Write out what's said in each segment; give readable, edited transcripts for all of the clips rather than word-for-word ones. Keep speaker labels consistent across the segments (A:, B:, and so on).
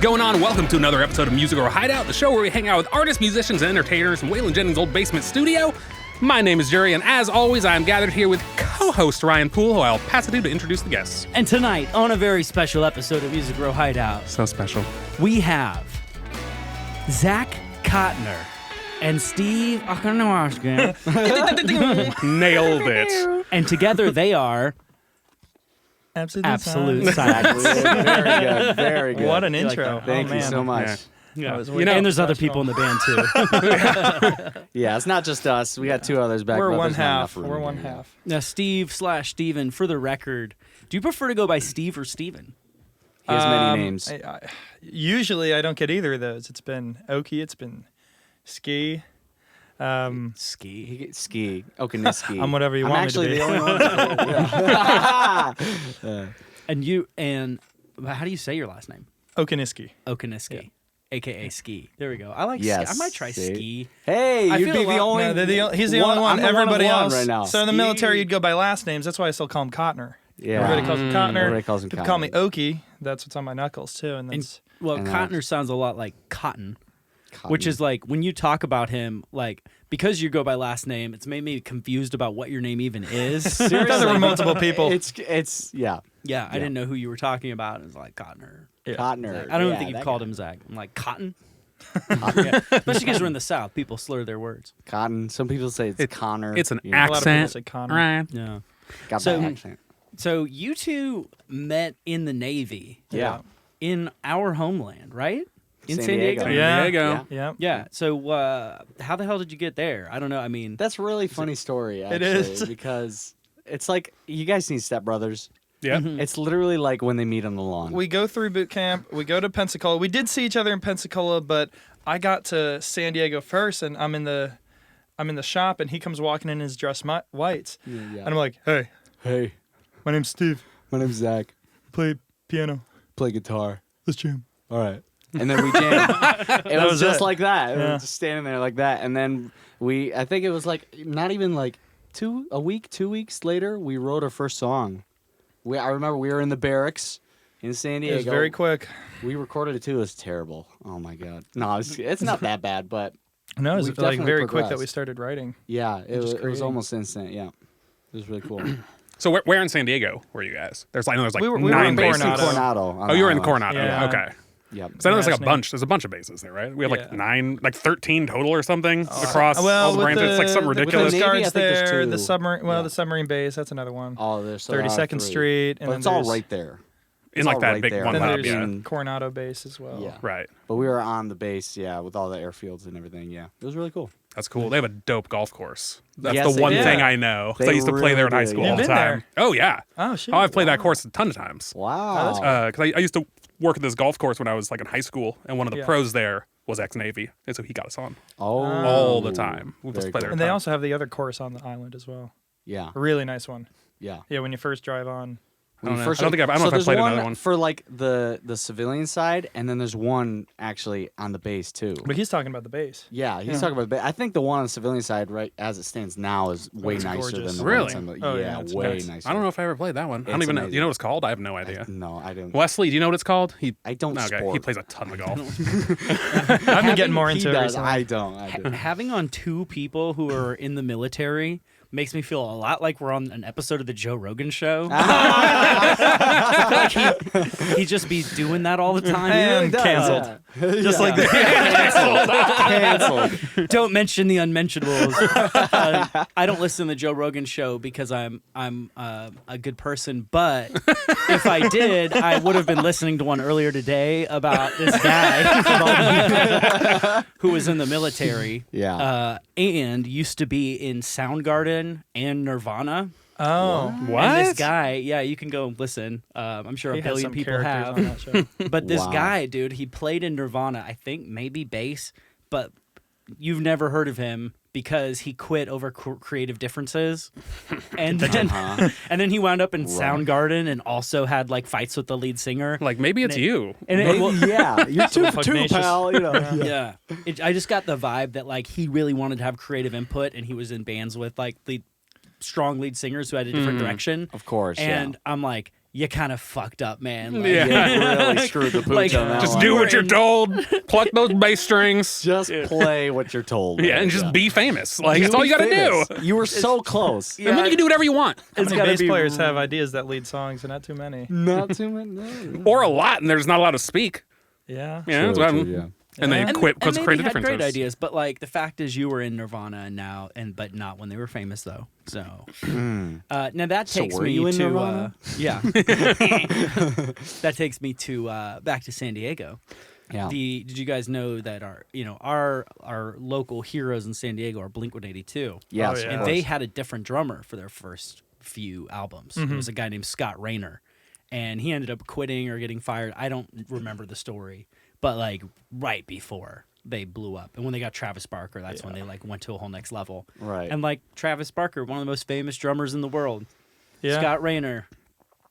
A: is going on? Welcome to another episode of Music Girl Hideout, the show where we hang out with artists, musicians, and entertainers from Waylon Jennings' old basement studio. My name is Jerry, and as always, I am gathered here with co-host Ryan Poole, who I'll pass it to introduce the guests.
B: And tonight, on a very special episode of Music Girl Hideout,
A: So special.
B: we have Zach Kottner and Steve Akanovsky.
A: Nailed it.
B: And together they are Absolute Silence.
C: Very good. Very good.
D: What an
B: You like
D: intro.
B: that?
C: Thank you so much.
A: Yeah.
B: Yeah.
D: was
B: And there's other people in the band too.
C: Yeah, it's not just us. We got two others back.
D: We're
C: but
D: one
C: there's not
D: half.
C: enough room
D: We're one
C: here.
D: half.
B: Now, Steve/Steven, for the record, do you prefer to go by Steve or Steven?
C: He has many names.
D: Usually, I don't get either of those. It's been Okie. It's been Ski.
B: Ski.
C: Ski. Okaniski.
D: I'm whatever you
C: I'm
D: want
C: actually
D: me to be.
C: the only one.
B: And how do you say your last name?
D: Okaniski.
B: Okaniski, a.k.a. Ski. There we go. I like
C: Yes,
B: ski. I might try
C: see?
B: ski.
C: Hey,
B: I
C: you'd
B: feel
C: be
B: a
C: the
B: lot-
C: only.
D: No, he's the only one.
C: I'm the
D: Everybody
C: one of
D: else.
C: one right now.
D: So in the military, you'd go by last names. That's why I still call him Kottner.
C: Yeah.
D: Everybody calls him Kottner.
C: Everybody calls him
D: People call me
C: Kottner.
D: Okie. That's what's on my knuckles too. And that's
B: Well,
C: And
B: Kottner sounds a lot like cotton,
C: Cotton.
B: which is like when you talk about him, like because you go by last name, it's made me confused about what your name even is.
D: because there were multiple people.
C: It's yeah.
B: Yeah, I didn't know who you were talking about. It was like Kottner.
C: Kottner.
B: I don't
C: yeah,
B: think you
C: that
B: called
C: guy.
B: him Zach. I'm like Cotton. Yeah. Especially because we're in the South, people slur their words.
C: Cotton. Some people say it's Connor.
A: It's an
C: you know.
D: A lot of people
A: accent,
D: say Connor.
A: right?
B: Yeah.
C: Got
B: So-
C: that accent.
B: So you two met in the Navy,
C: Yeah.
B: in our homeland, right? In
C: San
B: San Diego.
C: Diego.
D: Yeah.
A: There you go.
D: Yeah.
B: Yeah. So how the hell did you get there? I don't know. I mean,
C: That's a really funny story, actually.
D: is.
C: Because it's like, you guys need stepbrothers.
A: Yeah.
C: It's literally like when they meet on the lawn.
D: We go through boot camp. We go to Pensacola. We did see each other in Pensacola, but I got to San Diego first, and I'm in the shop, and he comes walking in his dress whites,
C: Yeah.
D: and I'm like, "Hey,
C: Hey,
D: my name's Steve.
C: my name's Zach.
D: Play piano.
C: Play guitar.
D: Let's jam."
C: All right. And then we jammed. It was
D: was
C: just
D: it.
C: like that. We
D: Yeah.
C: were just standing there like that. And then I think it was like, not even like 2 weeks later, we wrote our first song. I remember we were in the barracks in San Diego.
D: It was very quick.
C: We recorded it too. It was terrible. Oh my God. No, it's not that bad, but
D: No, it was
C: We've
D: like
C: definitely
D: very quick that we
C: progressed.
D: started writing.
C: yeah, it was
D: creating.
C: almost instant. Yeah. It was really cool.
A: So where in San Diego were you guys? I know there's like
D: We were
A: 9
D: in
A: bases.
D: Coronado.
C: Coronado. on
A: Oh, you were in
C: the
A: Coronado.
D: Yeah.
A: Okay.
C: Yep.
A: So I know there's like a
D: National.
A: bunch. There's a bunch of bases there, right? We have like
D: Yeah.
A: 13 total or something across all
D: Well,
A: the
D: with
A: branches. It's like something
D: with
A: ridiculous.
D: the
C: Navy, I
D: Coast Guards
C: think there's
D: there,
C: two.
D: the submarine. Well,
C: Yeah.
D: the submarine base. That's another one.
C: Oh, there's so there are
D: 32nd
C: 3.
D: Street, and
C: But
D: then
C: it's all
D: there's-
C: right there.
A: In
C: It's
A: like
C: all
A: that
C: right
A: big
C: there.
A: one
D: Then
A: hub,
D: there's
A: yeah.
D: Coronado base as well.
C: Yeah.
A: Right.
C: But we were on the base, yeah, with all the airfields and everything. Yeah, it was really cool.
A: That's cool. They have a dope golf course. That's
C: Yes,
A: the
C: they
A: one
D: do.
A: thing I know. 'Cause
C: They
A: I used to play there in high
C: really do,
A: school
C: yeah.
A: all the
D: You've been
A: time. Oh, yeah.
D: Oh shit.
A: Oh, I've played that course a ton of times.
C: Wow.
A: Because I used to work at this golf course when I was like in high school, and one of the
D: Yeah.
A: pros there was ex-Navy, and so he got us on
C: oh,
A: all the time. We'll just
C: Very
A: play
C: cool.
A: there.
D: And they also have the other course on the island as well.
C: Yeah,
D: A really nice one.
C: yeah.
D: Yeah, when you first drive on.
A: I don't know.
C: First-
A: I don't know if I've
C: there's
A: played another one.
C: for like the civilian side, and then there's one actually on the base too.
D: But he's talking about the base.
C: Yeah, he's
D: Yeah.
C: talking about. I think the one on the civilian side, right as it stands now, is way
D: It's
C: nicer
D: gorgeous.
C: than the
A: Really?
C: one on the.
D: Oh,
C: yeah,
D: yeah, it's
C: way
D: nice.
C: nicer.
A: I don't know if I ever played that one. I don't
C: It's
A: even know. Do you know
C: amazing.
A: what it's called? I have no idea.
C: No, I didn't.
A: Wesley, do you know what it's called?
C: I don't
A: Okay,
C: sport.
A: he plays a ton of golf.
D: I've been getting more
C: He
D: into it
C: does.
D: recently.
C: I don't. I do.
B: having on two people who are in the military makes me feel a lot like we're on an episode of the Joe Rogan show. He'd just be doing that all the time.
D: And
C: does,
D: canceled.
C: yeah.
D: Just like that.
C: Canceled.
B: Don't mention the unmentionables. I don't listen to the Joe Rogan show because I'm a good person. But if I did, I would have been listening to one earlier today about this guy who was in the military.
C: Yeah.
B: And used to be in Soundgarden and Nirvana.
D: Oh.
A: What?
B: And this guy, yeah, you can go listen. I'm sure
D: He
B: a
D: has
B: billion
D: some
B: people
D: characters
B: have.
D: on that show.
B: But this
C: Wow.
B: guy, dude, he played in Nirvana, I think maybe bass, but you've never heard of him because he quit over creative differences. And then and then he wound up in Soundgarden and also had like fights with the lead singer.
A: Like maybe it's you.
B: And
C: Maybe,
B: well,
C: yeah, you're too
D: pugnacious.
C: pal. You know.
B: yeah. I just got the vibe that like he really wanted to have creative input and he was in bands with like the strong lead singers who had a different direction.
C: Of course,
B: And I'm like, you kind of fucked up, man. Like,
A: Yeah.
C: really screwed the pooch
B: Like,
C: on that
A: Just
C: one.
A: do what you're told. Pluck those bass strings.
C: Just play what you're told.
A: Yeah,
C: man.
A: and just be famous. Like,
C: Just
A: that's all
C: be
A: you got to
C: famous.
A: do.
C: You were so close.
A: And then you can do whatever you want.
D: How
B: It's
D: many
B: gotta
D: bass
B: be
D: players have ideas that lead songs, and not too many.
C: Not too many. No.
A: Or a lot, and there's not allowed to speak.
D: Yeah.
A: Yeah, that's what I'm-
C: yeah.
A: And they
D: Yeah.
A: quit
B: and
A: because of
B: maybe
A: creative
B: had
A: differences.
B: great ideas, but like the fact is, you were in Nirvana now, but not when they were famous though. So now that
C: So
B: takes
C: were
B: me
C: you in
B: to
C: Nirvana?
B: yeah, that takes me to back to San Diego.
C: Yeah.
B: Did you guys know that our local heroes in San Diego are Blink-182?
C: Yes,
D: Oh,
C: of
D: yeah.
B: And
C: course.
B: they had a different drummer for their first few albums. It was a guy named Scott Rayner, and he ended up quitting or getting fired. I don't remember the story, but like right before they blew up, and when they got Travis Barker, that's when they like went to a whole next level.
C: Right.
B: And like Travis Barker, one of the most famous drummers in the world.
D: Yeah.
B: Scott Rayner,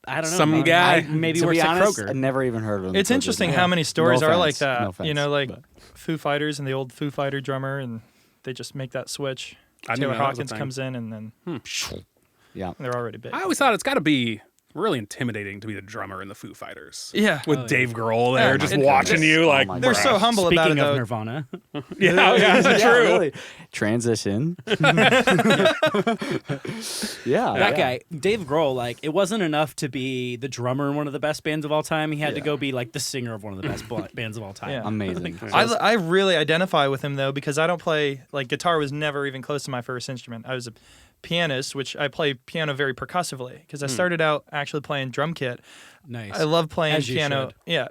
B: I don't know,
A: Some guy.
B: maybe
C: to
B: works
C: be
B: at
C: honest,
B: Kroger.
C: I never even heard of him.
D: It's
C: until
D: interesting
C: just
D: how
C: now.
D: many stories
C: No
D: are like
C: offense,
D: that.
C: no offense,
D: you know, like
C: but-
D: Foo Fighters and the old Foo Fighter drummer, and they just make that switch.
A: I didn't
D: Taylor
A: know that was a
D: Hawkins
A: thing.
D: comes in, and then
C: Yeah.
D: they're already big.
A: I always thought it's got to be really intimidating to be the drummer in the Foo Fighters.
D: Yeah.
A: With Dave Grohl there,
D: Yeah,
A: just
D: it-
A: watching
D: it's-
A: you like,
C: my
D: They're
C: God.
D: so humble about
B: Speaking
D: it,
B: of
D: though.
B: Nirvana,
A: yeah, it's
C: Yeah,
A: true.
C: really. Transition. Yeah.
B: that guy, Dave Grohl, like it wasn't enough to be the drummer in one of the best bands of all time. He had to
C: Yeah.
B: go be like the singer of one of the best bands of all time.
D: Yeah.
C: Amazing.
D: I really identify with him though, because I don't play, like, guitar was never even close to my first instrument. I was a pianist, which I play piano very percussively because I started out actually playing drum kit.
B: Nice.
D: I love playing
B: As you
D: piano.
B: should.
D: Yeah.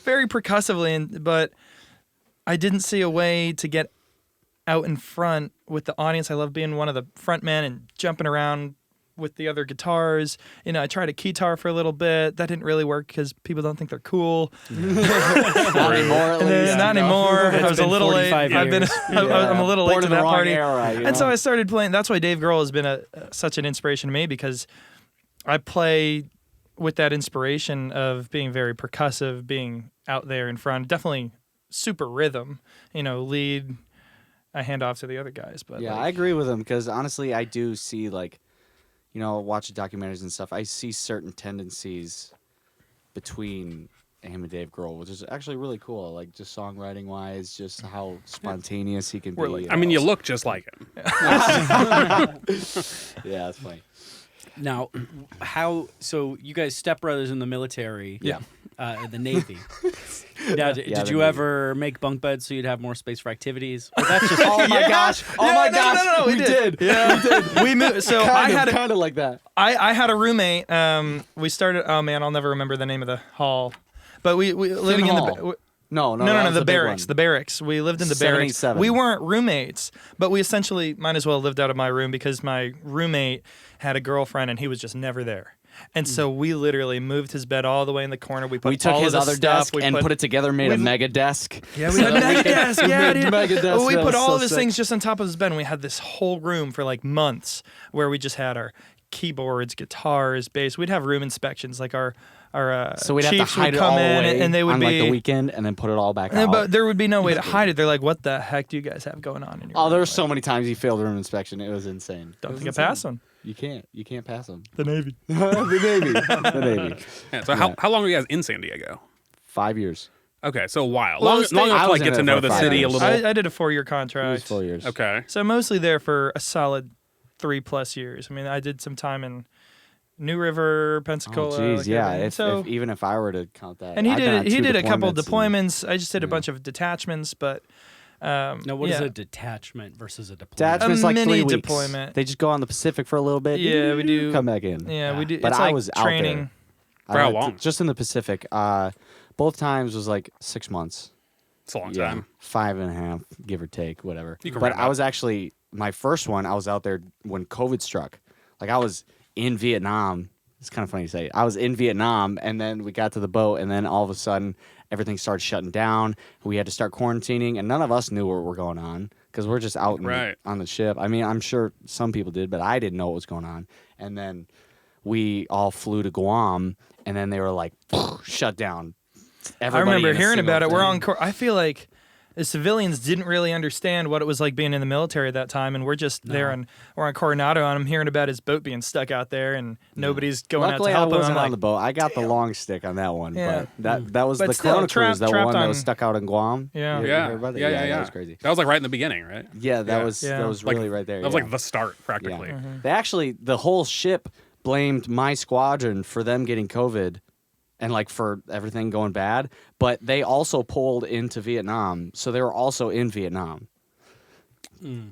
D: Very percussively, but I didn't see a way to get out in front with the audience. I love being one of the front men and jumping around with the other guitars. You know, I tried a guitar for a little bit. That didn't really work because people don't think they're cool.
C: Not anymore, at
D: And then
C: least,
D: not
C: you know?
D: anymore.
B: It's
D: I was a
B: been
D: little late.
B: 45
D: I've been.
B: years.
D: I'm a little late
C: Born
D: to
C: in the
D: that
C: wrong
D: party.
C: era, you
D: And so
C: know?
D: I started playing. That's why Dave Grohl has been such an inspiration to me, because I play with that inspiration of being very percussive, being out there in front. Definitely super rhythm. You know, lead. I hand off to the other guys, but
C: Yeah,
D: like,
C: I agree with him because honestly, I do see like, you know, watching documentaries and stuff. I see certain tendencies between him and Dave Grohl, which is actually really cool. Like just songwriting wise, just how spontaneous he can
D: We're
C: be.
D: like-
A: I mean, you look just like him.
C: Yeah, that's funny.
B: Now, so you guys stepbrothers in the military,
C: Yeah.
B: The Navy. Now, did
C: the
B: you
C: Navy.
B: ever make bunk beds so you'd have more space for activities? Or that's just
C: Oh my gosh! Oh
D: Yeah,
C: my
D: no,
C: gosh!
D: no,
C: we did.
D: Yeah, we did. We moved. So I had
C: kind of like that.
D: I had a roommate. We started. Oh man, I'll never remember the name of the hall. But we living in the.
C: Hall. No,
D: No,
C: that was
D: the
C: big
D: barracks.
C: one.
D: The barracks. We lived in the barracks.
C: 787.
D: We weren't roommates, but we essentially might as well lived out of my room because my roommate had a girlfriend and he was just never there. And so we literally moved his bed all the way in the corner. We put
C: We took
D: all
C: his
D: of the
C: other
D: stuff.
C: desk
D: We
C: and put it together, made a
D: we-
C: mega desk.
D: Yeah, we had mega desk. Yeah, dude.
C: mega desk.
D: We
C: That
D: put
C: was
D: all
C: so
D: of his
C: sick.
D: things just on top of his bed. And we had this whole room for like months where we just had our keyboards, guitars, bass. We'd have room inspections, like our
C: So we'd have to
D: chiefs
C: hide
D: would
C: it
D: come
C: all
D: in
C: away
D: and they would
C: on
D: be
C: like the weekend, and then put it all back
D: No,
C: out.
D: but there would be no way to hide it. They're like, "What the heck do you guys have going on in your?"
C: Oh,
D: room?"
C: there were so many times he failed room inspection. It was insane.
D: Don't
C: It was
D: think I
C: insane.
D: pass them.
C: You can't pass him.
D: The Navy.
C: the Navy. The Navy.
A: Yeah, so
C: Yeah.
A: how long were you guys in San Diego?
C: 5 years.
A: Okay, so a while.
D: Well,
A: Long,
D: it's-
A: long enough
C: I
A: to
C: was
A: like
C: in
A: get to
C: it
A: know
C: for
A: the
C: 5
A: city a
C: years.
A: little.
D: I did a 4-year
C: It was
D: contract,
C: 4 years.
A: Okay.
D: so mostly there for a solid 3+ years. I mean, I did some time in New River,
C: Oh,
D: Pensacola.
C: jeez,
D: like
C: yeah.
D: everything.
C: If even if I were to count that,
D: and he
C: I've been on
D: did
C: 2
D: a couple of
C: deployments
D: deployments. I just did a
C: yeah.
D: bunch of detachments, but
B: now, what is
D: yeah.
B: a detachment versus a deployment?
C: Detachment's
D: A
C: like 3
D: mini
C: weeks.
D: deployment.
C: They just go on the Pacific for a little bit.
D: Yeah, we do.
C: Come back in.
D: Yeah, we do.
C: But
D: it's
C: I
D: like
C: was out
D: training.
C: there.
A: For how
C: I went
A: long?
C: Just in the Pacific. Both times was like 6 months.
A: It's a long
C: Yeah,
A: time.
C: 5.5, give or take, whatever.
A: You can
C: But
A: round
C: I
A: up.
C: was actually my first one. I was out there when COVID struck. Like I was in Vietnam. It's kind of funny to say. I was in Vietnam, and then we got to the boat, and then all of a sudden everything started shutting down. We had to start quarantining, and none of us knew what were going on because we're just out
A: Right.
C: on the ship. I mean, I'm sure some people did, but I didn't know what was going on. And then we all flew to Guam, and then they were like, shut down.
D: I
C: Everybody
D: remember
C: in a
D: hearing
C: single
D: about it. We're
C: thing.
D: on. I feel like the civilians didn't really understand what it was like being in the military at that time, and we're just there, and we're on Coronado, and I'm hearing about his boat being stuck out there, and nobody's going
C: Luckily,
D: out to help
C: I
D: him.
C: wasn't
D: I'm
C: on the boat. I got the long stick on that one,
D: Yeah.
C: but that was
D: But
C: the
D: still,
C: Corona Cruise, that
D: trapped
C: one that
D: on-
C: was stuck out in Guam.
D: Yeah.
C: You
A: Yeah.
C: heard about that?
A: Yeah.
C: That was crazy.
A: That was like right in the beginning, right?
C: Yeah, that
A: Yeah.
C: was
D: Yeah.
C: that was
A: Like,
C: really right there.
A: That was
C: yeah.
A: like the start, practically.
C: Yeah. They actually, the whole ship blamed my squadron for them getting COVID and like for everything going bad, but they also pulled into Vietnam, so they were also in Vietnam.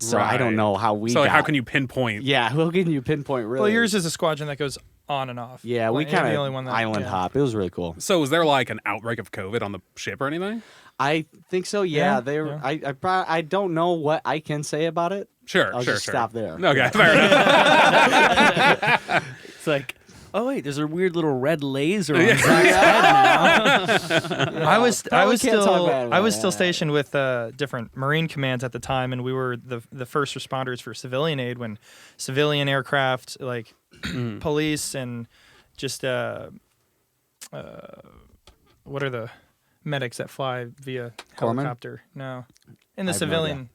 C: So I don't
A: Right.
C: know how we
A: So like,
C: got.
A: how can you pinpoint?
C: Yeah, how can you pinpoint really?
D: Well, yours is a squadron that goes on and off.
C: Yeah, we
D: Like, you're
C: kind
D: the only one
C: of
D: that-
C: island
D: yeah.
C: hop. It was really cool.
A: So was there like an outbreak of COVID on the ship or anything?
C: I think so. Yeah,
D: Yeah,
C: they were.
D: yeah.
C: I don't know what I can say about it.
A: Sure,
C: I'll
A: sure,
C: just
A: sure.
C: stop there.
A: Okay, fair enough.
B: It's like, oh wait, there's a weird little red laser on Zach's head now.
D: I was
C: Probably can't talk bad about
D: I was
C: it.
D: still stationed with different Marine commands at the time, and we were the first responders for civilian aid when civilian aircraft like police and just what are the medics that fly via
C: Corpsmen?
D: helicopter? No, in the
C: I have no
D: civilian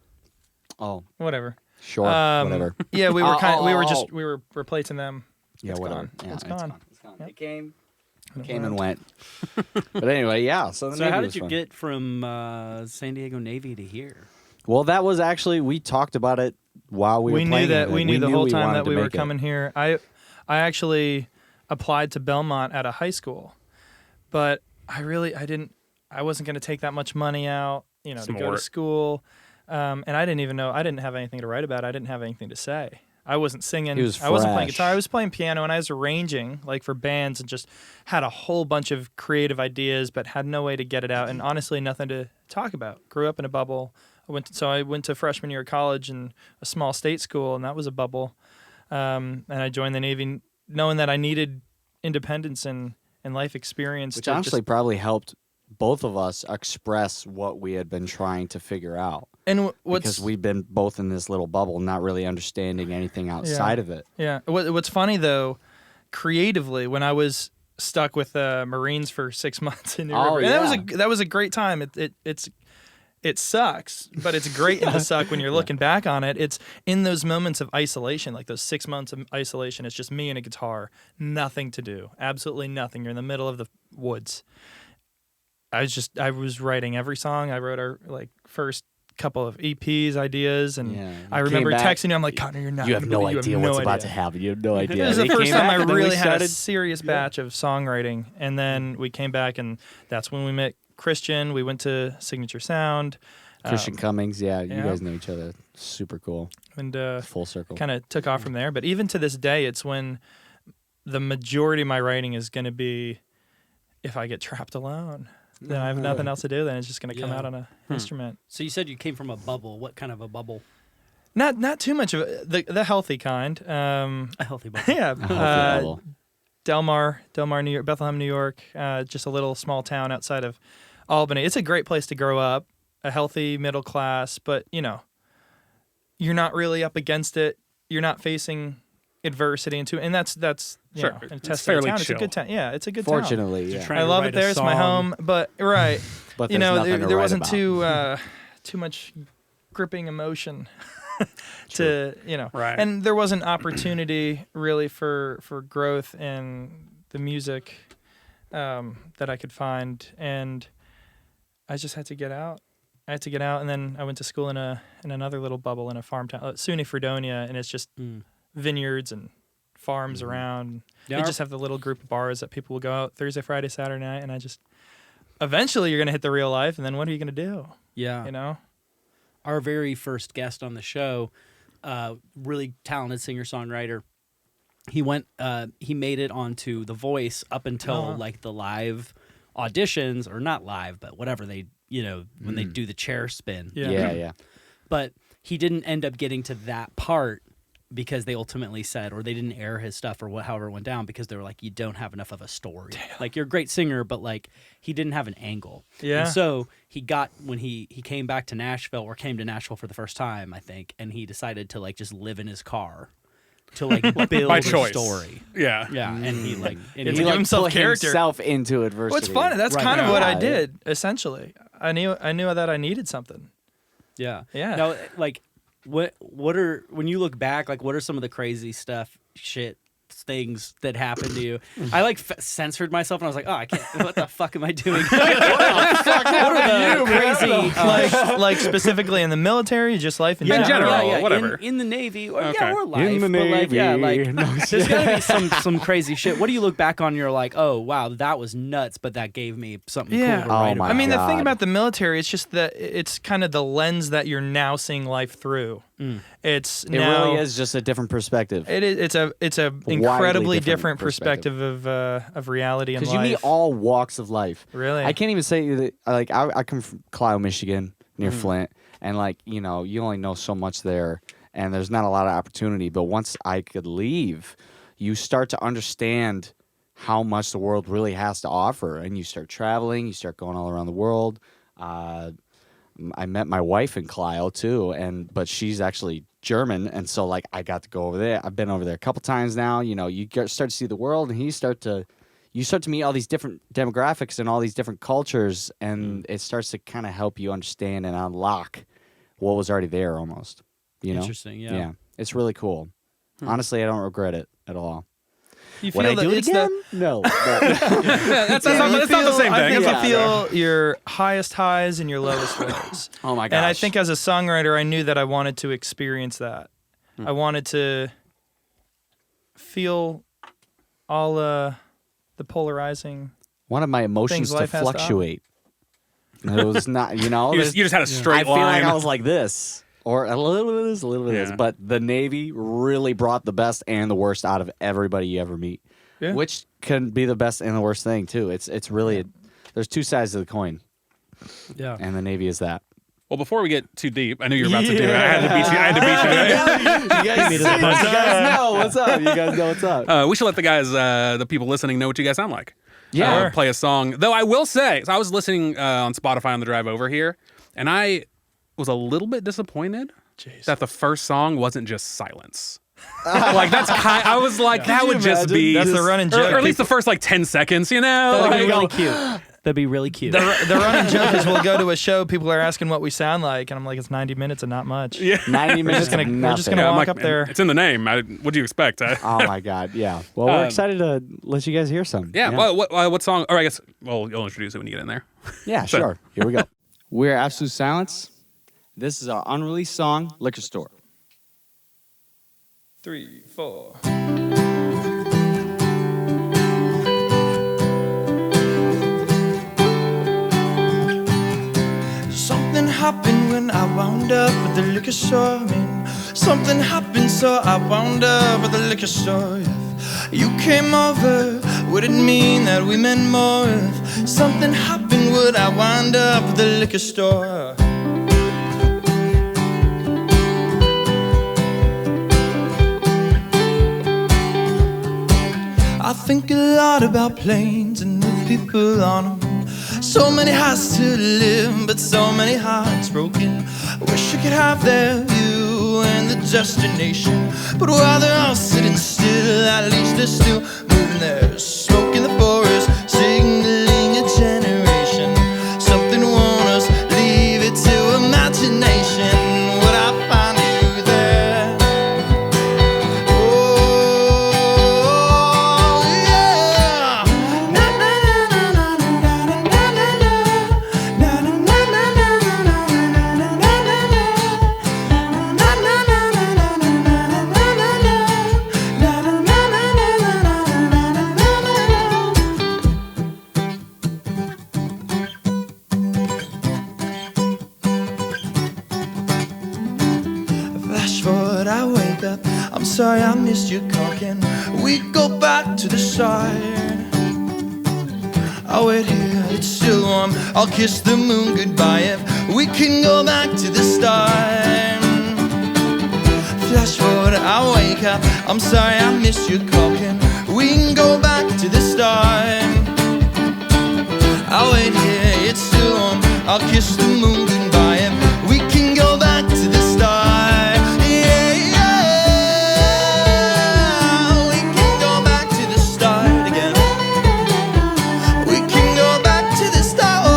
C: Oh,
D: whatever.
C: sure, whatever.
D: Yeah, we were
C: Oh.
D: we were replacing them.
C: Yeah,
D: It's
C: whatever.
D: gone.
C: Yeah,
D: It's gone.
C: It's gone.
D: Yep.
C: It came
D: Came
C: and went. But anyway, yeah. So, the
B: So
C: Navy
B: how
C: was
B: did you
C: fun.
B: get from San Diego Navy to here?
C: Well, that was actually we talked about it while we were
D: We knew
C: playing
D: that
C: it.
D: we knew the whole time
C: wanted
D: that
C: to
D: we were
C: make it.
D: coming here. I actually applied to Belmont at a high school, but I wasn't going to take that much money out, to go to
A: Smart.
D: school, and I didn't even know. I didn't have anything to write about. I didn't have anything to say. I wasn't singing.
C: He was
D: I wasn't playing
C: fresh.
D: guitar. I was playing piano, and I was arranging like for bands, and just had a whole bunch of creative ideas, but had no way to get it out, and honestly, nothing to talk about. Grew up in a bubble. I went to freshman year of college in a small state school, and that was a bubble. And I joined the Navy knowing that I needed independence and life experience.
C: Which
D: to
C: honestly
D: just,
C: probably helped both of us express what we had been trying to figure out.
D: and
C: Because we've been both in this little bubble, not really understanding anything outside of it.
D: Yeah. What's funny though, creatively, when I was stuck with Marines for 6 months in New
C: Oh,
D: River, and
C: yeah.
D: that was a great time. It sucks, but it's great in the suck when you're looking back on it. It's in those moments of isolation, like those 6 months of isolation. It's just me and a guitar, nothing to do, absolutely nothing. You're in the middle of the woods. I was writing every song. I wrote our first couple of EPs, ideas, and
C: Yeah.
D: I
C: You
D: remember
C: came back-
D: texting you. I'm like, Connor, you're not.
C: You have
D: gonna
C: no
D: believe-
C: idea
D: you have
C: what's
D: no
C: about
D: idea.
C: to happen. You have no idea.
D: It was the
C: They
D: first
C: came
D: time
C: back
D: I
C: and then we
D: really had a
C: started-
D: serious batch of songwriting, and then we came back, and that's when we met Christian. We went to Signature Sound,
C: Christian Cummings, you
D: yeah.
C: guys know each other. Super cool.
D: and
C: Full circle.
D: kind of took off from there. But even to this day, it's when the majority of my writing is going to be if I get trapped alone. Then I have nothing else to do. Then it's just going to come
B: Yeah.
D: out on a instrument.
B: So you said you came from a bubble. What kind of a bubble?
D: Not too much of the healthy kind.
B: A healthy bubble.
D: Yeah,
C: A healthy bubble.
D: Delmar, New York, Bethlehem, New York. Just a little small town outside of Albany. It's a great place to grow up. A healthy middle class, but you're not really up against it. You're not facing adversity and that's
A: Sure.
D: a
A: It's
D: test of
A: fairly
D: the town. It's a
A: chill.
D: good town. Yeah, it's a good town.
C: Fortunately, yeah.
B: trying
D: I
B: to
D: love
B: write
D: it
B: a
D: there. It's my
B: song.
D: home, but right.
C: But there's nothing to
D: there
C: write
D: wasn't
C: about.
D: too much gripping emotion to
A: Right.
D: and there wasn't opportunity really for growth in the music that I could find, and I just had to get out. And then I went to school in another little bubble in a farm town, SUNY Fredonia, and it's just vineyards and farms around.
B: Yeah,
D: They
B: our-
D: just have the little group of bars that people will go out Thursday, Friday, Saturday night, and I just eventually you're gonna hit the real life, and then what are you gonna do?
B: Yeah. Our very first guest on the show, really talented singer-songwriter. He made it onto The Voice up until like the live auditions, or not live, but whatever they, when they do the chair spin.
C: Yeah.
B: But he didn't end up getting to that part because they ultimately said, or they didn't air his stuff, or however it went down, because they were like, you don't have enough of a story. Like, you're a great singer, but like he didn't have an angle.
D: Yeah.
B: And so when he came back to Nashville, or came to Nashville for the first time, I think, and he decided to like just live in his car to like build
A: By
B: a
A: choice.
B: story.
A: Yeah.
B: Yeah, and he like, and
D: It's
B: he
D: to give
B: like,
D: himself
C: put
D: character.
C: himself into adversity.
D: What's funny? That's
B: Right.
D: kind of what I
C: Yeah.
D: did essentially. I knew that I needed something.
B: Yeah.
D: Yeah.
B: Now, like, what are, when you look back, like, what are some of the crazy things that happened to you? I like censored myself and I was like, oh, I can't. What the fuck am I doing? What are the crazy?
D: Like specifically in the military, just life in
A: general. Whatever.
B: In the Navy, or
A: Okay.
B: or life.
C: In the
B: but like,
C: Navy.
B: there's gotta be some crazy shit. What do you look back on? And you're like, oh wow, that was nuts, but that gave me something
D: Yeah.
B: cool to
C: Oh,
B: write
C: my
B: about.
D: I mean, the thing
C: God.
D: about the military, it's just that it's kind of the lens that you're now seeing life through. It's
C: It
D: now,
C: really is just a different perspective.
D: It's a
C: Widely
D: incredibly
C: different
D: different
C: perspective.
D: perspective of reality and
C: Because
D: life.
C: you meet all walks of life.
D: Really?
C: I can't even say that. Like I come from Clio, Michigan, near Flint, and like you only know so much there, and there's not a lot of opportunity. But once I could leave, you start to understand how much the world really has to offer, and you start traveling. You start going all around the world. I met my wife in Clio too, but she's actually German, and so like I got to go over there. I've been over there a couple times now. You start to see the world, and you start to meet all these different demographics and all these different cultures, and it starts to kind of help you understand and unlock what was already there almost.
B: Interesting, yeah.
C: Yeah, it's really cool. Honestly, I don't regret it at all.
D: You
C: Would I
D: that
C: do it
D: it's
C: again?
D: the
C: No.
A: That's
D: Yeah,
A: not
D: you
A: the same
D: I
A: thing.
D: think
C: Yeah.
D: you feel your highest highs and your lowest lows.
C: Oh my gosh.
D: And I think as a songwriter, I knew that I wanted to experience that. I wanted to feel all the polarizing.
C: one of my emotions to
D: life has to offer.
C: fluctuate. It was not,
A: You
C: there's-
A: just had a straight
C: I feel
A: line.
C: like I was like this, or a little bit of this, a little bit of
A: Yeah.
C: this. But the Navy really brought the best and the worst out of everybody you ever meet,
D: Yeah.
C: which can be the best and the worst thing too. It's really there's two sides of the coin,
B: Yeah.
C: and the Navy is that.
A: Well, before we get too deep, I knew you were about to do it. I had to beat you.
C: You guys know what's up. You guys know what's up.
A: We should let the people listening know what you guys sound like.
C: Yeah.
A: Play a song. Though I will say, so I was listening on Spotify on the drive over here, and I was a little bit disappointed that the first song wasn't just silence. Like I was like, that would just
C: imagine?
A: be
D: That's the running joke.
A: or at least the first like 10 seconds,
B: That'd
A: Like,
B: be really cute. That'd be really cute.
D: The running joke is we'll go to a show, people are asking what we sound like, and I'm like, it's 90 minutes and not much.
A: yeah.
C: 90 minutes.
D: gonna-
C: of
D: we're just
C: nothing.
D: gonna
A: I'm
D: walk
A: like,
D: up there.
A: It's in the name. What do you expect?
C: Oh my God! Yeah. Well, we're excited to let you guys hear some.
A: Yeah. Well, what song? Or I guess you'll introduce it when you get in there.
C: Yeah, sure. Here we go. We're Absolute Silence. This is our unreleased song, Liquor Store.
D: 3, 4. Something happened when I wound up at the liquor store. Something happened, so I wound up at the liquor store. If you came over, would it mean that we meant more? If something happened, would I wind up at the liquor store? I think a lot about planes and the people on them. So many hearts to live, but so many hearts broken. I wish I could have their view and the destination, but while they're all sitting still, at least they're still moving. There's smoke in the forest, signaling a generation. Something warn us, leave it to imagination. Would I find you there? Oh, yeah. Na na na na na na na na na na na na Flash forward, I wake up. I'm sorry I missed your call. Can we go back to the start? I'll wait here, it's still warm. I'll kiss the moon goodbye if we can go back to the start. Flash forward, I wake up. I'm sorry I missed your call. Can we go back to the start? I'll wait here, it's still warm. I'll kiss the moon goodbye if we can go back to the start. Yeah, yeah. We can go back to the start again. We can go back to the start. Oh,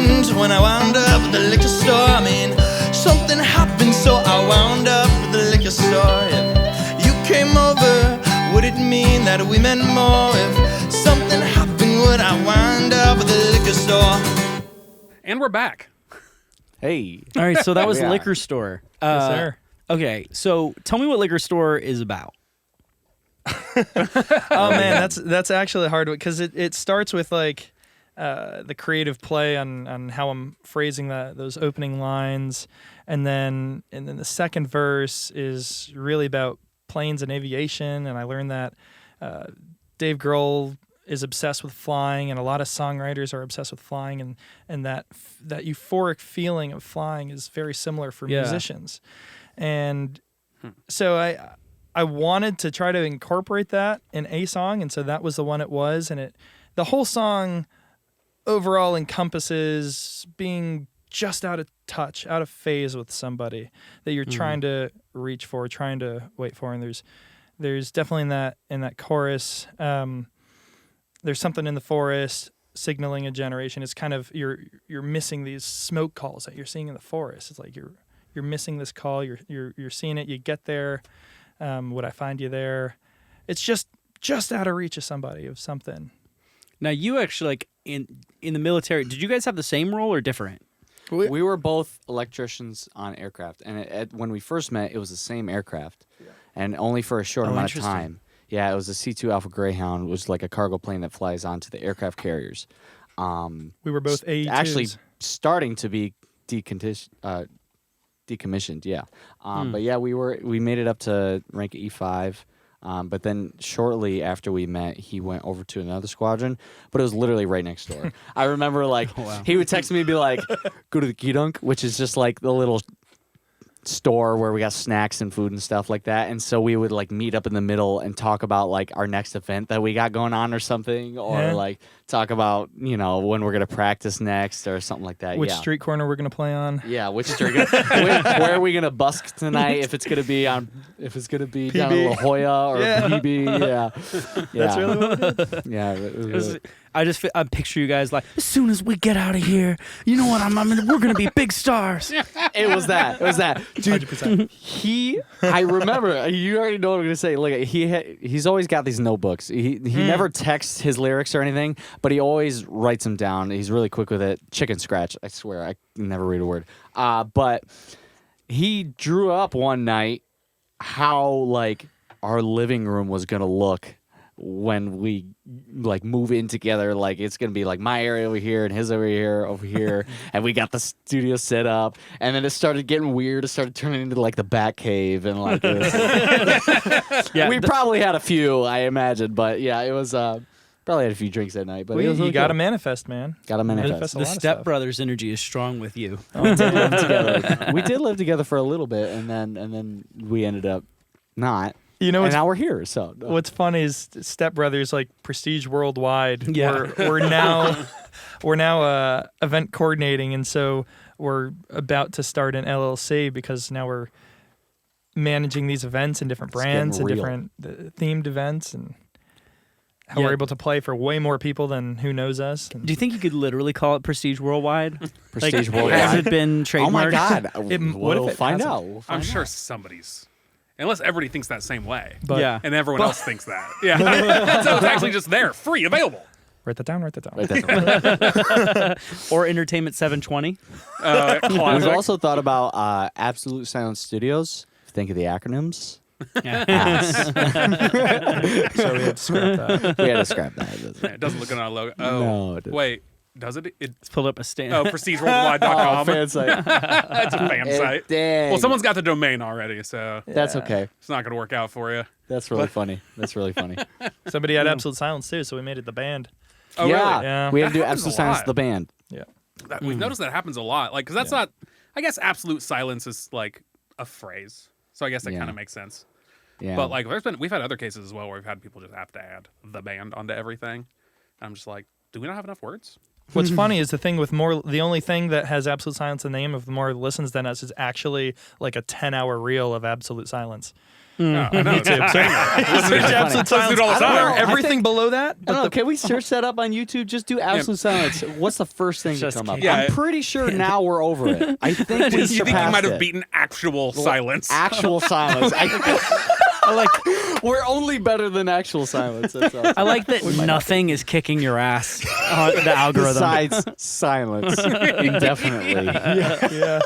D: happened when I wound up at the liquor store? I mean, something happened, so I wound up at the liquor store. If you came over, would it mean that we meant more? If something happened, would I wind up at the liquor store?
A: And we're back.
C: Hey.
B: All right, so that was
C: Yeah.
B: liquor store.
D: Yes, sir.
B: Okay, so tell me what liquor store is about.
D: Oh man, that's actually a hard one because it starts with like the creative play on how I'm phrasing those opening lines, and then the second verse is really about planes and aviation, and I learned that Dave Grohl is obsessed with flying, and a lot of songwriters are obsessed with flying, and that euphoric feeling of flying is very similar for musicians, and so I wanted to try to incorporate that in a song, and so that was the one it was, and the whole song overall encompasses being just out of touch, out of phase with somebody that you're trying to reach for, trying to wait for, and there's definitely in that chorus. There's something in the forest signaling a generation. It's kind of you're missing these smoke calls that you're seeing in the forest. It's like you're missing this call. You're seeing it. You get there. Would I find you there? It's just out of reach of somebody, of something.
B: Now, you actually, like, in the military, did you guys have the same role or different?
C: We were both electricians on aircraft, and when we first met, it was the same aircraft, and only for a short amount of time. Yeah, it was a C-2 Alpha Greyhound, which was like a cargo plane that flies onto the aircraft carriers.
D: We were both A2s.
C: Actually starting to be decommissioned, yeah. But yeah, we made it up to rank E5. But then shortly after we met, he went over to another squadron, but it was literally right next door. I remember he would text me and be like, go to the Kidunk, which is just like the little store where we got snacks and food and stuff like that. And so we would like meet up in the middle and talk about like our next event that we got going on or something, or like talk about, when we're going to practice next or something like that.
D: Which street corner we're going to play on.
C: Yeah, which street where are we going to busk tonight, if it's going to be down in La Jolla or PB. Yeah.
D: That's really what it is.
C: Yeah.
B: I picture you guys like, as soon as we get out of here, you know what? We're gonna be big stars.
C: It was that, dude.
D: 100%.
C: I remember. You already know what I'm gonna say. Look, he's always got these notebooks. He never texts his lyrics or anything, but he always writes them down. He's really quick with it. Chicken scratch. I swear, I never read a word. But he drew up one night how like our living room was gonna look when we like move in together. Like it's gonna be like my area over here and his over here, and we got the studio set up, and then it started getting weird. It started turning into like the Bat Cave and like this. We probably had a few, I imagine, but yeah, it was probably had a few drinks that night. But it was
D: you
C: really
D: got to
C: good.
D: manifest, man.
C: Gotta manifest.
B: The Step Brothers energy is strong with you.
C: We did live together. We did live together for a little bit, and then we ended up not.
D: You know,
C: and now we're here. So
D: what's funny is Step Brothers, like prestige worldwide.
B: Yeah.
D: We're now event coordinating, and so we're about to start an LLC because now we're managing these events and different brands and different themed events, and how we're able to play for way more people than who knows us.
B: Do you think you could literally call it Prestige Worldwide?
C: Prestige Worldwide.
B: Has it been trademarked?
C: Oh my God!
D: What if it
C: find
D: hasn't?
C: out.
A: I'm sure somebody's. Unless everybody thinks that same way.
D: But
A: And everyone else thinks that. Yeah. So it's actually just there, free, available.
D: Write that down.
B: Or Entertainment 720.
C: We've also thought about Absolute Silence Studios. Think of the acronyms.
D: So we had to scrap that.
C: We had to scrap that.
A: Yeah, it doesn't look on our logo.
C: No,
A: Oh,
C: it doesn't.
A: wait. Does it?
B: Let's pull up a stand.
A: Oh, prestigeworldwide.com.
C: fan site.
A: That's a fan site.
C: Dang.
A: Well, someone's got the domain already, so
C: That's okay.
A: it's not going to work out for you.
C: That's really funny. That's really funny.
D: Somebody had Absolute Silence too, so we made it the band.
A: Oh,
C: yeah.
A: really?
D: Yeah.
C: We had to do
A: That happens
C: Absolute
A: a
C: Silence
A: lot.
C: the band.
D: Yeah.
A: We've noticed that happens a lot. Like, because that's not, I guess absolute silence is like a phrase. So I guess that
C: Yeah.
A: kind of makes sense.
C: Yeah.
A: But like, we've had other cases as well where we've had people just have to add the band onto everything. I'm just like, do we not have enough words?
D: What's funny is the only thing that has absolute silence in the name of more listens than us is actually like a 10-hour reel of absolute silence.
A: No, I know.
D: Search
C: Absolute
D: absolute silence
A: all the
C: I don't
A: time.
C: know.
D: Everything below that.
C: I don't know. Can we search that up on YouTube? Just do absolute silence. What's the first thing to
B: Just
C: come up?
A: kidding.
C: I'm pretty sure now we're over it. I think we
A: You think you
C: surpassed
A: might have
C: it.
A: beaten actual silence?
C: Actual silence.
B: I like
C: We're only better than actual silence. That's awesome.
B: I like that nothing is kicking your ass on the algorithm.
C: Besides silence, indefinitely.
D: Yeah.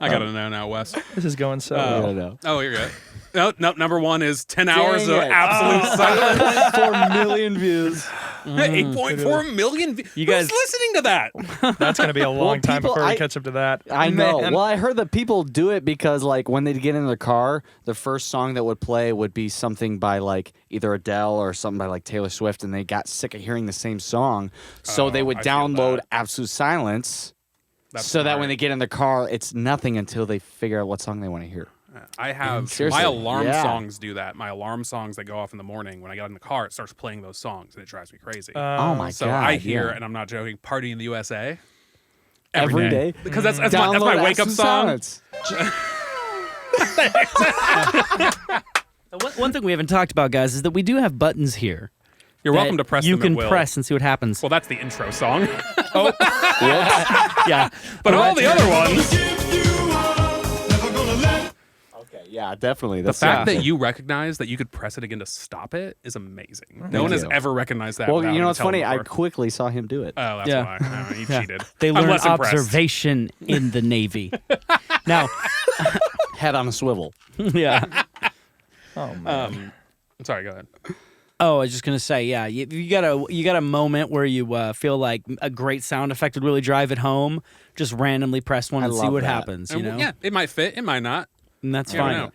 A: I gotta know now, Wes.
D: This is going so
C: I
D: well.
C: don't know.
A: Oh, you're good. No, number one is 10 hours of
C: it.
A: absolute silence.
C: 4 million views.
A: 8.4 million.
B: You guys-
A: Who's listening to that?
D: That's going to be a long time
C: people-
D: before we
C: I-
D: catch up to that.
C: I know.
D: Man.
C: Well, I heard that people do it because, like, when they get in the car, the first song that would play would be something by, like, either Adele or something by, like, Taylor Swift, and they got sick of hearing the same song. So they would
A: I feel
C: download
A: that.
C: Absolute Silence
A: That's
C: so that
A: smart.
C: when they get in the car, it's nothing until they figure out what song they want to hear.
A: I have
C: Seriously,
A: my alarm
C: yeah.
A: songs do that. My alarm songs that go off in the morning when I get in the car, it starts playing those songs and it drives me crazy.
C: Oh, my
A: so
C: God.
A: I hear,
C: yeah.
A: and I'm not joking, "Party in the USA"
C: Every day?
A: because that's my
C: Download
A: wake up
C: Absolute
A: song.
C: Silence.
B: One thing we haven't talked about, guys, is that we do have buttons here.
A: You're
B: that
A: welcome to press
B: You
A: them at
B: can
A: will.
B: press and see what happens.
A: Well, that's the intro song,
B: Yeah.
A: but all the other ones.
C: Okay, yeah, definitely.
A: The
C: That's
A: fact
C: awesome.
A: that you recognize that you could press it again to stop it is amazing. No one has
C: you.
A: ever recognized that.
C: Well,
A: without
C: you know
A: me
C: what's
A: telling
C: funny? I
A: before.
C: quickly saw him do it.
A: Oh, that's
B: Yeah.
A: why. No, you
B: Yeah.
A: cheated.
B: They
A: I'm
B: learn
A: less impressed.
B: observation in the Navy. Now,
C: Head on a swivel.
B: yeah.
D: Oh, man.
A: Sorry, go ahead.
B: Oh, I was just gonna say, yeah. You got a moment where you feel like a great sound effect would really drive it home. Just randomly press one
C: I
B: and see
C: love
B: what
C: that.
B: happens. You
A: And,
B: know,
A: yeah, it might fit, it might not.
B: and that's
A: You never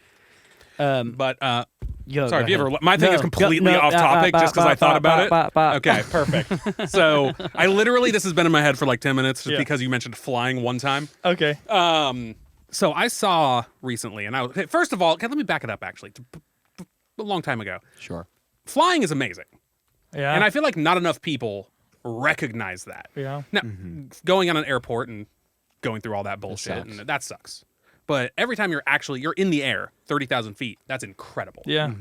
B: fine.
A: know. But
B: Yo,
A: sorry,
B: go
A: if you ever.
B: ahead.
A: My thing
B: No,
A: is completely
B: no,
A: off topic just because I thought about it.
B: ba.
A: Okay, perfect. So I literally, this has been in my head for like 10 minutes just
D: Yeah.
A: because you mentioned flying one time.
D: Okay.
A: So I saw recently, and okay, first of all, let me back it up actually. A long time ago,
C: Sure.
A: flying is amazing,
D: Yeah.
A: and I feel like not enough people recognize that.
D: Yeah.
A: Now, going on an airport and going through all that bullshit,
C: sucks.
A: and that sucks. But every time you're in the air, 30,000 feet, that's incredible.
D: Yeah.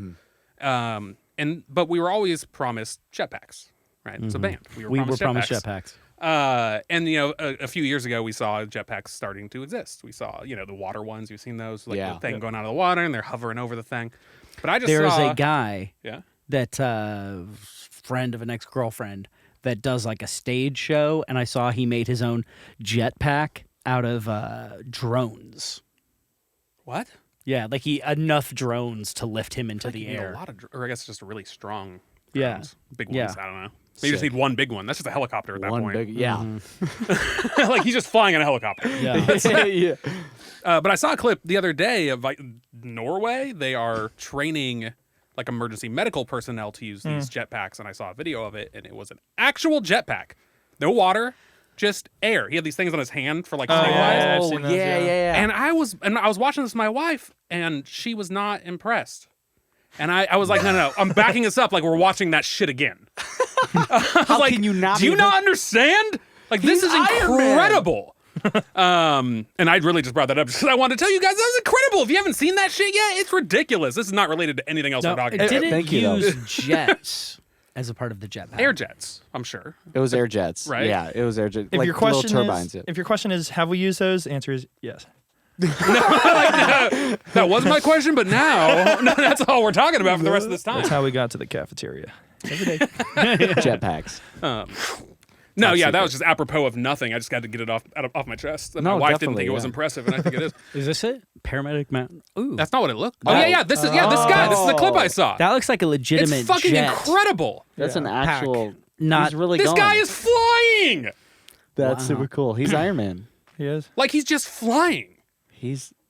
A: But we were always promised jetpacks, right? It's a band.
B: We were promised jetpacks.
A: And a few years ago, we saw jetpacks starting to exist. We saw, the water ones. You've seen those, like
C: Yeah.
A: the thing going out of the water, and they're hovering over the thing. But I just
B: There is
A: saw
B: a guy
A: Yeah.
B: that friend of an ex-girlfriend that does like a stage show, and I saw he made his own jetpack out of drones.
A: What?
B: Yeah, like enough drones to lift him into the
A: You need
B: air.
A: a lot of, or I guess just a really strong.
B: Yeah.
A: drones. Big
B: Yeah.
A: ones. I don't know. Maybe you just need one big one. That's just a helicopter at that
C: One
A: point.
C: big, yeah.
A: Like he's just flying in a helicopter.
B: Yeah.
C: yeah.
A: But I saw a clip the other day of like Norway. They are training like emergency medical personnel to use these jetpacks, and I saw a video of it, and it was an actual jetpack. No water, just air. He had these things on his hand for like stabilize.
D: yeah, I've
C: Oh,
D: seen those,
C: yeah,
D: yeah.
C: yeah.
A: And I was watching this with my wife, and she was not impressed. And I was like, no, I'm backing us up like we're watching that shit again. I was like,
C: can you not
A: do you
C: be-
A: not understand? Like, this is
C: Iron Man.
A: incredible. And I really just brought that up because I wanted to tell you guys that was incredible. If you haven't seen that shit yet, it's ridiculous. This is not related to anything else
B: No,
A: we're talking
B: it
A: about.
B: didn't
C: Thank you, though.
B: use jets as a part of the jetpack.
A: Air jets, I'm sure.
C: It was air jets.
A: Right?
C: Yeah, it was air jets.
D: If
C: like
D: your
C: little
D: question
C: turbines.
D: is, if your question is, have we used those? The answer is yes.
A: That was my question, but now that's all we're talking about for the rest of this time.
D: That's how we got to the cafeteria. Every day.
C: Jetpacks.
A: No, yeah, that was just apropos of nothing. I just got to get it off my chest. And
C: No,
A: my wife didn't
C: definitely,
A: think it was
C: yeah.
A: impressive, and I think it is.
B: Is this it? Paramedic Mountain. Ooh,
A: That's not what it looked. Oh yeah, this is this guy. This is the clip I saw.
B: that looks like a legitimate
A: It's fucking
B: jet.
A: incredible.
C: That's an actual.
B: Not-
C: He's really
A: This
C: going.
A: guy is flying.
C: That's super cool. He's Iron Man.
D: He is.
A: Like he's just flying.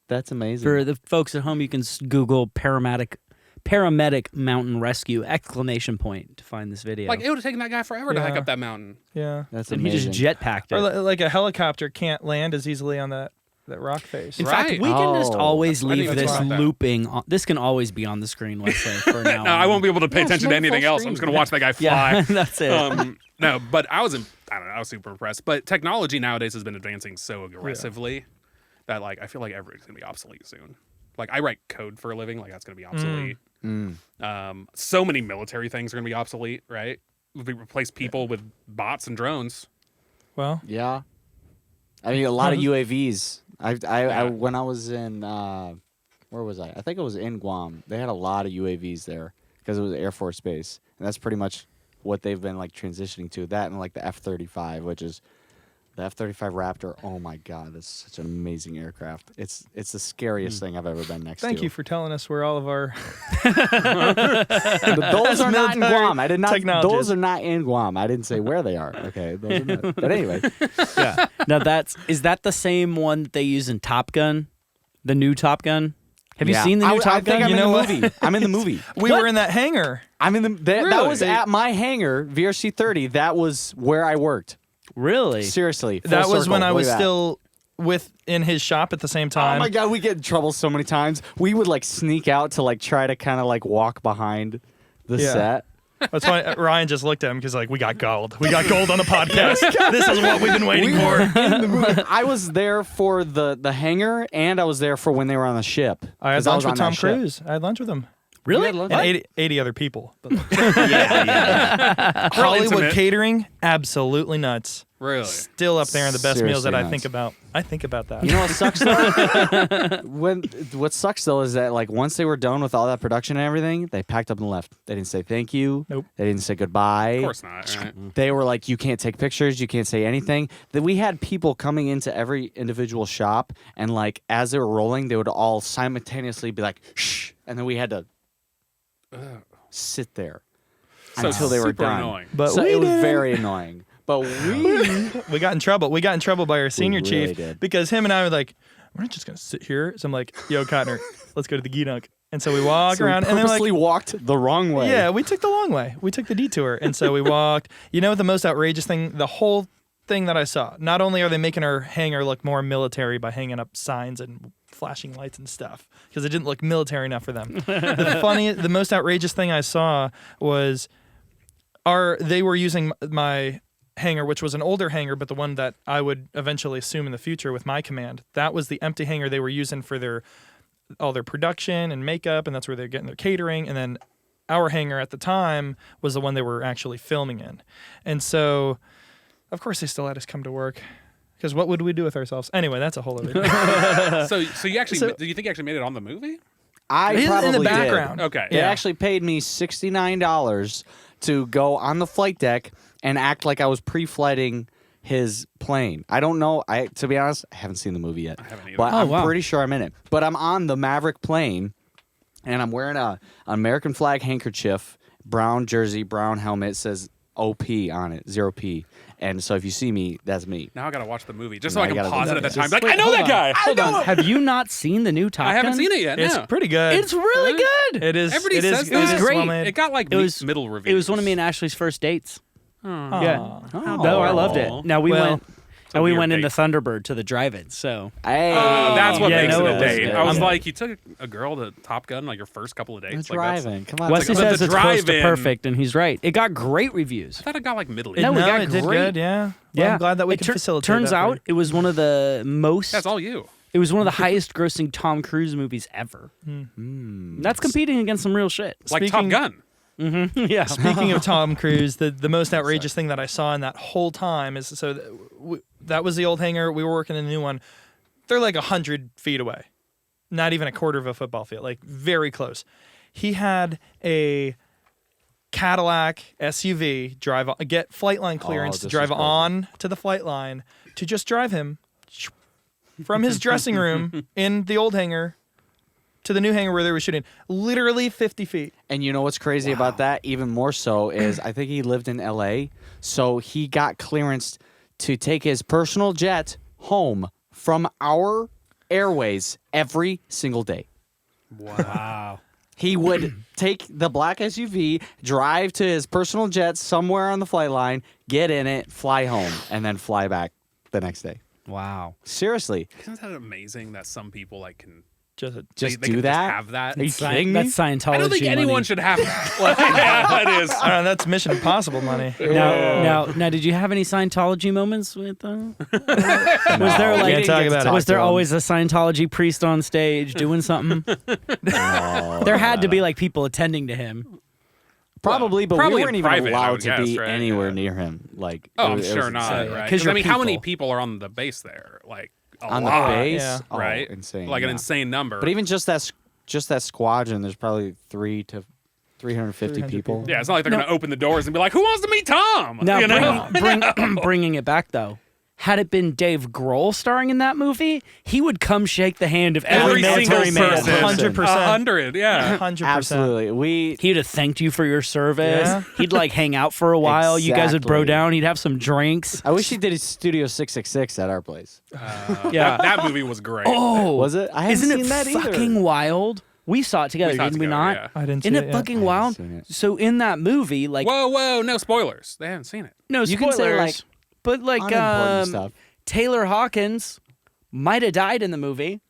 C: That's amazing.
B: For the folks at home, you can Google paramedic mountain rescue ! To find this video.
A: Like it would have taken that guy forever to hike
D: Yeah.
A: up that mountain.
D: Yeah.
C: That's
B: and he
C: amazing.
B: just jetpacked
D: Or
B: it.
D: like a helicopter can't land as easily on that rock face.
B: In
A: Right.
B: fact, we can just
C: Oh.
B: always
A: I didn't
B: leave
A: even
B: this
A: think about that.
B: looping. This can always be on the screen, let's say, for now.
A: No, I won't be able to pay
C: Yeah,
A: attention to
C: it's not
A: anything
C: full
A: else. I'm just gonna watch that guy fly.
B: Yeah, that's it.
A: No, but I was I don't know, I was super impressed. But technology nowadays has been advancing so aggressively that like I feel like everything's gonna be obsolete soon. Like I write code for a living, like that's gonna be obsolete. So many military things are gonna be obsolete, right? We replace people with bots and drones.
D: Well,
C: Yeah. I mean, a lot of UAVs. I when I was in where was I? I think it was in Guam. They had a lot of UAVs there because it was Air Force Base, and that's pretty much what they've been like transitioning to. That and like the F-35, which is the F-35 Raptor. Oh my God, that's such an amazing aircraft. It's the scariest thing I've ever been next to.
D: thank you for telling us where all of our
C: But those are not in
D: military
C: Guam. I did not.
D: technologies.
C: Those are not in Guam. I didn't say where they are. Okay, those are not. But anyway,
B: Yeah. Now is that the same one that they use in Top Gun? The new Top Gun? Have you
C: yeah.
B: seen the new
C: I
B: Top
C: think
B: Gun?
C: I'm
D: You
C: in
D: know
C: the
D: what?
C: movie. I'm in the movie.
D: we were in that hangar.
C: I'm in the. That
A: Really?
C: was at my hangar, VRC 30. That was where I worked.
B: Really?
C: Seriously, full
D: That was
C: circle.
D: when I
C: Look
D: was
C: at that.
D: still in his shop at the same
C: Oh
D: time.
C: my God, we get in trouble so many times. We would like sneak out to like try to kind of like walk behind the
D: Yeah.
C: set.
D: That's why Ryan just looked at him because like we got gold. We got gold on the podcast. This is what we've been waiting for.
C: I was there for the hangar, and I was there for when they were on the ship.
D: I had
C: 'Cause
D: lunch
C: was
D: with
C: on
D: Tom
C: that ship.
D: Cruise. I had lunch with him.
B: Really?
C: You had lunch?
D: And 80 other people. But
A: Real
D: Hollywood
A: intimate.
D: catering, absolutely nuts.
A: Really?
D: Still up there in the best meals
C: Seriously
D: that I
C: nuts.
D: think about. I think about that.
C: You know what sucks though? What sucks though is that like once they were done with all that production and everything, they packed up and left. They didn't say thank you.
D: Nope.
C: They didn't say goodbye.
A: Of course not, right?
C: They were like, you can't take pictures, you can't say anything. That we had people coming into every individual shop, and like as they were rolling, they would all simultaneously be like, shh, and then we had to sit there
A: So
C: until they were
A: super
C: done.
A: annoying.
D: But
C: So
D: we
C: it was
D: did.
C: very annoying. But
D: We got in trouble. We got in trouble by our senior
C: really
D: chief
C: did.
D: because him and I were like, we're not just gonna sit here. So I'm like, yo, Cotner, let's go to the Geedunk. And so we walk
C: so we
D: around and they're like,
C: purposely walked the wrong way.
D: yeah, we took the long way. We took the detour. And so we walked. You know what the most outrageous thing, the whole thing that I saw, not only are they making our hangar look more military by hanging up signs and flashing lights and stuff, because it didn't look military enough for them. The most outrageous thing I saw was they were using my hangar, which was an older hangar, but the one that I would eventually assume in the future with my command. That was the empty hangar they were using for all their production and makeup, and that's where they're getting their catering. And then our hangar at the time was the one they were actually filming in. And so, of course, they still let us come to work. Because what would we do with ourselves? Anyway, that's a whole other thing.
A: So you actually
D: So-
A: do you think you actually made it on the movie?
C: I
D: He's
C: probably
D: in the
C: did.
D: background.
A: Okay.
C: They
D: Yeah.
C: actually paid me $69 to go on the flight deck and act like I was pre-flighting his plane. I don't know. To be honest, I haven't seen the movie yet.
A: I haven't either.
C: But
B: Oh,
C: I'm
B: wow.
C: pretty sure I'm in it. But I'm on the Maverick plane, and I'm wearing an American flag handkerchief, brown jersey, brown helmet. It says OP on it, 0P. And so if you see me, that's me.
A: Now I gotta watch the movie just
C: Now
A: so I
C: you
A: can
C: gotta
A: pause
C: look
A: it at
C: at
A: that
C: it.
A: time.
C: Just-
A: Like I know that guy.
B: Hold on. Have you not seen the new Top Gun?
A: I haven't seen it yet.
D: It's
A: No.
D: pretty good.
B: It's really good.
D: It is.
A: Everybody
D: it is,
A: says
D: it is
A: that.
B: It was great.
D: well made.
A: It got like
B: It was
A: middle reviews.
B: It was one of me and Ashley's first dates.
A: Oh.
B: Yeah.
C: Oh.
B: No, I loved it. Now we
D: Well,
B: went. And we
A: weird
B: went
A: date.
B: into Thunderbird to the drive-in. So
C: Hey,
A: That's what
B: Yeah,
A: makes
B: no,
A: it
B: it
A: a
B: was
A: date.
B: good.
A: I was
B: Yeah.
A: like, you took a girl to Top Gun like your first couple of dates.
C: the
A: Like, that's-
C: driving. Come on.
B: Wesley
A: like-
B: says
A: the
B: it's close to
A: drive-in.
B: perfect, and he's right. It got great reviews.
A: I thought it got like middle.
B: No, we got
D: it did
B: great.
D: good. Yeah. Well,
B: Yeah,
D: I'm glad that we
B: It
D: could facilitate.
B: Turns
D: that for
B: out
D: you.
B: it was one of the most.
A: That's all you.
B: It was one of the highest-grossing Tom Cruise movies ever. That's competing against some real shit.
A: Like Top
D: Speaking-
A: Gun.
B: Yeah.
D: Speaking of Tom Cruise, the most outrageous thing that I saw in that whole time is that was the old hangar. We were working in the new one. They're like 100 feet away, not even a quarter of a football field, like very close. He had a Cadillac SUV get flight line clearance to
C: this
D: drive
C: is crazy.
D: on to the flight line to just drive him from his dressing room in the old hangar to the new hangar where they were shooting, literally 50 feet.
C: And you know what's crazy about that? Even more so is I think he lived in L.A., so he got clearance to take his personal jet home from our airways every single day.
B: Wow.
C: He would take the black SUV, drive to his personal jet somewhere on the flight line, get in it, fly home, and then fly back the next day.
B: Wow.
C: Seriously.
A: Isn't that amazing that some people like can
D: Just
C: Just
A: they
C: do
A: could
C: that?
A: Just have that.
C: Are you kidding me?
B: That's Scientology.
A: I don't think anyone
B: money.
A: should have that. Like, yeah, that is.
D: I don't know. That's Mission Impossible money.
B: Now, did you have any Scientology moments with? Was there
C: we
B: like?
C: didn't get to talk
B: Was there
C: to him.
B: always a Scientology priest on stage doing something?
C: No.
B: There had to be like people attending to him.
C: Probably, but
A: Probably
C: we
A: in
C: weren't even
A: private, I
C: allowed
A: would
C: to
A: guess,
C: be
A: right?
C: anywhere
A: Yeah.
C: near him. Like,
A: Oh,
C: it
A: I'm
C: was
A: sure not.
C: insane.
A: Right?
B: 'Cause
A: I
B: you're
A: mean, how many
B: people.
A: people are on the base there? Like a
C: On the
A: lot,
C: base,
D: Yeah.
C: oh,
A: right?
C: insane,
A: Like an
C: yeah.
A: insane number.
C: But even just that squadron, there's probably 300 to 350 people.
A: yeah, it's not like they're going to open the doors and be like, "Who wants to meet Tom?"
B: Now,
A: you know?
B: bringing it back though. Had it been Dave Grohl starring in that movie, he would come shake the hand of every
A: Every single
B: military man.
A: person,
D: 100%.
A: 100, yeah.
D: 100%.
C: Absolutely.
B: He would have thanked you for your service.
D: Yeah.
B: He'd like hang out for a while. You guys would bro
C: Exactly.
B: down. He'd have some drinks.
C: I wish he did his Studio 666 at our place.
B: Yeah.
A: That movie was great.
B: Oh,
C: Was it? I haven't
B: isn't
C: seen
B: it
C: that either.
B: fucking wild? We saw it together,
A: We saw it
B: didn't we
A: together,
B: not?
A: yeah.
D: I didn't see
B: Isn't
D: it
B: it
D: yet.
B: fucking
C: I haven't
B: wild?
C: seen it.
B: So in that movie, like
A: Whoa, no spoilers. They haven't seen it.
B: no
C: You
B: spoilers,
C: can say, like,
B: but like
C: Unimportant stuff.
B: Taylor Hawkins might have died in the movie.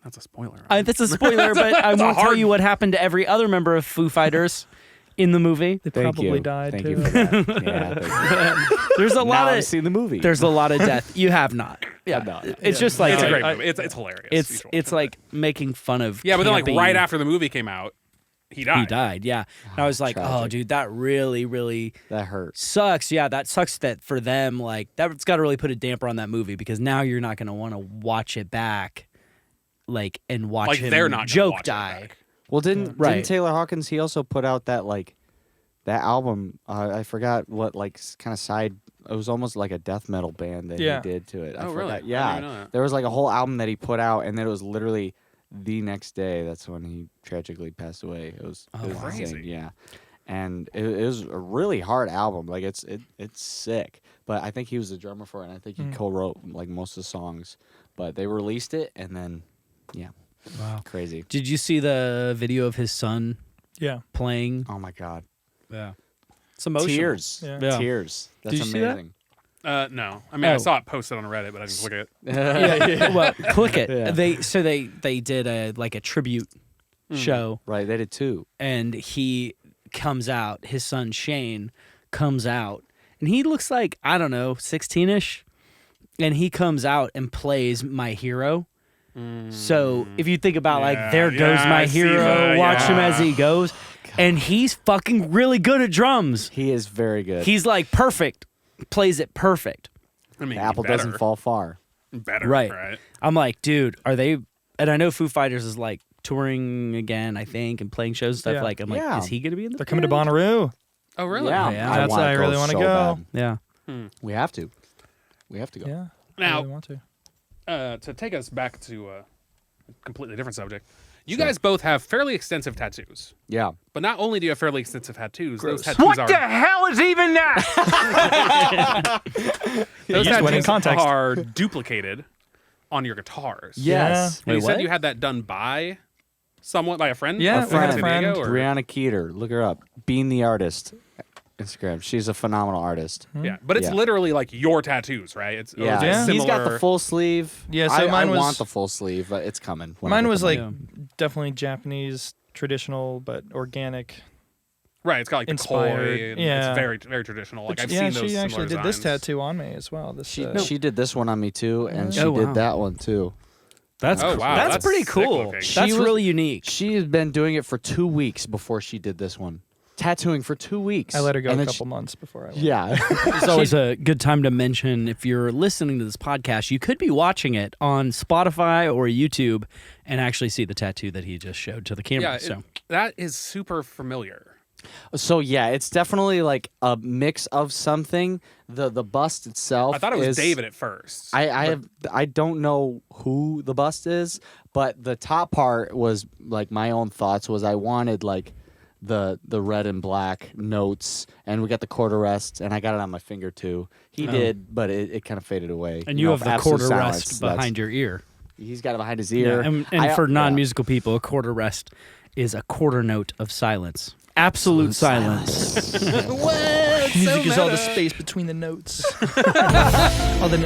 A: That's a spoiler. Right?
B: That's a spoiler, but I won't tell
A: hard-
B: you what happened to every other member of Foo Fighters in the movie.
D: They
C: Thank
D: probably
C: you.
D: died
C: Thank
D: too.
C: you for that. Yeah, thank you.
B: There's a
C: Now
B: lot
C: I've
B: of
C: seen the movie.
B: there's a lot of death. You have not. Yeah,
C: No.
B: it's just like
A: It's a
D: I-
A: great
D: I-
A: movie. It's hilarious. You should watch
B: it's
A: it.
B: like making fun of.
A: Yeah, but then like
B: camping.
A: right after the movie came out, he died.
B: he died. Yeah, and I was like, oh,
C: tragic.
B: dude, that really
C: That hurts.
B: sucks. Yeah, that sucks that for them, like, that's got to really put a damper on that movie because now you're not going to want to watch it back, like, and watch
A: Like
B: him
A: they're not gonna
B: joke
A: watch it
B: die.
A: back.
C: Well, didn't
B: Right.
C: Taylor Hawkins? He also put out that that album. I forgot what kind of side. It was almost like a death metal band that
D: Yeah.
C: he did to it. I
A: Oh,
C: forgot.
A: really? I didn't
C: Yeah,
A: even know that.
C: there was like a whole album that he put out, and then it was literally the next day. That's when he tragically passed away. It was
A: Crazy.
C: insane. Yeah, and it was a really hard album. Like it's sick. But I think he was the drummer for it, and I think he co-wrote like most of the songs. But they released it, and then yeah,
B: Wow.
C: crazy.
B: Did you see the video of his son
D: Yeah.
B: playing?
C: Oh my god.
B: Yeah, it's emotional.
C: Tears.
D: Yeah.
B: Yeah.
C: Tears. That's
B: Did you see that?
C: amazing.
A: No, I mean I
B: Oh.
A: saw it posted on Reddit, but I didn't look at it.
B: Well, click it.
C: Yeah.
B: They did a tribute show,
C: Right, they did too.
B: and he comes out. His son Shane comes out, and he looks like, I don't know, 16ish, and he comes out and plays My Hero. So if you think about like,
A: Yeah,
B: there
A: yeah,
B: goes my
A: I see
B: hero,
A: that,
B: watch him
A: yeah.
B: as he goes, and he's fucking really good at drums.
C: He is very good.
B: He's like perfect, plays it perfect.
A: I mean,
C: the apple
A: better.
C: doesn't fall far.
A: Better,
B: Right. I'm like, dude, are they? And I know Foo Fighters is like touring again, I think, and playing shows and stuff.
D: Yeah.
B: Like, I'm like,
C: Yeah.
B: is he gonna be in the?
D: They're coming to
B: band?
D: Bonnaroo.
A: Oh, really?
C: Yeah,
B: yeah.
C: I
D: That's
C: wanna
D: why I really wanna
C: so
D: go.
C: bad.
B: Yeah.
C: We have to. We have to go.
D: Yeah. I
A: Now,
D: really want to.
A: To take us back to a completely different subject, you guys both have fairly extensive tattoos.
C: Yeah.
A: But not only do you have fairly extensive tattoos, those
D: Gross.
A: tattoos are
B: hell is even that?
A: those
D: Use what in
A: tattoos
D: context?
A: are duplicated on your guitars.
C: Yes.
A: And you
B: Wait,
A: said
B: what?
A: you had that done by someone, by a friend.
D: Yeah,
A: in
D: we had a
A: San
D: friend.
A: Diego, or-
C: Brianna Keeter. Look her up. Bean the Artist. Instagram. She's a phenomenal artist.
A: Yeah, but it's
C: Yeah.
A: literally like your tattoos, right? It's
C: Yeah.
D: Yeah.
C: He's got
A: similar-
C: the full sleeve.
D: Yeah, so
C: I
D: mine was-
C: want the full sleeve, but it's coming. when I
D: Mine
C: get
D: was
C: the
D: like
C: money.
D: definitely Japanese, traditional, but organic.
A: Right, it's got like
D: Inspired,
A: the koi. And
D: yeah.
A: It's very, very traditional. Like I've
D: yeah,
A: seen those
D: she actually
A: similar
D: did this
A: designs.
D: tattoo on me as well. This
C: She did this one on me too, and she
B: Oh, wow.
C: did that one too.
B: That's
A: Oh, wow,
B: That's
A: that's
B: pretty
A: sick
B: cool.
A: looking.
B: That's
C: She was-
B: really unique.
C: She has been doing it for 2 weeks before she did this one. Tattooing for 2 weeks.
D: I let her go
C: And
D: a
C: then
D: couple months before I went.
C: Yeah.
B: It's always a good time to mention if you're listening to this podcast, you could be watching it on Spotify or YouTube and actually see the tattoo that he just showed to the camera.
A: Yeah,
B: So
A: that is super familiar.
C: So yeah, it's definitely like a mix of something. The bust itself.
A: I thought it was
C: is,
A: David at first.
C: I don't know who the bust is, but the top part was like my own thoughts was I wanted like the red and black notes, and we got the quarter rest, and I got it on my finger too. He did, but it kind of faded away.
B: and you
C: know,
B: have the
C: absolute
B: quarter
C: silence,
B: rest
C: that's-
B: behind your ear.
C: He's got it behind his ear.
B: And
C: I-
B: for
C: yeah.
B: non-musical people, a quarter rest is a quarter note of silence. Absolute silence.
D: Music is all the space between the notes. all the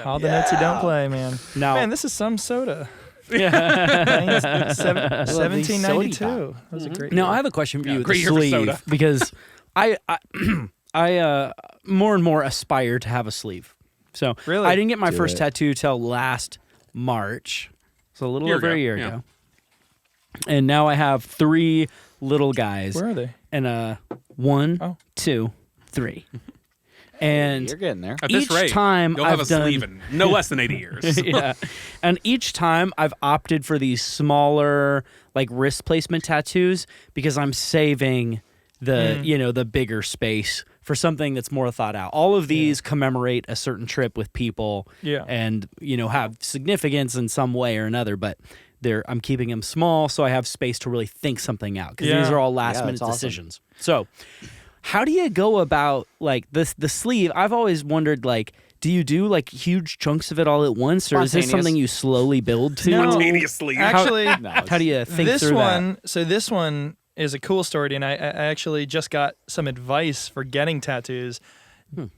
D: All the notes you don't play, man.
B: Now,
D: Man, this is some soda.
B: yeah.
D: 1792. That was a great
B: Now
D: year.
B: I have a question for you.
A: great
B: The
A: year for
B: sleeve,
A: soda.
B: because I more and more aspire to have a sleeve. So
D: Really?
B: I didn't get my
C: Do
B: first
C: it.
B: tattoo till last March, so a little
A: Year
B: over
A: ago,
B: a year
A: yeah.
B: ago. And now I have 3 little guys,
D: Where are they?
B: and 1,
D: Oh.
B: 2, 3. And
C: You're getting there.
A: At this
B: each
A: rate,
B: time
A: you'll have
B: I've
A: a
B: done-
A: sleeve in no less than 80 years.
B: yeah. And each time I've opted for these smaller, like wrist placement tattoos because I'm saving the, the bigger space for something that's more thought out. All of these commemorate a certain trip with people
D: Yeah.
B: and, have significance in some way or another, but I'm keeping them small so I have space to really think something out because these
D: Yeah.
B: are all last minute
C: that's awesome.
B: decisions. So, how do you go about like the sleeve? I've always wondered, like, do you do like huge chunks of it all at once, or is this
C: Spontaneous.
B: something you slowly build to?
D: No.
A: Spontaneous sleeve.
D: Actually,
B: How do you think
D: this
B: through
D: one, so this one is a cool story, and I actually just got some advice for getting tattoos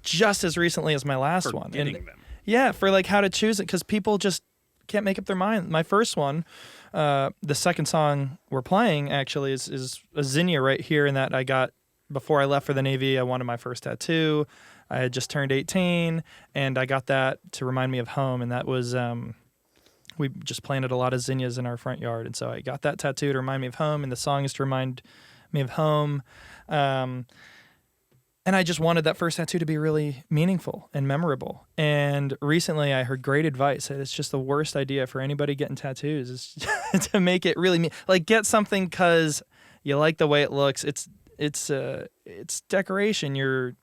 D: just as recently as my last
A: for
D: one.
A: getting
D: And
A: them.
D: yeah, for like how to choose it, because people just can't make up their mind. My first one, the second song we're playing actually is a zinnia right here, in that I got before I left for the Navy. I wanted my first tattoo. I had just turned 18, and I got that to remind me of home, and that was we just planted a lot of zinnias in our front yard, and so I got that tattoo to remind me of home, and the song is to remind me of home. And I just wanted that first tattoo to be really meaningful and memorable. And recently I heard great advice that it's just the worst idea for anybody getting tattoos is to make it really like get something because you like the way it looks. It's decoration. You're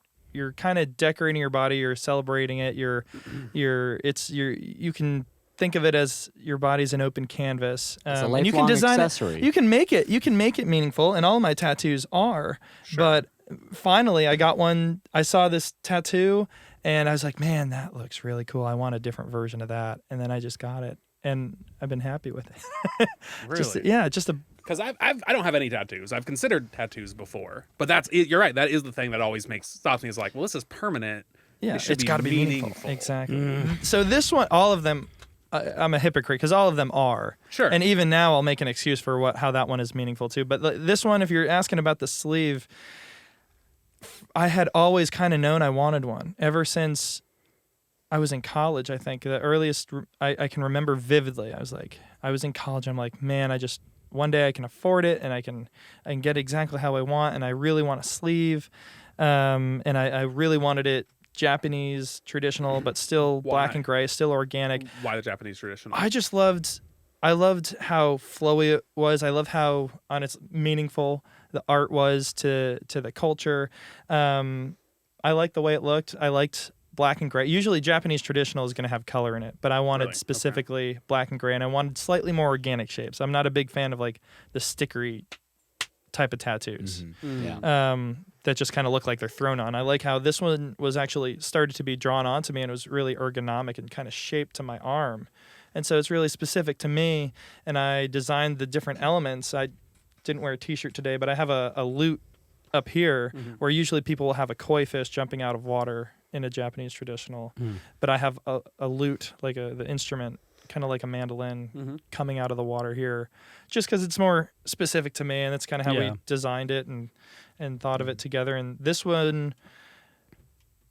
D: kind of decorating your body. You're celebrating it. You can think of it as your body's an open canvas.
C: It's a
D: and you can
C: lifelong
D: design
C: accessory.
D: it. You can make it meaningful, and all of my tattoos are. But finally, I got one. I saw this tattoo, and I was like, "Man, that looks really cool. I want a different version of that." And then I just got it, and I've been happy with it.
A: Really?
D: Just a
A: Because I don't have any tattoos. I've considered tattoos before, but you're right. That is the thing that always stops me. Is like, well, this is permanent.
D: yeah.
A: It should
D: It's
A: be
D: got to be
A: meaningful.
D: meaningful. Exactly. So this one, all of them. I'm a hypocrite because all of them are.
A: Sure.
D: And even now, I'll make an excuse for how that one is meaningful too. But this one, if you're asking about the sleeve, I had always kind of known I wanted one ever since I was in college. I think the earliest I can remember vividly. I was in college. I'm like, man, one day I can afford it and I can get exactly how I want. And I really want a sleeve. And I really wanted it Japanese traditional, but still black
A: Why?
D: and gray, still organic.
A: Why the Japanese traditional?
D: I loved how flowy it was. I love how on its meaningful the art was to the culture. I liked the way it looked. I liked black and gray. Usually Japanese traditional is going to have color in it, but I wanted
A: Really? Okay.
D: specifically black and gray, and I wanted slightly more organic shapes. I'm not a big fan of like the stickery type of tattoos.
C: Yeah.
D: That just kind of look like they're thrown on. I like how this one was actually started to be drawn onto me, and it was really ergonomic and kind of shaped to my arm. And so it's really specific to me, and I designed the different elements. I didn't wear a t-shirt today, but I have a lute up here where usually people will have a koi fish jumping out of water in a Japanese traditional. But I have a lute, like the instrument, kind of like a mandolin coming out of the water here, just because it's more specific to me, and that's kind of how we designed it and thought of it together. And this one,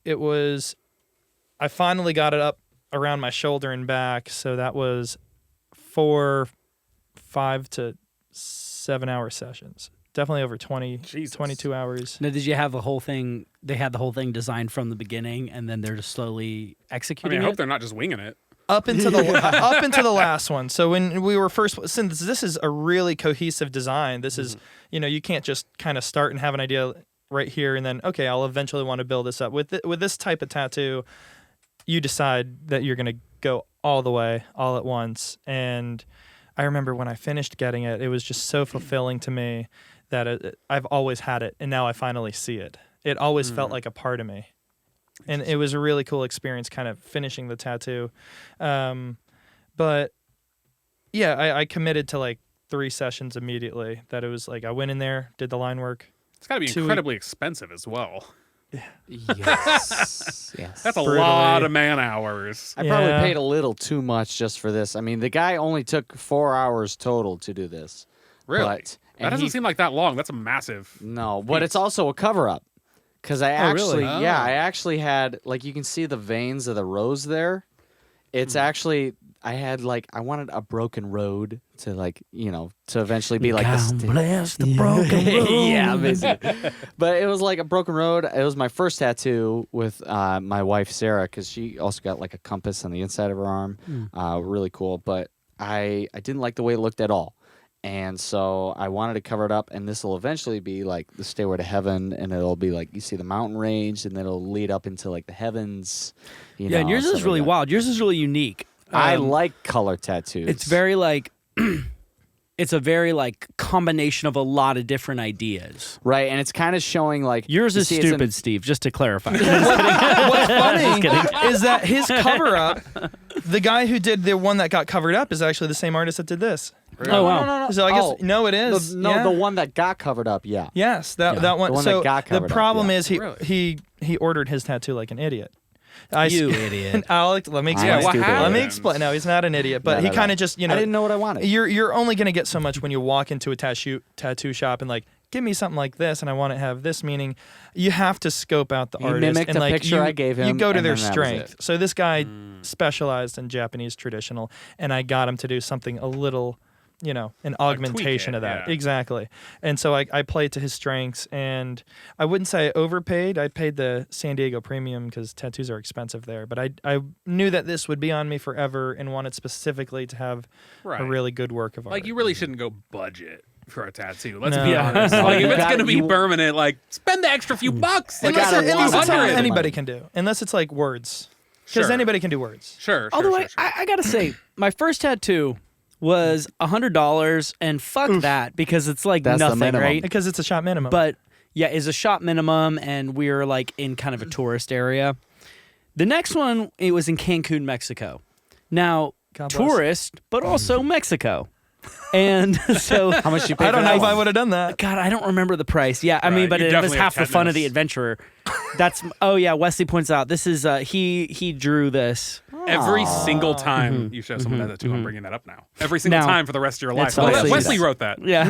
D: I finally got it up around my shoulder and back, so that was 5 to 7 hour sessions. Definitely over 22 hours.
B: Now, did you have the whole thing? They had the whole thing designed from the beginning, and then they're just slowly
A: I
B: executing
A: mean, I hope
B: it.
A: they're not just winging it.
D: Up into the last one. So when we were first, since this is a really cohesive design, this is, you can't just kind of start and have an idea right here and then, okay, I'll eventually want to build this up. With this type of tattoo, you decide that you're going to go all the way, all at once. And I remember when I finished getting it, it was just so fulfilling to me that I've always had it, and now I finally see it. It always felt like a part of me. And it was a really cool experience kind of finishing the tattoo. But yeah, I committed to like 3 sessions immediately. That it was like I went in there, did the line work.
A: It's got to be
D: 2
A: incredibly expensive as well.
C: Yes.
A: That's a
D: Brutally.
A: lot of man hours.
C: I probably
D: Yeah.
C: paid a little too much just for this. I mean, the guy only took 4 hours total to do this.
A: Really?
C: But,
A: That doesn't seem like that long. That's a massive.
C: No, but it's also a cover up. Because I
B: really?
C: actually, I actually had, like, you can see the veins of the rose there. It's actually, I wanted a broken road to, like, to eventually be like
B: God bless the broken road.
C: yeah, basically. But it was like a broken road. It was my first tattoo with my wife, Sarah, because she also got, like, a compass on the inside of her arm. Really cool. But I didn't like the way it looked at all. And so I wanted to cover it up, and this will eventually be like the Stairway to Heaven, and it'll be like you see the mountain range, and then it'll lead up into like the heavens.
B: Yeah, and yours
C: stuff
B: is
C: like
B: really
C: that.
B: wild. Yours is really unique.
C: I like color tattoos.
B: It's very like it's a very like combination of a lot of different ideas.
C: right, and it's kind of showing like
B: Yours
C: you
B: is
C: see it's in-
B: stupid, Steve, just to clarify.
D: What's funny is that his cover up, the guy who did the one that got covered up is actually the same artist that did this.
B: Oh wow.
C: No.
D: So I guess
C: Oh,
D: no, it is.
C: the one that got covered up. Yeah.
D: Yes, that one.
C: The one
D: so
C: that got
D: the
C: covered up,
D: problem
C: yeah.
D: is he ordered his tattoo like an idiot.
B: You idiot.
D: Alex, let me
C: I'm
D: explain.
C: stupid.
D: Let me
A: happened?
D: explain. No, he's not an idiot, but
C: No,
D: he kind of just
C: I didn't know what I wanted.
D: You're only gonna get so much when you walk into a tattoo shop and like, give me something like this, and I want to have this meaning. You have to scope out the
C: He
D: artist
C: mimicked
D: and
C: the
D: like
C: picture
D: you,
C: I gave
D: You
C: him,
D: go to
C: and
D: their
C: then that was
D: strength.
C: it.
D: So this guy specialized in Japanese traditional, and I got him to do something a little. An augmentation
A: it,
D: of that.
A: yeah.
D: Exactly. And so I played to his strengths, and I wouldn't say I overpaid. I paid the San Diego premium because tattoos are expensive there. But I knew that this would be on me forever and wanted specifically to have
A: Right.
D: a really good work of art.
A: Like, you really shouldn't go budget for a tattoo. Let's
D: No.
A: be honest. Like, if
C: You
A: it's
C: got-
A: going to be
C: you-
A: permanent, like, spend the extra few bucks. Like,
C: gotta
D: Unless it's
C: want
D: something
C: it.
D: anybody can do. Unless it's like words. Because
A: Sure.
D: anybody can do words.
A: Sure.
B: Although
A: sure.
B: I gotta say, my first tattoo was $100, and fuck that because it's like
C: That's the
B: nothing,
C: minimum.
B: right?
D: Because it's a shop minimum.
B: But yeah, is a shop minimum, and we were like in kind of a tourist area. The next one, it was in Cancun, Mexico. Now,
D: God bless.
B: tourist, but also Mexico. And so,
C: How much you pay?
D: I don't
C: for
D: know
C: that
D: if I
C: one?
D: would have done that.
B: God, I don't remember the price. Yeah, I
A: Right,
B: mean, but
A: you
B: it was
A: definitely
B: half the
A: have
B: fun of the
A: tetanus.
B: adventure. That's Wesley points out this is he drew this.
A: Every single time you show someone that tattoo, I'm bringing that up now. Every single
B: Now,
A: time for the rest of your life.
B: it's
A: Oh,
B: Wesley.
A: Wesley wrote that.
B: Yeah.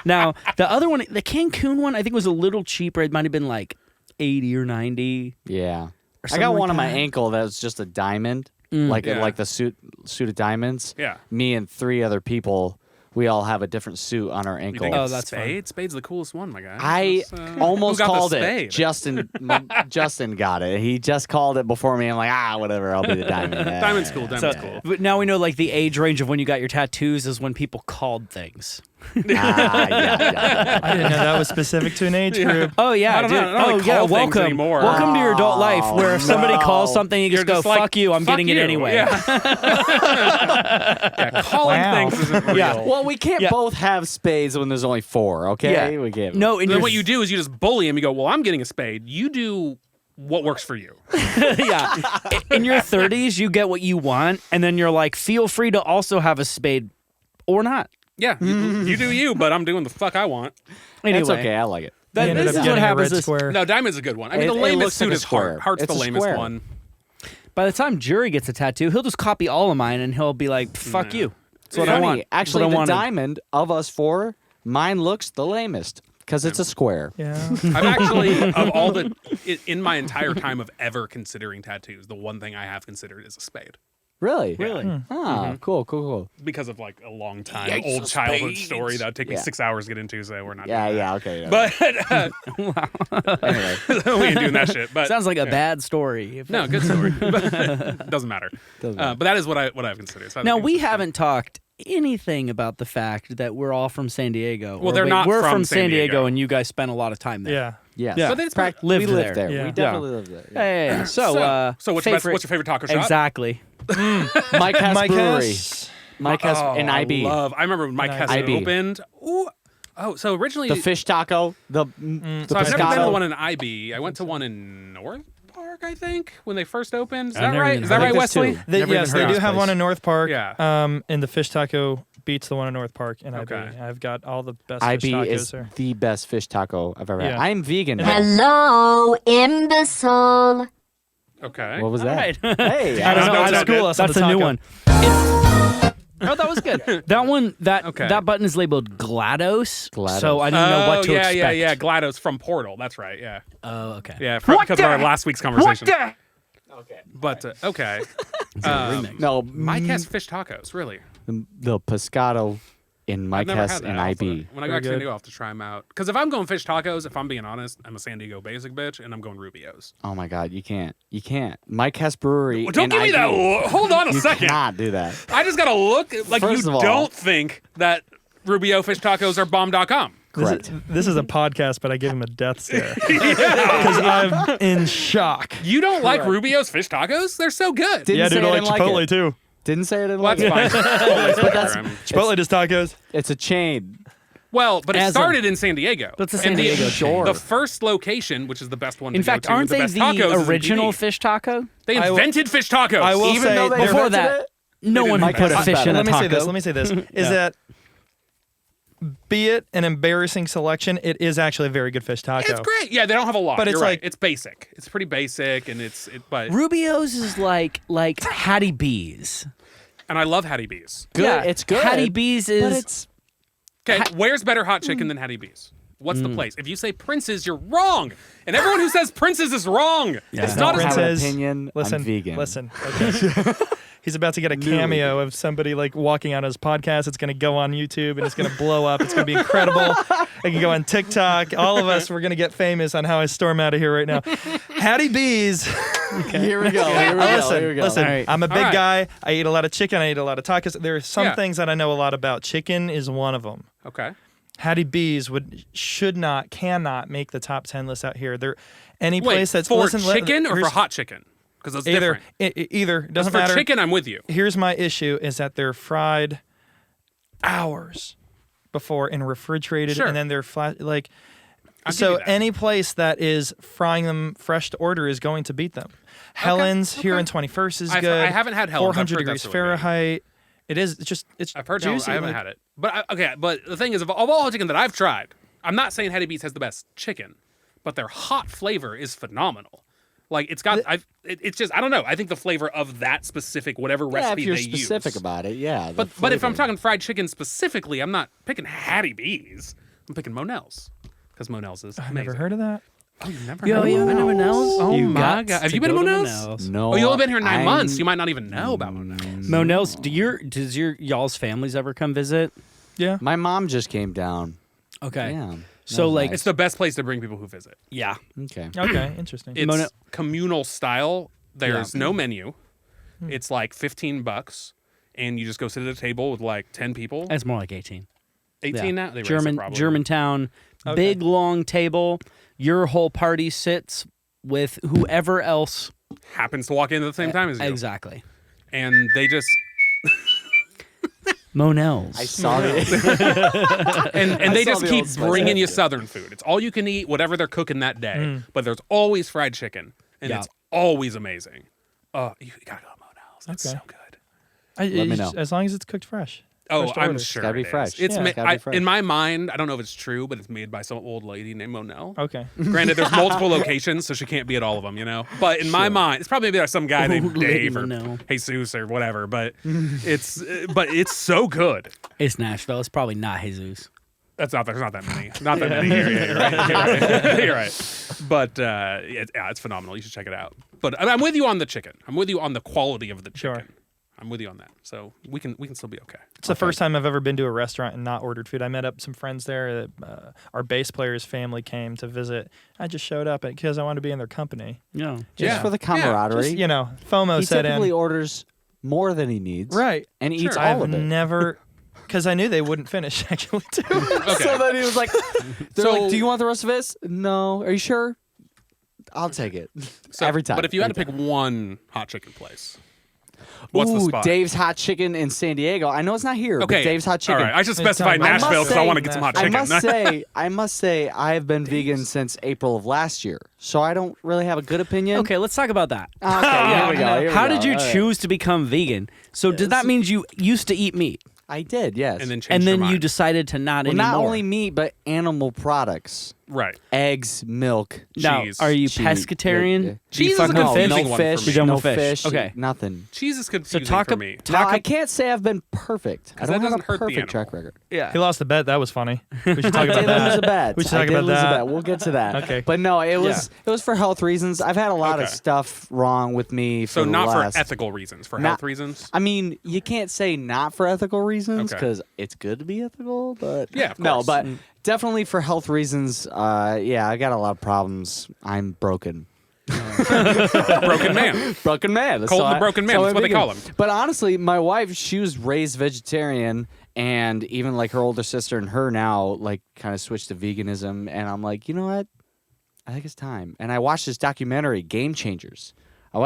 B: Now, the other one, the Cancun one, I think was a little cheaper. It might have been like 80 or 90.
C: Yeah. I
B: something
C: got
B: like
C: one on my
B: that.
C: ankle that was just a diamond, like
A: Yeah.
C: like the suit of diamonds.
A: Yeah.
C: Me and 3 other people, we all have a different suit on our
A: You
C: ankle.
A: think
B: Oh,
A: it's
B: that's fun.
A: Spade? Spade's the coolest one, my guy.
C: I
A: That's,
C: almost
A: who got the
C: called it.
A: spade?
C: Justin got it. He just called it before me. I'm like, whatever. I'll be the diamond.
A: Diamond's cool.
B: So
A: Diamond's cool.
B: but now we know like the age range of when you got your tattoos is when people called things.
C: Yeah.
D: I didn't know that was specific to an age group.
B: Oh yeah,
A: I don't
B: dude.
A: know. I don't
B: Oh
A: really
B: yeah,
A: call things
B: welcome.
A: anymore.
B: Welcome to your adult life where if somebody
C: no.
B: calls something you
A: You're
B: just go,
A: like,
B: fuck you, I'm
A: "Fuck
B: getting it
A: you."
B: anyway.
A: Yeah. Yeah, calling
D: Wow.
A: things isn't real.
B: Yeah.
C: Well, we can't
B: Yeah.
C: both have spades when there's only 4, okay?
B: Yeah.
C: We can't.
B: No, and
A: Then
B: you're,
A: what you do is you just bully him. You go, well, I'm getting a spade. You do what works for you.
B: yeah. In your 30s, you get what you want, and then you're like, feel free to also have a spade or not.
A: Yeah, you do you, but I'm doing the fuck I want.
B: Anyway,
C: That's okay. I like it.
B: that-
D: He ended
B: this
D: up
B: is
D: getting
B: what
D: a
B: happens.
D: red
B: Is,
D: square.
A: No, Diamond's a good one. I mean,
C: It-
A: the
C: it
A: lamest
C: looks like
A: suit
C: a
A: is Heart.
C: square.
A: Heart's
C: It's
A: the
C: a
A: lamest
C: square.
A: one.
B: by the time Jury gets a tattoo, he'll just copy all of mine, and he'll be like, fuck you. That's what I
C: Funny,
B: want. That's
C: actually,
B: what I
C: the
B: wanted.
C: diamond of us 4, mine looks the lamest because it's a square.
D: Yeah.
A: I've actually, of all the, in my entire time of ever considering tattoos, the one thing I have considered is a spade.
C: Really?
B: Really?
C: Ah, cool.
A: Because of like a long time, old childhood story that would take me
C: Yeah.
A: 6 hours to get into, so we're not
C: Yeah,
A: doing
C: yeah,
A: that.
C: okay. Yeah.
A: But
C: anyway,
A: we ain't doing that shit. But
B: Sounds like a bad story.
A: no, good story. But doesn't matter. But that is what I've considered. So I
B: Now,
A: think
B: we
A: it's-
B: haven't talked anything about the fact that we're all from San Diego.
A: Well,
B: Or
A: they're
B: wait,
A: not
B: we're
A: from
B: from
A: San
B: San Diego,
A: Diego.
B: and you guys spent a lot of time there.
D: Yeah.
C: yes.
A: Yeah. But it's
C: Prac-
B: lived
C: we lived
B: there.
C: there.
D: Yeah.
C: We definitely lived there.
B: Yeah. So,
A: so what's your favorite taco shop?
B: Exactly.
C: Mike Hess
D: Mike
C: Brewery.
D: Hess.
C: Mike Hess
A: Oh,
C: and IB.
A: I remember when Mike Hess
C: IB.
A: opened. Ooh. Oh, so originally,
C: The fish taco. The
A: so I've never been to
C: pescado.
A: one in IB. I went to one in North Park, I think, when they first opened. Is
B: I've
A: that
B: never
A: right?
B: even
A: Is that
B: heard
A: right,
B: of this
A: Wesley?
B: too.
D: They,
B: Never
D: yes,
B: even
D: they
B: heard
D: do
B: of
D: have
B: this
D: one
B: place.
D: in North Park.
A: Yeah.
D: And the fish taco beats the one in North Park in IB.
A: Okay.
D: I've got all the best
C: IB
D: fish tacos
C: is
D: there.
C: the best fish taco I've ever had.
D: Yeah.
C: I'm vegan
D: And
C: now.
E: Hello, imbecile.
A: Okay.
C: What was
B: All
C: that?
B: right.
C: Hey,
D: I don't know.
A: know
D: Out of
A: that
D: school,
A: did.
D: us on
B: That's
D: the
B: a new
D: taco.
B: one. Oh, that was good. That one,
A: Okay.
B: that button is labeled GLaDOS.
C: GLaDOS.
B: So I didn't know what to
A: yeah,
B: expect.
A: yeah. GLaDOS from Portal. That's right. Yeah.
B: Oh, okay.
A: Yeah. Because of our last week's conversation.
C: Okay.
A: But okay.
B: remix.
C: No,
A: Mike has fish tacos. Really.
C: the pescado in
A: I've
C: Mike
A: never
C: Hess
A: had that.
C: and
A: I'll have to-
C: IB.
A: When I go
D: Very
A: to San
D: good.
A: Diego, I'll have to try them out. Because if I'm going fish tacos, if I'm being honest, I'm a San Diego basic bitch, and I'm going Rubio's.
C: Oh my God, you can't. Mike Hess Brewery.
A: Well, don't
C: and
A: give me
C: IB.
A: that look. Hold on a
C: You
A: second.
C: cannot do that.
A: I just gotta look like
C: First
A: you
C: of all-
A: don't think that Rubio fish tacos are bomb.com.
C: Correct.
D: This is a podcast, but I give him a death stare because I'm in shock.
A: You don't like Rubio's fish tacos? They're so good.
C: Didn't
D: Yeah,
C: say
D: dude, I
C: I
D: like
C: didn't
D: Chipotle
C: it.
D: too.
C: Didn't say I didn't
A: Well,
C: like
A: that's
C: it.
A: fine. Totally fair.
D: Chipotle does tacos.
C: It's a chain.
A: Well, but it
B: As a-
A: started in San Diego.
B: That's a San
A: And
B: Diego chain.
A: The first location, which is the best one
B: In
A: to go
B: fact,
A: to
B: aren't
A: with the
B: they
A: best
B: the
A: tacos, is in
B: original
A: PD.
B: fish taco?
A: They
D: I will-
A: invented fish tacos.
D: I will
C: Even
D: say
C: though they
D: there-
B: Before
C: invented
B: that,
C: it?
B: no
A: didn't
B: one
A: make
B: put
C: it
B: a fish
C: better.
B: in a
D: Let me
B: taco.
D: say this. Let me say this. Is that be it an embarrassing selection, it is actually a very good fish taco.
A: It's great. Yeah, they don't have a lot.
D: But it's
A: You're right.
D: like-
A: It's basic. It's pretty basic, and but
B: Rubio's is like Hattie B's.
A: and I love Hattie B's.
C: Good.
B: Yeah,
C: It's good.
B: Hattie B's is
C: But it's
A: Okay, where's better hot chicken than Hattie B's? What's the place? If you say Prince's, you're wrong. And everyone who says Prince's is wrong.
B: Yeah.
A: It's
C: I
A: not
C: don't
A: a
C: have an
D: Prince's-
C: opinion.
D: Listen,
C: I'm vegan.
D: listen. Okay. He's about to get a cameo of somebody like walking on his podcast. It's going to go on YouTube and it's going to blow up. It's going to be incredible. It can go on TikTok. All of us, we're going to get famous on how I storm out of here right now. Hattie B's.
C: Here we go. Here we go.
D: Listen,
C: Here we go.
D: listen.
B: All right.
D: I'm a big
A: All right.
D: guy. I eat a lot of chicken. I eat a lot of tacos. There are some
A: Yeah.
D: things that I know a lot about. Chicken is one of them.
A: Okay.
D: Hattie B's cannot make the top 10 list out here. There, any place that's
A: for
D: listen,
A: chicken or for
D: here's-
A: hot chicken? Because those
D: either
A: different.
D: either doesn't
A: For
D: matter.
A: chicken, I'm with you.
D: Here's my issue: is that they're fried hours before and refrigerated,
A: Sure.
D: and then they're flat. Like,
A: I'll give
D: so
A: you that.
D: any place that is frying them fresh to order is going to beat them. Helen's here
A: okay.
D: in 21st is
A: I
D: good.
A: haven't had Helen's. I've
D: 400
A: heard
D: degrees
A: that's really good.
D: Fahrenheit. It is. It's.
A: I've heard
D: juicy.
A: I haven't had it. But but the thing is, of all chicken that I've tried, I'm not saying Hattie B's has the best chicken, but their hot flavor is phenomenal. Like it's got, it's just I don't know. I think the flavor of that specific whatever
C: Yeah, if
A: recipe
C: you're
A: they
C: specific
A: use.
C: about it, yeah.
A: But if I'm talking fried chicken specifically, I'm not picking Hattie B's. I'm picking Monell's because Monell's is
D: I've
A: amazing.
D: never heard of that.
A: Oh, you never
B: Yo,
A: heard
B: you
A: of
B: know Monell's?
A: Oh
B: You
A: my
B: got
A: God. Have
B: to
A: you been to
B: go
A: Monell's?
C: no,
A: Oh, you've only been here 9
C: I'm-
A: months. You might not even know about Monell's.
B: Monell's. Does your y'all's families ever come visit?
D: Yeah.
C: My mom just came down.
B: Okay.
C: Yeah.
B: So,
C: that was
B: like-
A: It's the best place to bring people who visit.
B: Yeah.
C: nice. Okay.
D: Okay. Interesting.
A: It's
B: Monell-
A: communal style. There's no menu. It's like $15, and you just go sit at a table with like 10 people.
B: It's more like 18.
A: 18
B: Yeah.
A: now. They raised it probably.
B: Germantown,
D: Okay.
B: big long table. Your whole party sits with whoever else.
A: happens to walk in at the same time as you,
B: Exactly.
A: and they just
B: Monell's.
C: I saw the.
A: and they
C: saw
A: just
C: the
A: keep
C: old spice
A: bringing
C: ads,
A: you
C: yeah.
A: Southern food. It's all you can eat, whatever they're cooking that day. But there's always fried chicken, and
B: Yeah.
A: it's always amazing. You gotta go to Monell's. That's
D: Okay.
A: so good.
C: Let me know.
D: As long as it's cooked fresh.
A: Oh,
D: Fresh to
A: I'm
D: order.
A: sure
C: gotta be
A: it is.
C: fresh.
A: It's
C: Yeah,
A: ma-
C: it's gotta be fresh.
A: in my mind. I don't know if it's true, but it's made by some old lady named Monell.
D: Okay.
A: Granted, there's multiple locations, so she can't be at all of them, you know. But in my mind, it's probably made by some guy named
B: Old lady
A: Dave or
B: Monell.
A: Jesus or whatever. But it's so good.
B: It's Nashville. It's probably not Jesus.
A: There's not that many. Not that many here. Yeah, you're right. You're right. You're right. But it's phenomenal. You should check it out. But I'm with you on the chicken. I'm with you on the quality of the chicken.
D: Sure.
A: I'm with you on that. So we can still be okay.
D: It's the first time I've ever been to a restaurant and not ordered food. I met up some friends there. Our bass player's family came to visit. I just showed up because I wanted to be in their company.
B: No.
C: Just
A: Yeah.
C: for the camaraderie.
D: Just, FOMO
C: he
D: set
C: typically
D: in.
C: orders more than he needs.
D: Right.
C: And eats
A: Sure.
C: all
D: I've
C: of it.
D: never, because I knew they wouldn't finish actually too.
C: So then he was like, they're
A: So-
C: like, do you want the rest of this? No. Are you sure? I'll take it.
A: So,
C: Every time.
A: But if you had to
C: Every
A: pick one hot chicken place, what's the
C: Ooh,
A: spot?
C: Dave's Hot Chicken in San Diego. I know it's not here,
A: Okay,
C: but Dave's Hot Chicken.
A: All right, I should specify
D: I must
A: Nashville because I
C: say-
A: want to get some hot
C: I
A: chicken.
C: must say, I have been vegan since April of last year, so I don't really have a good opinion.
B: Okay, let's talk about that.
C: Okay, here we go. Here we
B: How
C: go.
B: did you
C: All right.
B: choose to become vegan? So did that mean you used to eat meat?
C: I did, yes.
A: and then changed
B: And
A: your
B: then you
A: mind.
B: decided to not
C: well,
B: anymore.
C: not only meat, but animal products.
A: right.
C: Eggs, milk.
B: Now,
A: cheese.
B: are you
C: Cheese.
B: pescatarian?
C: Yeah.
B: Do
A: Cheese
B: you
A: is
B: fuck
A: a
B: with
A: confusing
B: fish?
C: no
A: one
C: fish.
A: for me.
B: You don't
C: no
B: with fish. Okay.
C: Nothing.
A: Cheese is confusing
B: talk
A: for
B: ab-
A: me.
C: Now,
B: Talk
C: I can't say I've been perfect. I
A: that
C: don't have
A: doesn't
C: a
A: hurt the
C: perfect track
A: animal.
C: record.
B: Yeah.
D: He lost the bet. That was funny. We should talk
C: I
D: about
C: did lose a
D: that.
C: bet.
D: We should
C: I
D: talk
C: did
D: about
C: lose a
D: that.
C: bet. We'll get to that.
D: Okay.
C: But no, it was for health reasons. I've had a lot of
A: Okay.
C: stuff wrong with me. For
A: So
C: the
A: not
C: last,
A: for ethical reasons, for
C: Not-
A: health reasons.
C: I mean, you can't say not for ethical reasons
A: Okay.
C: because it's good to be ethical, but
A: Yeah, of
C: no,
A: course.
C: but definitely for health reasons. Yeah, I got a lot of problems. I'm broken.
A: Broken man.
C: Broken man.
A: Cold the broken man, that's what they call him.
C: But honestly, my wife, she was raised vegetarian, and even like her older sister and her now like kind of switched to veganism. And I'm like, you know what? I think it's time. And I watched this documentary, Game Changers.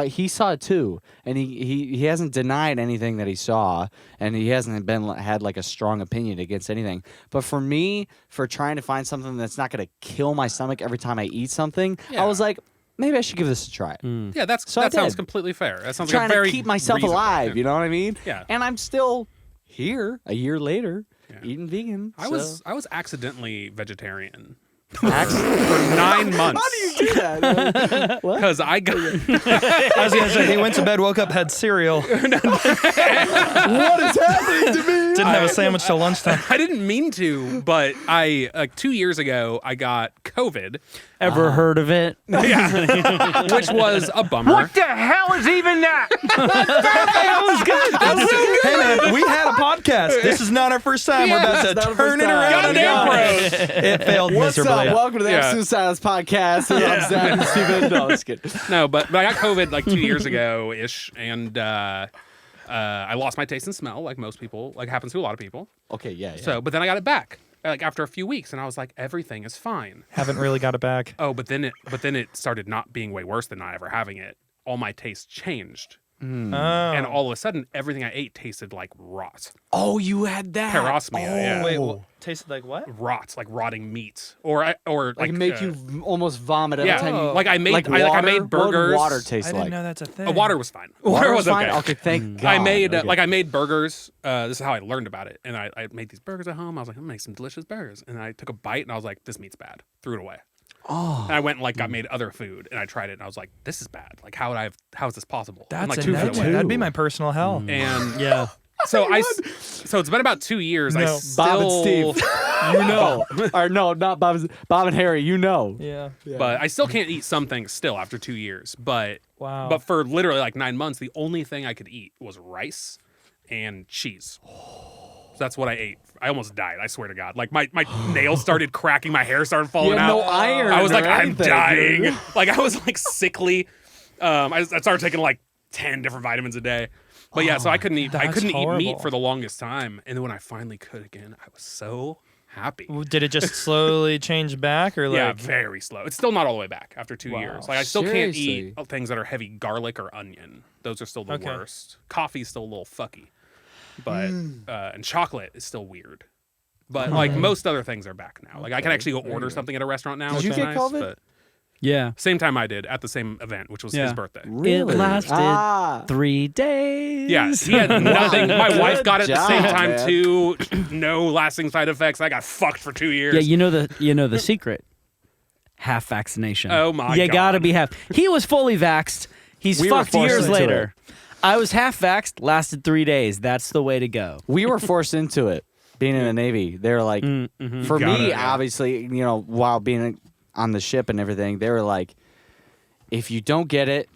C: He saw it too, and he hasn't denied anything that he saw, and he hasn't had like a strong opinion against anything. But for me, for trying to find something that's not going to kill my stomach every time I eat something,
A: Yeah.
C: I was like, maybe I should give this a try.
A: Yeah, that
C: So I
A: sounds
C: did.
A: completely fair. That sounds
C: Trying
A: like a very
C: to keep myself
A: reasonable
C: alive,
A: thing.
C: you know what I mean?
A: Yeah.
C: And I'm still here a year later,
A: Yeah.
C: eating vegan.
A: I was accidentally vegetarian
C: so.
A: for 9 months.
C: How do you do that? What?
A: Because I got
D: I was going to say, he went to bed, woke up, had cereal. Didn't
C: What is happening to me?
D: have a sandwich till lunchtime.
A: I didn't mean to, but I 2 years ago I got COVID,
B: Ever heard of it?
A: which was a bummer.
B: the hell is even that?
D: Hey, man, we had a podcast. This is not our first time. We're
C: this
D: about
C: is not
D: to
C: our
D: turn
C: first
D: it
C: time.
D: around.
A: Goddamn
D: again.
A: pros.
D: It failed
C: What's
D: miserably.
C: up? Welcome to the
A: Yeah.
C: Absolute Silence Podcast. I'm Zach and Steven. No, it's good.
A: No, but I got COVID like 2 years ago ish, and I lost my taste and smell, like most people, like happens to a lot of people.
C: Okay, yeah.
A: So, but then I got it back, like after a few weeks, and I was like, everything is fine.
D: Haven't really got it back.
A: Oh, but then it started not being way worse than not ever having it. All my taste changed,
D: Oh.
A: and all of a sudden, everything I ate tasted like rot.
C: Oh, you had that.
A: Parosmia, yeah.
D: Wait, tasted like what?
A: Rot, like rotting meat, or
C: Like make you almost vomit every
A: yeah,
C: time you.
A: like I made
C: Like
A: I
C: water?
A: made burgers.
C: What would water taste
D: I
C: like?
D: didn't know that's a thing.
A: Water was fine.
C: Water was fine.
A: okay.
C: Okay, thank God.
A: I made
C: Okay.
A: I made burgers. This is how I learned about it, and I made these burgers at home. I was like, I'm gonna make some delicious burgers, and I took a bite, and I was like, this meat's bad. Threw it away.
C: Oh.
A: And I went and like got made other food, and I tried it, and I was like, this is bad. Like how is this possible?
D: That's
A: I'm like
D: a
A: 2 feet
D: no.
A: away.
D: That'd be my personal hell.
A: And
B: Yeah.
A: so so it's been about 2 years. I
D: No.
A: still,
C: Bob and Steve. You know. Or no, not Bob and Harry. You know.
D: Yeah.
A: but I still can't eat some things still after 2 years. But
D: Wow.
A: but for literally like 9 months, the only thing I could eat was rice and cheese. So that's what I ate. I almost died. I swear to God. Like my nails started cracking, my hair started falling
C: You had
A: out.
C: no iron.
A: I was like,
C: or
A: I'm
C: anything,
A: dying.
C: dude.
A: Like I was like sickly. I started taking like 10 different vitamins a day. But yeah, so I couldn't eat. I
D: that's
A: couldn't eat meat
D: horrible.
A: for the longest time, and then when I finally could again, I was so happy.
D: Did it just slowly change back, or
A: Yeah,
D: like?
A: very slow. It's still not all the way back after 2 years. Like I still can't eat
C: Seriously?
A: things that are heavy garlic or onion. Those are still the
D: Okay.
A: worst. Coffee's still a little fucky, but and chocolate is still weird. But like most other things are back now. Like I can actually go order something at a restaurant now.
C: Did
A: which
C: you
A: is
C: get
A: nice,
C: COVID?
A: But
B: Yeah.
A: same time I did at the same event, which was his
B: Yeah.
A: birthday.
C: Really?
B: It lasted
C: Ah.
B: 3 days.
A: Yeah, he had nothing. My wife
C: Good
A: got it at the same
C: job,
A: time
C: man.
A: too. No lasting side effects. I got fucked for 2 years.
B: Yeah, you know the secret. Half vaccination.
A: Oh, my
B: You gotta
A: God.
B: be half. He was fully vaxxed. He's
C: We were
B: fucked
C: forced
B: years
C: into
B: later. I was half vaxxed, lasted 3 days. That's the way to go.
C: We were forced into it. Being in the Navy, they were like, for
A: Got
C: me,
A: it, yeah.
C: obviously, you know, while being on the ship and everything, they were like, if you don't get it,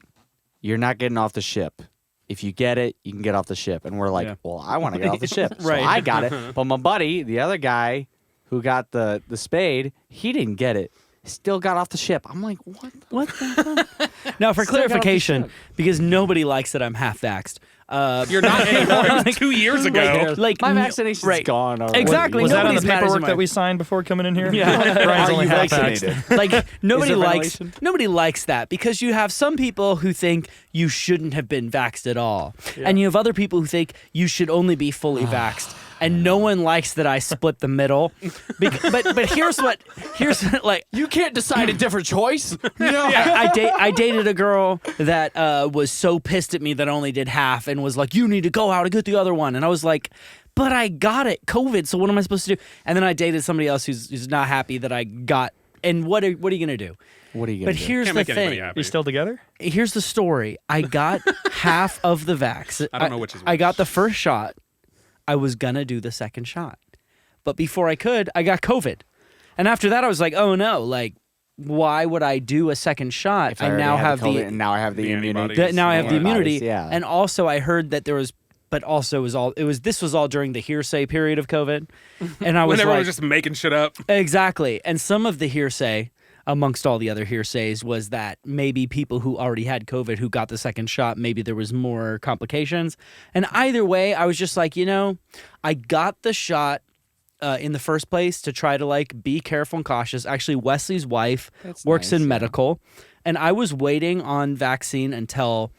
C: you're not getting off the ship. If you get it, you can get off the ship. And we're like,
B: Yeah.
C: well, I want to get off the ship.
B: Right.
C: So I got it. But my buddy, the other guy who got the spade, he didn't get it. Still got off the ship. I'm like, what?
B: What the fuck? Now, for
C: Still got off the
B: clarification,
C: ship.
B: because nobody likes that I'm half vaxxed.
A: You're not anymore. It was 2 years ago.
B: Like
C: My
B: no-
C: vaccination's
B: right.
C: gone already.
B: Exactly.
D: Was that on the
B: Nobody's mad as
D: paperwork
B: my-
D: that we signed before coming in here?
B: Yeah.
D: Ryan's
C: Are
D: only
C: you
D: half
C: vaccinated?
D: vaxxed.
B: Like nobody
C: there
B: likes
C: ventilation?
B: nobody likes that because you have some people who think you shouldn't have been vaxxed at all, and you have other people who think you should only be fully vaxxed. and no one likes that I split the middle. But here's like
C: You can't decide a different choice. No.
B: I dated a girl that was so pissed at me that I only did half and was like, you need to go out and get the other one. And I was like, but I got it, COVID, so what am I supposed to do? And then I dated somebody else who's not happy that I got. And what are you going to do?
C: What are you going to
B: But
C: do?
B: here's
A: Can't
B: the
A: make anybody
B: thing.
A: happy.
D: You still together?
B: Here's the story. I got half of the vax.
A: I don't know which is
B: I
A: which.
B: got the first shot. I was going to do the second shot. But before I could, I got COVID. And after that, I was like, oh no, like, why would I do a second shot?
C: If I
B: I
C: already
B: now
C: had
B: have
C: COVID,
B: the
C: and now I have the immunity.
A: antibodies.
B: now I have the
C: Antibodies,
B: immunity.
C: yeah.
B: And also I heard that there was, but also this was all during the hearsay period of COVID. And I was
A: When everyone
B: like,
A: was just making shit up.
B: exactly. And some of the hearsay, amongst all the other hearsays, was that maybe people who already had COVID who got the second shot, maybe there was more complications. And either way, I was just like, I got the shot in the first place to try to like be careful and cautious. Actually, Wesley's wife works
C: nice,
B: in
C: yeah.
B: medical, and I was waiting on vaccine until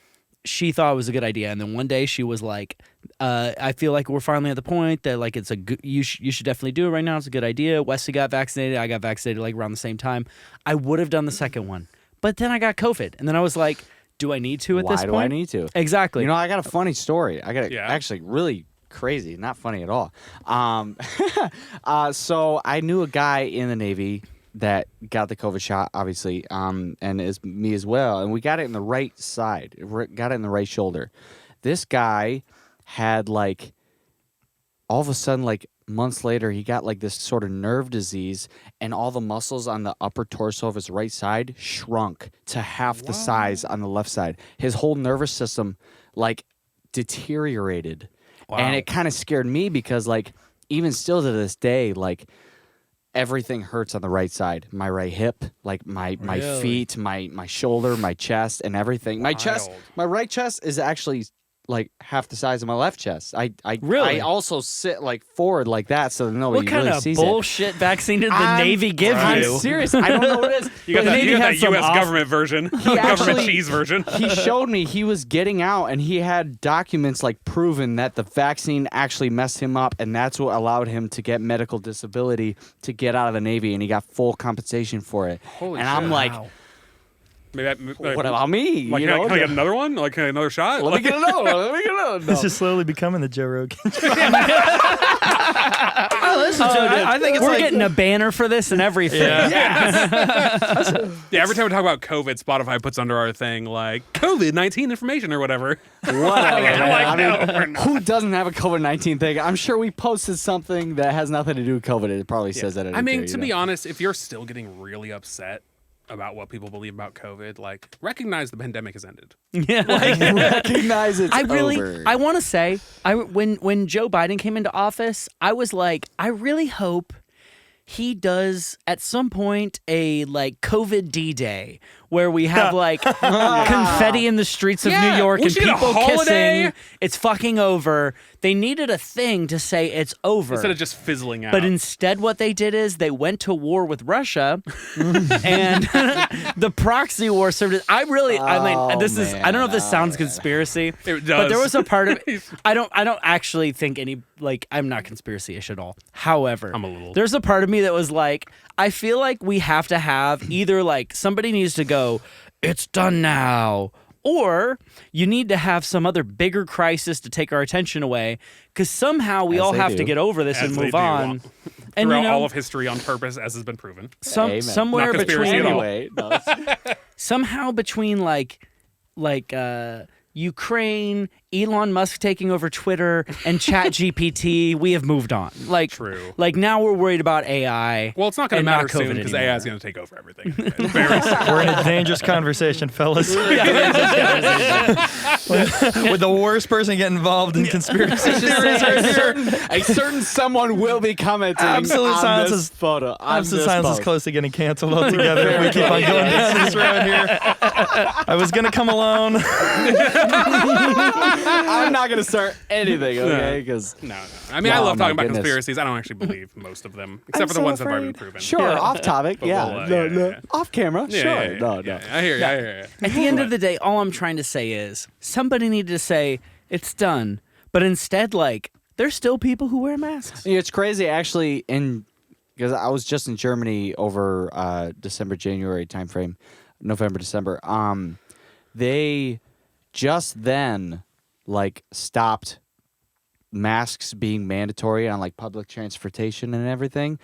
B: she thought it was a good idea. And then one day she was like, I feel like we're finally at the point that like it's a good, you should definitely do it right now. It's a good idea. Wesley got vaccinated. I got vaccinated like around the same time. I would have done the second one, but then I got COVID. And then I was like, do I need to at this
C: Why
B: point?
C: do I need to?
B: Exactly.
C: I got a funny story. I got it
A: Yeah.
C: actually really crazy, not funny at all. So I knew a guy in the Navy that got the COVID shot, obviously, and is me as well. And we got it in the right side, got it in the right shoulder. This guy had like, all of a sudden, like months later, he got like this sort of nerve disease, and all the muscles on the upper torso of his right side shrunk to half the size on the left side. His whole nervous system like deteriorated. And it kind of scared me because like even still to this day, like everything hurts on the right side. My right hip, like my feet, my shoulder, my chest, and everything. My chest,
A: Wild.
C: my right chest is actually like half the size of my left chest.
B: Really?
C: I also sit like forward like that so that nobody
B: what kind
C: really
B: of
C: sees
B: bullshit vaccine did the
C: I'm-
B: Navy give
C: I'm
B: you?
C: serious. I don't know what it is.
A: You got
B: The
A: that,
B: Navy
A: you got
B: had
A: that
B: some
A: U.S.
B: off-
A: government version, government
C: actually-
A: cheese version.
C: He showed me he was getting out and he had documents like proving that the vaccine actually messed him up, and that's what allowed him to get medical disability to get out of the Navy, and he got full compensation for it.
A: Holy
C: and
A: shit.
C: I'm like,
B: Wow.
A: Maybe
C: what about me?
A: Like,
C: You
A: can,
C: know?
A: I, can I get another one? Like, can I get another shot?
C: Let me get another one. Let me get another one.
D: This is slowly becoming the Joe Rogan.
B: I
D: think it's
B: we're
D: like-
B: getting a banner for this and everything.
A: Yeah, every time we talk about COVID, Spotify puts under our thing like COVID-19 information or whatever.
C: Whatever.
A: I'm like,
C: I
A: no,
C: mean,
A: we're not.
C: who doesn't have a COVID-19 thing? I'm sure we posted something that has nothing to do with COVID. It probably says that.
A: I mean, to be honest, if you're still getting really upset about what people believe about COVID, like, recognize the pandemic has ended.
B: Yeah.
C: recognize it's
B: I really,
C: over.
B: I want to say, when Joe Biden came into office, I was like, I really hope he does at some point a like COVID D-Day where we have like confetti in the streets of
A: Yeah,
B: New York
A: we
B: and
A: should get a
B: people
A: holiday.
B: kissing. It's fucking over. They needed a thing to say it's over.
A: Instead of just fizzling out.
B: But instead, what they did is they went to war with Russia, and the proxy war served. I mean, this is. I don't know if this sounds conspiracy,
A: It
B: but there
A: does.
B: was a part of it. I don't actually think any like I'm not conspiracy-ish at all. However,
A: I'm a little.
B: there's a part of me that was like, I feel like we have to have either like somebody needs to go, it's done now. Or you need to have some other bigger crisis to take our attention away, because somehow we
C: As
B: all
C: they
B: have
C: do.
B: to get over this
A: As
B: and
A: they
B: move
A: do.
B: on. And
A: throughout
B: you know,
A: all of history on purpose, as has been proven.
C: Amen.
B: somewhere
A: Not conspiracy
B: between
A: at all.
C: Anyway, no, it's-
B: somehow between like Ukraine, Elon Musk taking over Twitter, and ChatGPT, we have moved on. Like,
A: True.
B: Like now we're worried about AI.
A: Well, it's not going to
B: and
A: matter soon
B: COVID
A: because
B: anymore.
A: AI is going to take over everything. Very soon.
D: We're in a dangerous conversation, fellas. With the worst person getting involved in conspiracy theories right here.
C: a certain someone will be commenting
D: Absolute
C: on
D: silence
C: this
D: is-
C: photo. on
D: Absolute
C: this
D: Science is
C: post.
D: close to getting canceled altogether if we keep on going down this road here. I was going to come alone.
C: I'm not going to start anything, okay? Because
A: No. I mean, I
C: Oh,
A: love
C: my
A: talking about
C: goodness.
A: conspiracies. I don't actually believe most of them, except for the ones that have already been proven.
C: Sure, off topic.
A: But
C: Yeah.
A: we'll,
C: no,
A: yeah,
C: no.
A: yeah.
C: Off camera.
A: Yeah,
C: sure.
A: yeah, yeah,
C: no,
A: yeah.
C: no.
A: I hear you. I hear you.
B: At the end of the day, all I'm trying to say is somebody needed to say it's done, but instead, like, there's still people who wear masks.
C: Yeah, it's crazy actually. Because I was just in Germany over December, January timeframe, November, December. They just then stopped masks being mandatory on public transportation and everything,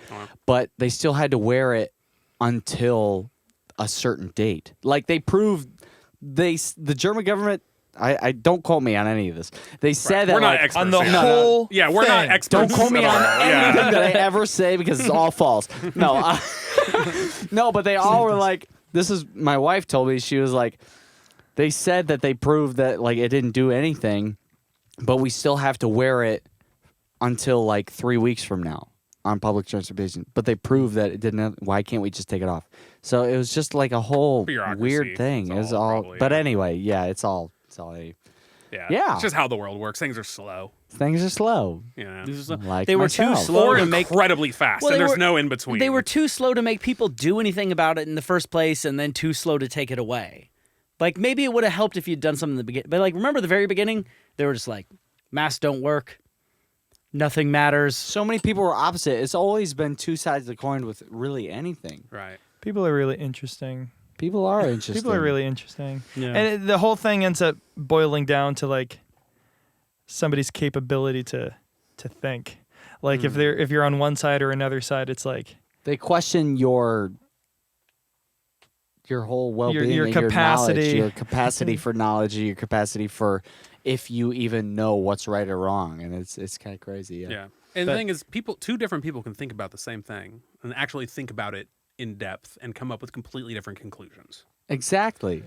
C: but they still had to wear it until a certain date. They proved the German government. I don't quote me on any of this. They said that
A: we're not experts
D: on the
A: here.
D: whole.
A: Yeah, we're not
D: thing.
A: experts.
C: Don't quote me
A: at
C: on
A: all.
C: anything that I ever say because it's all false. No, no, but they all were like. This is my wife told me. She was like, they said that they proved that it didn't do anything, but we still have to wear it until 3 weeks from now on public transportation. But they proved that it didn't. Why can't we just take it off? So it was just a whole
A: Bureaucracy.
C: weird thing. It was all.
A: Probably,
C: but
A: yeah.
C: anyway, yeah, it's all a. Yeah.
A: It's just how the world works. Things are slow.
C: Things are slow.
A: Yeah.
B: They were too
C: myself.
B: slow
A: Or
B: to make.
A: incredibly fast,
B: Well,
A: and
B: they
A: there's
B: were-
A: no in between.
B: They were too slow to make people do anything about it in the first place, and then too slow to take it away. Maybe it would have helped if you'd done something in the beginning. But remember the very beginning, they were just masks don't work, nothing matters.
C: So many people were opposite. It's always been two sides of the coin with really anything.
A: right.
D: People are really interesting.
C: People are interesting.
D: People are really interesting.
B: Yeah.
D: And the whole thing ends up boiling down to somebody's capability to think. If you're on one side or another side, it's
C: They question your whole well-being,
D: Your
C: and
D: capacity.
C: your capacity for knowledge, your capacity for if you even know what's right or wrong, and it's kind of crazy.
A: Yeah. And the thing is, two different people can think about the same thing and actually think about it in depth and come up with completely different conclusions.
C: Exactly.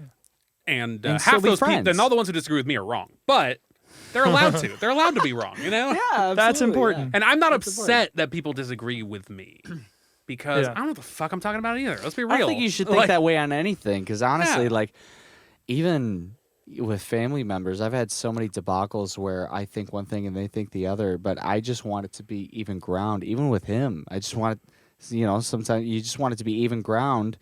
A: And
C: And
A: half
C: still be
A: those people,
C: friends.
A: then all the ones who disagree with me are wrong. But they're allowed to. They're allowed to be wrong,
C: Yeah,
D: That's important.
A: And I'm not upset that people disagree with me because
D: Yeah.
A: I don't know what the fuck I'm talking about either. Let's be real.
C: I don't think you should think that way on anything, because honestly,
A: Yeah.
C: even with family members, I've had so many debacles where I think one thing and they think the other, but I just want it to be even ground. Even with him, I just want it, sometimes you just want it to be even ground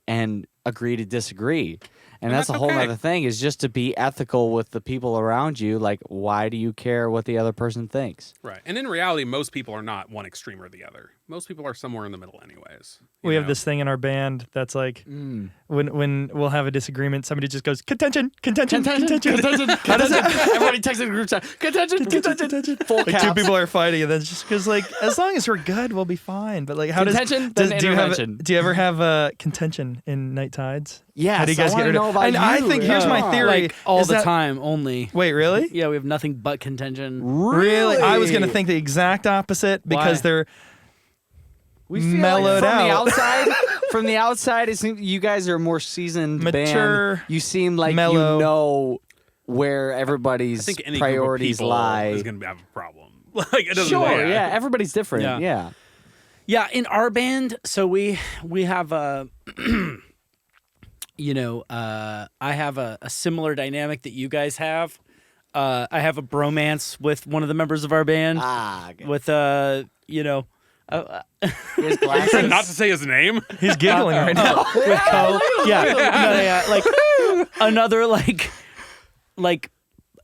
C: and agree to disagree. And that's a whole
A: okay.
C: other thing, is just to be ethical with the people around you. Why do you care what the other person thinks?
A: Right. And in reality, most people are not one extreme or the other. Most people are somewhere in the middle anyways.
D: we
A: you
D: have
A: know?
D: this thing in our band that's when we'll have a disagreement, somebody just goes, contention.
C: Everybody texts in the group chat. Contention. Full caps.
D: Two people are fighting, and then it's just because as long as we're good, we'll be fine. But how
C: Contention,
D: does
C: then
D: do you have
C: intervention.
D: do you ever have contention in night tides?
C: Yes,
D: How do you guys
C: I
D: get
C: wanna
D: rid of
C: know about
D: And I
C: you.
D: think here's my
C: Yeah.
D: theory.
B: All
D: is
B: the
D: that-
B: time, only.
D: Wait, really?
B: Yeah, we have nothing but contention.
D: Really? I was gonna think the exact opposite because
B: Why?
D: they're
C: We feel
D: mellowed
C: from the
D: out.
C: outside. From the outside, it seems you guys are a more seasoned
D: Mature,
C: band. You seem like
D: mellow.
C: you know where
A: I
C: everybody's
A: think any
C: priorities
A: group of people
C: lie.
A: is going to have a problem. It doesn't
C: Sure, yeah. Everybody's different.
B: Yeah.
C: Yeah.
B: Yeah, in our band, so we have a, I have a similar dynamic that you guys have. I have a bromance with one of the members of our band.
C: Okay.
B: With
C: His glasses.
A: Not to say his name.
D: he's giggling right now.
B: with Co. Yeah, another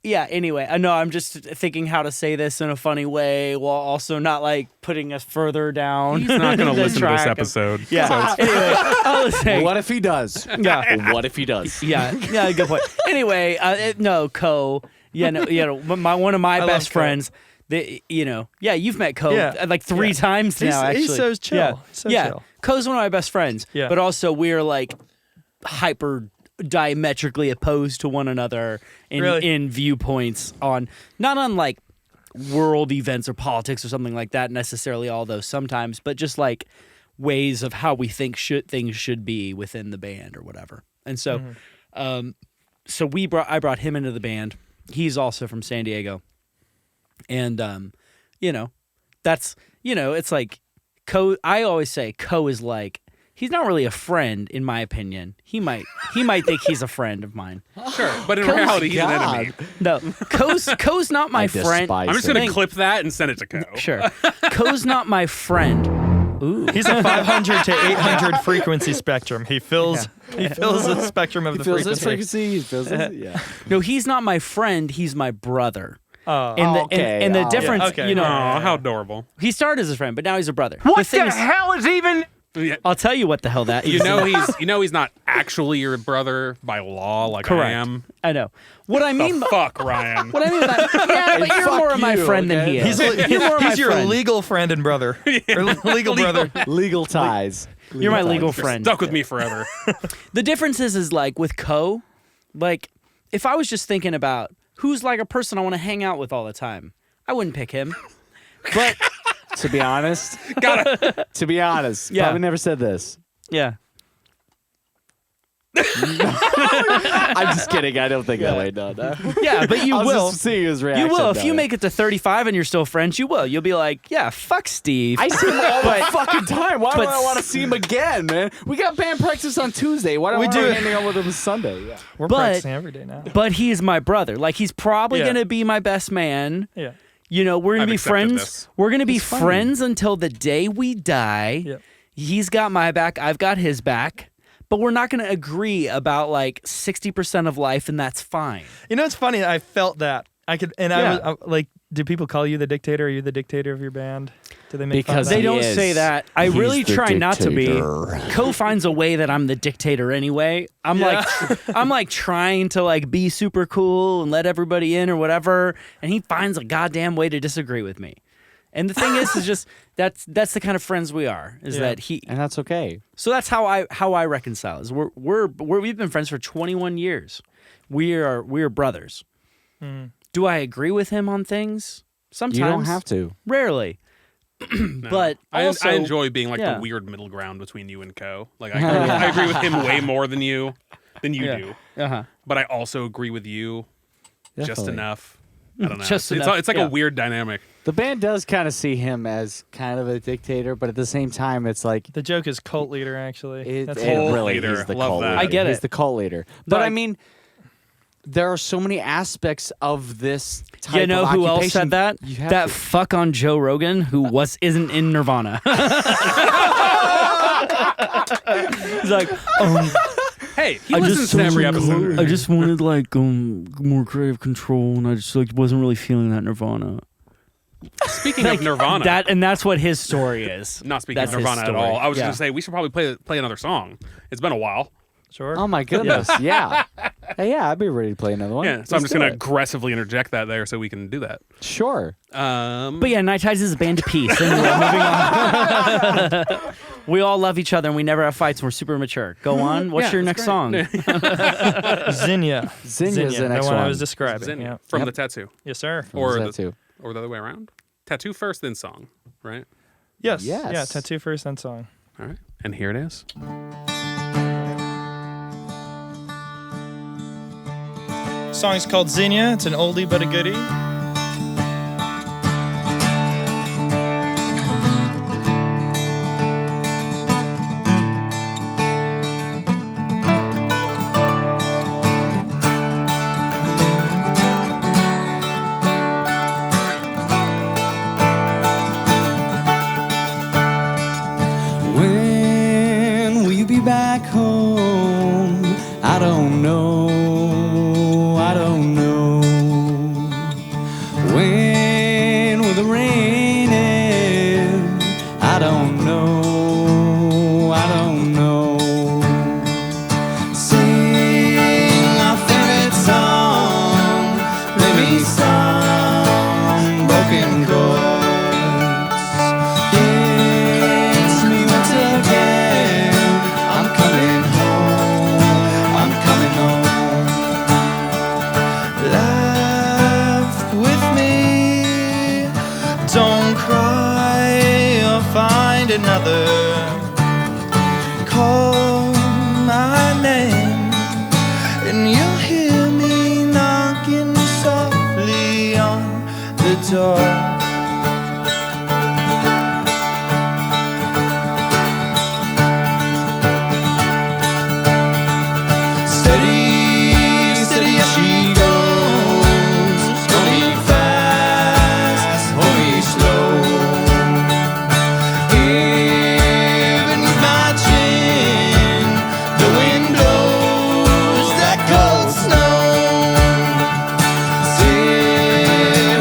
B: yeah. Anyway, I know I'm just thinking how to say this in a funny way while also not putting us further down.
A: He's not going to
B: the
A: listen to this
B: track of-
A: episode.
B: Yeah. Anyway, I was saying.
C: What if he does?
B: Yeah.
C: What if he does?
B: Yeah, good point. Anyway, no, Co. One of my
D: I
B: best
D: love Co.
B: friends. You've met Co.
D: Yeah.
B: 3 times now. Actually,
D: He's so chill.
B: Yeah,
D: So
B: yeah.
D: chill.
B: Co's one of my best friends.
D: Yeah.
B: But also we're hyper diametrically opposed to one another in viewpoints on not on world events or politics or something like that necessarily, although sometimes, but just ways of how we think things should be within the band or whatever. And so so I brought him into the band. He's also from San Diego. And that's it's Co. I always say Co is he's not really a friend in my opinion. He might think he's a friend of mine.
A: Sure. But in reality, he's an enemy.
B: No, Co's not my friend.
C: despise
A: I'm just going
B: Thing-
A: to clip that and send it to Co.
B: Sure, Co's not my friend. Ooh.
D: He's a 500 to 800 frequency spectrum. He fills the spectrum of
C: He
D: the
C: feels
D: frequency.
C: this frequency. He feels this. Yeah.
B: No, he's not my friend. He's my brother. And the difference,
D: okay.
B: you know,
A: Oh, how adorable.
B: he started as a friend, but now he's a brother.
F: What the hell is even?
A: Yeah.
B: I'll tell you what the hell that is.
A: You know he's not actually your brother by law like
B: Correct.
A: I am.
B: I know. What I mean,
A: Fuck, Ryan.
B: what I mean by yeah, but you're
C: fuck
B: more of my
C: you,
B: friend than
C: okay?
B: he is. You're more of my
D: He's your
B: friend.
D: legal friend and brother. Or legal brother.
C: Legal ties.
B: You're my legal
C: ties.
B: friend.
A: Stuck with me forever.
B: The difference is like with Co, like if I was just thinking about who's like a person I want to hang out with all the time, I wouldn't pick him. But
C: To be honest,
B: Yeah.
C: probably never said this.
B: yeah,
C: I'm just kidding. I don't think that way. No.
B: yeah, but you
C: I was
B: will.
C: just seeing his reaction.
B: You will. If
C: to
B: you
C: it.
B: make it to 35 and you're still friends, you will. You'll be like, yeah, fuck Steve.
C: I see him all the fucking time. Why do
B: but-
C: I want to see him again, man? We got band practice on Tuesday. Why don't
D: We
C: we
D: do.
C: do hanging out with him Sunday? Yeah.
D: We're
B: But-
D: practicing every day now.
B: But he's my brother. Like he's probably
D: Yeah.
B: gonna be my best man.
D: Yeah.
B: You know, we're gonna
A: I've
B: be
A: accepted
B: friends.
A: this.
B: We're gonna be
C: It's funny.
B: friends until the day we die.
D: Yep.
B: He's got my back. I've got his back. But we're not gonna agree about like 60% of life, and that's fine.
D: You know, it's funny. I felt that. I could, and
B: Yeah.
D: I was like, do people call you the dictator? Are you the dictator of your band? Do they make
C: Because
D: fun
B: They
D: of that?
B: don't
C: is.
B: say that. I
C: He's
B: really
C: the
B: try not to be.
C: dictator.
B: Co finds a way that I'm the dictator anyway. I'm like trying to like be super cool and let everybody in or whatever, and he finds a goddamn way to disagree with me. And the thing is just that's the kind of friends we are. Is
D: Yeah.
B: that he?
C: And that's okay.
B: So that's how I reconcile. Is we've been friends for 21 years. We are brothers. Do I agree with him on things? Sometimes
C: You don't have to.
B: Rarely.
A: No.
B: But also,
A: I enjoy being like
B: yeah.
A: the weird middle ground between you and Co. Like I agree with him way more than you do.
B: Uh-huh.
A: But I also agree with you just
C: Definitely.
A: enough. I don't know.
B: Just
A: it's
B: enough,
A: it's like
B: yeah.
A: a weird dynamic.
C: The band does kind of see him as kind of a dictator, but at the same time, it's like
D: The joke is cult leader. Actually,
C: it
D: That's
A: Cult
C: really
A: leader.
C: is the
A: Love
C: cult
A: that.
C: leader.
B: I get
C: He's
B: it.
C: the cult leader. But
B: But-
C: I mean, there are so many aspects of this type
B: You know
C: of
B: who else
C: occupation.
B: said that?
C: You have
B: That
C: to-
B: fuck on Joe Rogan who isn't in Nirvana. He's like,
A: Hey, he listens to every episode.
B: I just wanted like more creative control, and I just like wasn't really feeling that Nirvana.
A: Speaking of Nirvana,
B: That's what his story is.
A: not speaking
B: That's
A: of
B: his
A: Nirvana at
B: story.
A: all. I was
B: Yeah.
A: going to say we should probably play another song. It's been a while.
D: sure.
C: Oh my goodness! Yeah, hey, yeah, I'd be ready to play another one.
A: Yeah, so I'm
C: Let's
A: just going
C: do
A: to
C: it.
A: aggressively interject that there so we can do that.
C: Sure.
B: But yeah, Night Tides is a band to peace. Anyway, moving on. We all love each other, and we never have fights. And we're super mature. Go on. What's
A: Yeah,
B: your
A: that's
B: next
A: great.
B: song?
D: Zinnia.
C: Zinnia's the
D: the
C: next
D: one I
C: one.
D: was describing.
A: Zinnia,
D: Yeah.
A: from
C: Yep.
A: the tattoo.
D: Yes, sir.
A: Or
C: Or
A: the,
C: that too.
A: or the other way around. Tattoo first, then song, right?
D: Yes.
C: Yes.
D: Yeah. Tattoo first, then song.
A: All right. And here it is.
D: Song's called Zinnia. It's an oldie but a goodie.
C: When will you be back home? I don't know. I don't know. When will the rain end? I don't know. I don't know. Sing our favorite song. Let me some broken chords. Kiss me once again. I'm coming home. I'm coming home. Laugh with me.
D: Don't cry or find another. Call my name, and you'll hear me knocking softly on the door. Steady, steady as she goes. Hold me fast, hold me slow. Here beneath my chin, the wind blows that cold snow. Sit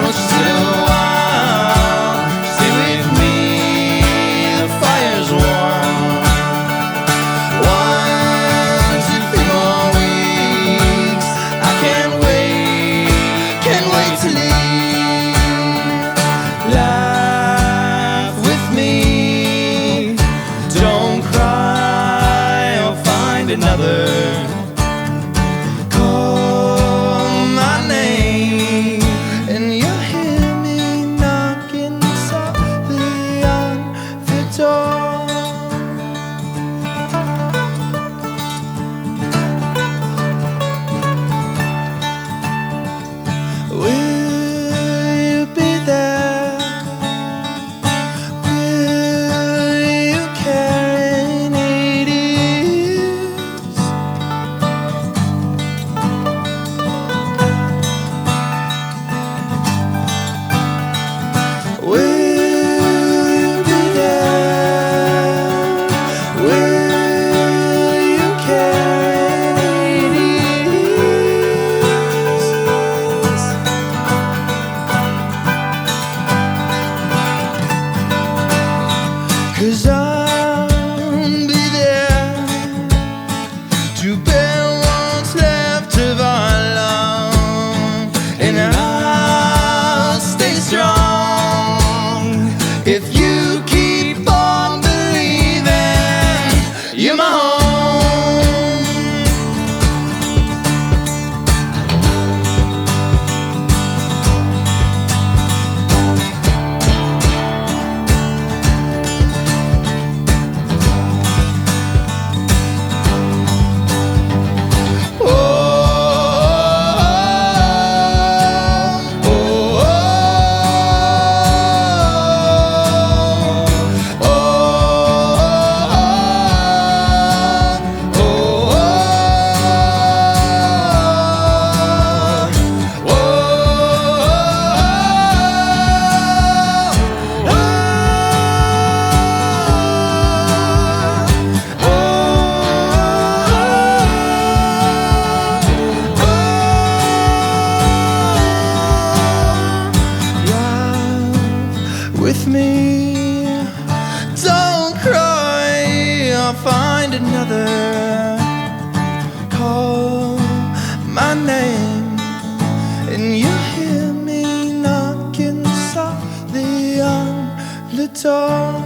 D: tall.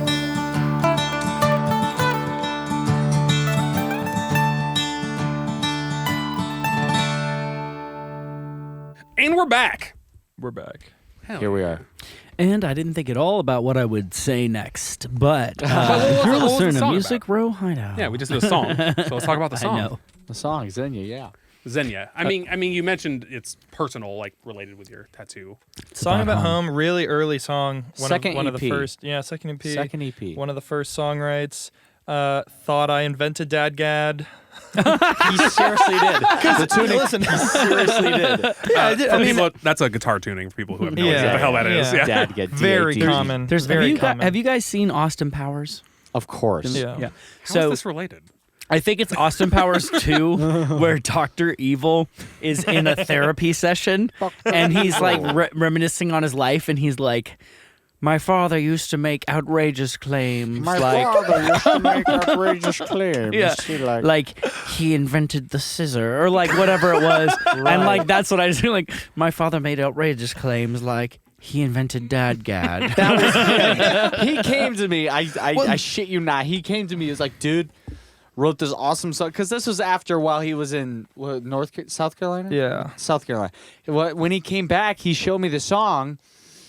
A: And we're back.
D: We're back.
A: Hell
C: Here we are.
B: And I didn't think at all about what I would say next, but
A: what
B: you're
A: was the
B: listening to
A: song
B: Music
A: about?
B: Row Hideout.
A: Yeah, we just did a song. So let's talk about the song.
B: I know.
C: The song, Xenia, yeah.
A: Xenia. I mean, you mentioned it's personal, like related with your tattoo.
D: Song About Home, really early song.
C: Second
D: one of the
C: EP.
D: first. Yeah, second EP.
C: Second EP.
D: One of the first songwrites. Thought I invented Dadgad.
C: He seriously did. The tuning,
D: Listen,
C: he seriously did.
D: yeah, I did. I mean,
A: That's a guitar tuning for people who have no
D: Yeah.
A: idea what the hell that is.
D: Yeah.
A: Yeah.
C: Dad get
D: very
C: DAD.
D: common.
B: There's
D: very common.
B: have you guys seen Austin Powers?
C: Of course.
D: Yeah.
A: How
B: So
A: is this related?
B: I think it's Austin Powers 2 where Dr. Evil is in a therapy session and he's like reminiscing on his life and he's like, my father used to make outrageous claims.
C: My
B: like,
C: father used to make outrageous claims.
B: yeah,
C: See, like,
B: like he invented the scissor or like whatever it was. And like that's what I was doing. Like my father made outrageous claims like he invented Dadgad.
C: that was him. He came to me. I shit you not. He came to me. He was like, dude, wrote this awesome song. Because this was after while he was in South Carolina?
D: Yeah.
C: South Carolina. When he came back, he showed me the song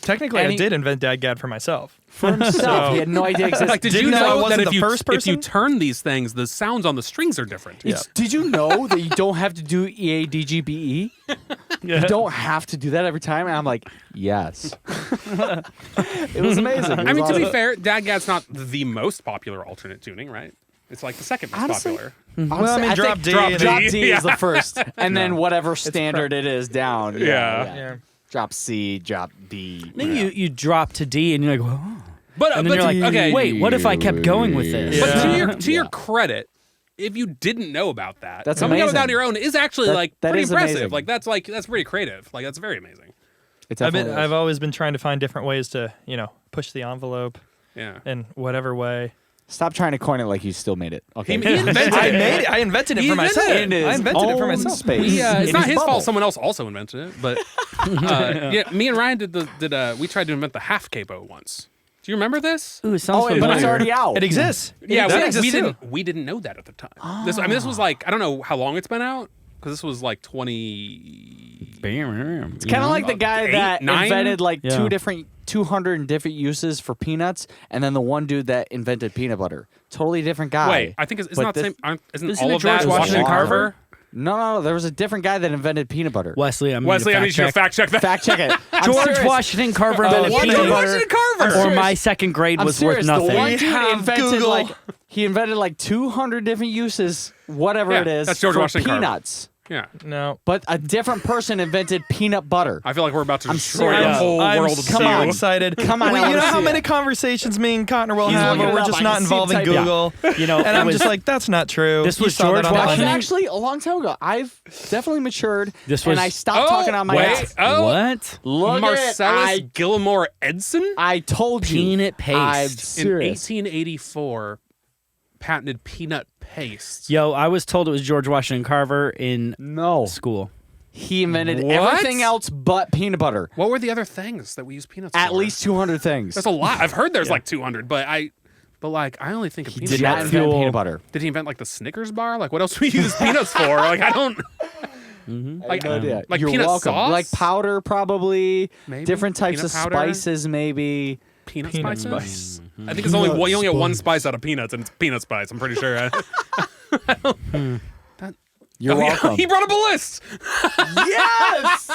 D: Technically,
C: And
D: I
C: he-
D: did invent Dadgad for myself.
C: for himself. He had no idea it existed.
A: Like, did
D: Didn't
A: you
D: know I
A: know that
D: wasn't
A: if
D: the
A: you
D: first
A: if you
D: person?
A: turn these things, the sounds on the strings are different?
D: Yeah.
C: Did you know that you don't have to do EADGBE? You don't have to do that every time. And I'm like, yes. It was amazing. It
A: I
C: was
A: mean, to be
C: awesome.
A: fair, Dadgad's not the most popular alternate tuning, right? It's like the second most
C: Honestly,
A: popular.
D: Well, I mean,
C: I
D: drop
C: think
D: D.
A: Drop
D: and-
A: D.
C: Drop D
A: Yeah.
C: is the first, and then whatever standard it is down.
A: Yeah.
D: Yeah.
C: Drop C, drop D.
B: Then you drop to D and you're like, whoa.
A: But,
B: And then you're like,
A: okay,
B: wait, what if I kept going with this?
A: But
D: Yeah.
A: to your credit, if you didn't know about that,
C: That's
A: coming up
C: amazing.
A: without your own is actually
C: That
A: pretty
C: is
A: impressive.
C: amazing.
A: That's pretty creative. Like that's very amazing.
C: It's
D: I've always been trying to find different ways to, push the envelope
A: Yeah.
D: in whatever way.
C: Stop trying to coin it like you still made it. Okay.
A: He invented
D: I
A: it.
D: made it. I invented it
A: He
D: for
A: invented
D: myself.
A: it.
C: In his
D: I invented it for
C: own
D: myself.
C: space.
A: It's
C: In
A: not his
C: bubble.
A: fault. Someone else also invented it. But yeah, me and Ryan we tried to invent the half capo once. Do you remember this?
B: Ooh, it sounds
C: Oh,
B: familiar.
C: but it's already out.
D: It exists.
A: Yeah,
D: that
A: we
D: exists too.
A: didn't know that at the time. This was like I don't know how long it's been out because this was like 20.
C: It's kind of like the guy
A: 8,
C: that
A: 9?
C: invented like
B: Yeah.
C: 200 different uses for peanuts, and then the one dude that invented peanut butter. Totally different guy.
A: Wait, I think it's
C: But
A: not the
C: this-
A: same. Isn't
B: Isn't
A: all
B: it
A: of that
B: George
A: Washington
C: Washington
A: Carver?
C: No, there was a different guy that invented peanut butter.
B: Wesley, I'm
A: Wesley, I
B: gonna
A: need you to fact check that.
C: Fact check it. I'm
B: George
C: serious.
B: Washington Carver
C: Oh,
B: invented
C: what?
B: peanut
C: George
B: butter,
A: Washington Carver.
B: or
C: serious.
B: my second grade
C: I'm
B: was
C: serious.
B: worth
C: The
B: nothing.
C: one dude
D: have
C: invented
D: Google.
C: he invented like 200 different uses, whatever
A: Yeah,
C: it is,
A: that's George
C: for
A: Washington Carver.
C: peanuts.
A: Yeah,
D: No.
C: But a different person invented peanut butter.
A: I feel like we're about to
C: I'm
A: destroy the
C: serious.
A: whole
D: I'm
A: world of
D: so
C: Come on.
D: excited.
C: Come on,
D: Well,
C: I
D: you know
C: wanna
D: how
C: see
D: many
C: it.
D: conversations me and Cotner will
C: He's
D: have
C: looking
D: where
C: it
D: we're
C: up.
D: just
C: I
D: not
C: can see him
D: involving
C: type, yeah.
D: Google.
B: You know,
D: And
B: it
D: I'm
B: was-
D: just like, that's not true.
B: This
D: You
B: was
D: saw that
B: George
D: on the
C: Actually,
B: Washington-
D: Washington.
C: a long time ago. I've definitely matured.
B: This was-
C: and I stopped talking on my ass.
B: What?
C: Look
A: Marcellus
C: at it.
A: Gilmore Edson
C: I told you.
B: Peanut
C: I'm
B: paste.
A: in
C: serious.
A: 1884 patented peanut paste.
B: Yo, I was told it was George Washington Carver in
C: No.
B: school.
C: He invented
A: What?
C: everything else but peanut butter.
A: What were the other things that we use peanuts
C: At
A: for?
C: least 200 things.
A: There's a lot. I've heard there's like 200, but I only think of
C: He
A: peanut
C: did not
A: butter.
C: invent
B: fuel.
C: peanut butter.
A: Did he invent like the Snickers bar? Like what else do we use peanuts for? Like I don't. Like,
C: No idea.
A: like
C: You're
A: peanut
C: welcome.
A: sauce?
C: Like powder, probably.
A: Maybe.
C: Different types
A: Peanut
C: of
A: powder?
C: spices, maybe.
A: Peanut
D: Peanut
A: spices.
D: spice.
A: I think it's only you only get one spice out of peanuts, and it's peanut spice. I'm pretty sure.
C: You're welcome.
A: He brought up a list.
C: Yes!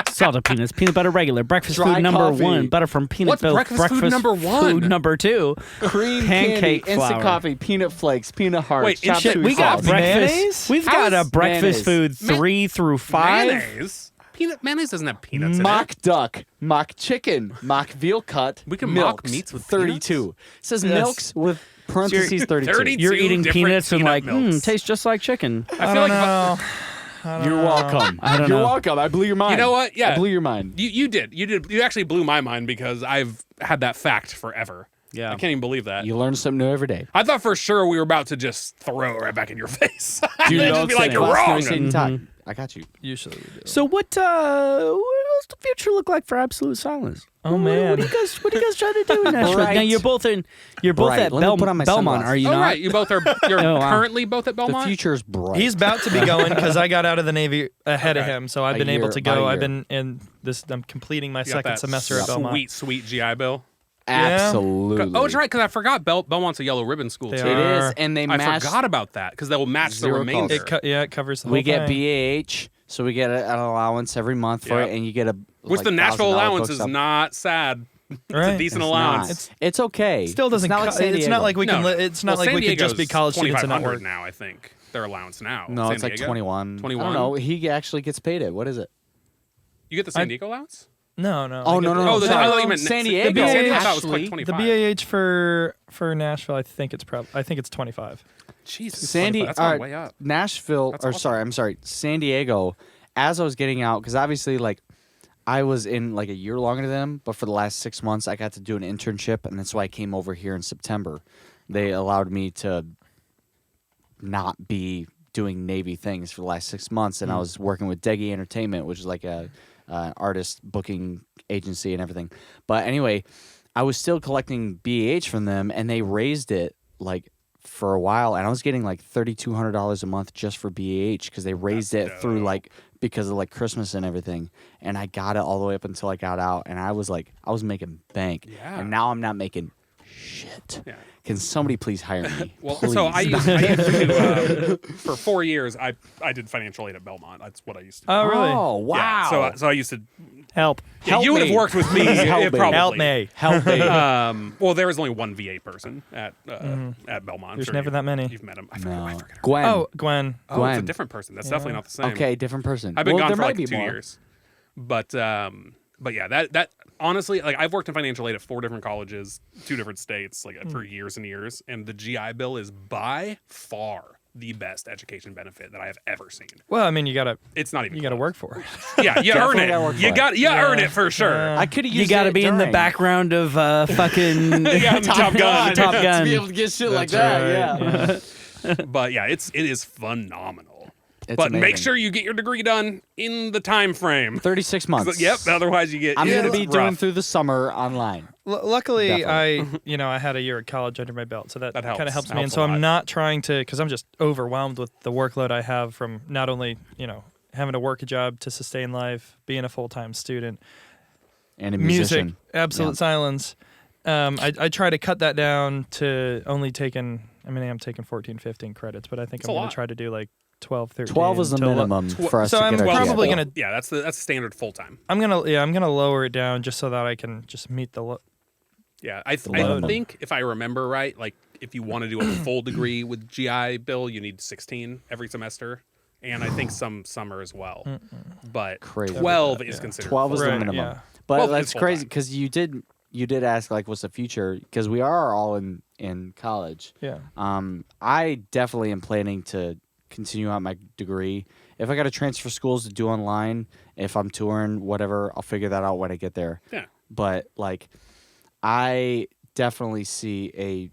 B: Salted peanuts, peanut butter regular, breakfast
C: Dry
B: food number
C: coffee.
B: 1, butter from peanut
A: What's
B: milk,
A: breakfast food number 1?
B: Food number 2,
C: Cream
B: Pancake
C: candy, instant
B: flour.
C: coffee, peanut flakes, peanut hearts.
A: Wait,
C: chopped
A: shit,
C: cheese
B: we got
C: sauce.
B: breakfast.
D: Mayonnaise?
B: We've
A: How
B: got a
A: is
B: breakfast
C: mayonnaise?
B: food 3 through 5.
A: Mayonnaise. Mayonnaise doesn't have peanuts in it.
C: Mock duck, mock chicken, mock veal cut.
A: We can mock
C: milks,
A: meats with
C: 32. It says
D: Yes.
C: milks with parentheses 32.
A: 30.
B: You're
A: 2
B: eating
A: different
B: peanuts and
A: peanut
B: like,
A: milks.
B: tastes just like chicken.
A: I feel like
D: know.
C: You're welcome.
B: I don't
C: You're
B: know.
C: welcome. I blew your mind.
A: You know what? Yeah.
C: I blew your mind.
A: you did. You actually blew my mind because I've had that fact forever.
B: Yeah.
A: I can't even believe that.
C: You learn something new every day.
A: I thought for sure we were about to just throw it right back in your face.
C: You
A: They'd
C: know
A: just be like, you're
C: Last
A: wrong.
C: never seen time. I got you.
D: Usually we do.
B: So what does the future look like for Absolute Silence?
D: Oh, man.
B: What are you guys trying to do in Nashville?
C: Bright.
B: Now you're both
C: Bright.
B: at
C: Let me put on my
B: Belmont,
C: sunglasses.
B: are you
A: Oh,
B: not?
A: right. You both are. You're
B: Oh, wow.
A: currently both at
C: The
A: Belmont.
C: future's bright.
D: He's about to be going because I got out of the Navy ahead of
A: Okay.
D: him, so I've
C: A
D: been able
C: year-
D: to
C: about a
D: go.
C: year.
D: I've been in this. I'm completing my
A: You got
D: second
A: that
D: semester at Belmont.
A: Sweet GI Bill.
C: Absolutely.
A: Oh, that's right. Because I forgot Belmont's a yellow ribbon school
D: They
A: too.
C: It
D: are.
C: is, and they
A: I
C: match.
A: forgot about that because they will match the
C: Zero
A: remainder.
C: cost.
D: It covers the whole
C: We get
D: thing.
C: BAH, so we get an allowance every month for
A: Yep.
C: it, and you get a
A: Which
C: like,
A: the Nashville
C: $1,000
A: allowance
C: book
A: is
C: stuff.
A: not sad. It's
D: Right.
A: a decent
C: It's
A: allowance.
C: not. It's okay.
D: Still doesn't.
C: It's not like San
D: It's not
C: Diego.
D: like we can.
A: No.
D: It's not
A: Well,
D: like
A: San
D: we could just be
A: Diego's
D: college students and not
A: 2,500
D: work.
A: now. I think their allowance now.
C: No,
A: San
C: it's like
A: Diego?
C: 21.
A: 21?
C: I don't know. He actually gets paid it. What is it?
A: You get the San Diego allowance?
D: No.
C: Oh,
D: I get
C: no,
D: the-
C: no,
A: Oh,
C: sorry.
A: I thought you meant
C: San
A: the
C: Diego.
A: San Diego I thought it was
D: Actually,
A: like
D: the
A: 25.
D: BAH for Nashville, I think it's I think it's 25.
A: Jesus,
C: Sandy,
A: that's gone way up.
C: Nashville,
A: That's
C: or
A: awesome.
C: sorry, I'm sorry, San Diego. As I was getting out, because obviously, like, I was in like a year longer than them, but for the last 6 months, I got to do an internship, and that's why I came over here in September. They allowed me to not be doing Navy things for the last 6 months, and I was working with Deggy Entertainment, which is like a artist booking agency and everything. But anyway, I was still collecting BAH from them, and they raised it like for a while, and I was getting like $3,200 a month just for BAH because they raised
A: That's
C: it through
A: dope.
C: like because of like Christmas and everything, and I got it all the way up until I got out, and I was making bank,
A: Yeah.
C: and now I'm not making shit.
A: Yeah.
C: Can somebody please hire me?
A: Well,
C: please?
A: so I used to for 4 years. I did financial aid at Belmont. That's what I used to do.
D: Oh, really?
C: Oh wow!
A: Yeah, so I used to.
D: Help.
C: Help
A: you would have
C: me.
A: worked with me.
C: Help me.
A: Probably.
D: Help me.
C: help me.
A: Well, there was only one VA person at Belmont. I'm
D: There's
A: sure
D: never that many.
A: You've met him. I forget her.
C: Gwen.
D: Oh, Gwen.
A: Oh, it's a
C: Gwen.
A: different person. That's definitely not the same.
C: Okay, different person.
A: I've been
C: Well,
A: gone
C: there
A: for
C: might
A: like
C: be
A: 2
C: more.
A: years. But yeah, that honestly, like I've worked in financial aid at 4 different colleges, 2 different states, like for years and years, and the GI Bill is by far the best education benefit that I have ever seen.
D: Well, I mean, you gotta
A: It's not even.
D: work
A: close.
D: for it.
A: Yeah, you earn
C: Definitely gotta work
A: it.
C: for
A: You
C: it.
A: got you earn it for sure.
C: I could have
B: You
C: used
B: got to
C: it
B: be in the
C: during.
B: background of fucking
A: Yeah, Top Gun.
B: Top
C: to
B: Gun.
C: be able to get shit like
D: That's
C: that.
D: right,
C: Yeah.
A: But yeah, it is phenomenal.
C: It's
A: But make
C: amazing.
A: sure you get your degree done in the time frame.
C: 36 months.
A: Yep. Otherwise, you get.
C: I'm
A: yeah,
C: gonna be
A: it's
C: doing
A: rough.
C: through the summer online.
D: Luckily,
C: Definitely.
D: I had a year at college under my belt, so that
A: That helps.
D: kind of helps
A: That
D: me.
A: helps
D: And so
A: a lot.
D: I'm not trying to, because I'm just overwhelmed with the workload I have from not only having to work a job to sustain life, being a full-time student,
C: And a
D: music,
C: musician.
D: absolute
C: Yeah.
D: silence. I try to cut that down to only taking. I mean, I'm taking 14, 15 credits, but I think
A: It's
D: I'm
A: a
D: going
A: lot.
D: to try to do like 12, 13.
C: 12 is the
D: till-
C: minimum for us
D: so
C: to
D: I'm
C: get our
D: probably
C: GI.
D: gonna-
A: Yeah, that's standard full time.
D: I'm gonna lower it down just so that I can just meet the.
A: Yeah, I
C: minimum.
A: think if I remember right, like if you want to do a full degree with GI Bill, you need 16 every semester, and I think some summer as well. But
C: Crazy.
A: 12 is considered.
C: 12 is
A: full
C: the
D: Right,
A: time.
C: minimum.
D: yeah.
C: But
A: 12 is
C: that's
A: full
C: crazy
A: time.
C: because you did ask like what's the future because we are all in college.
D: Yeah.
C: I definitely am planning to continue out my degree. If I got to transfer schools to do online, if I'm touring, whatever, I'll figure that out when I get there.
A: Yeah.
C: But like, I definitely see a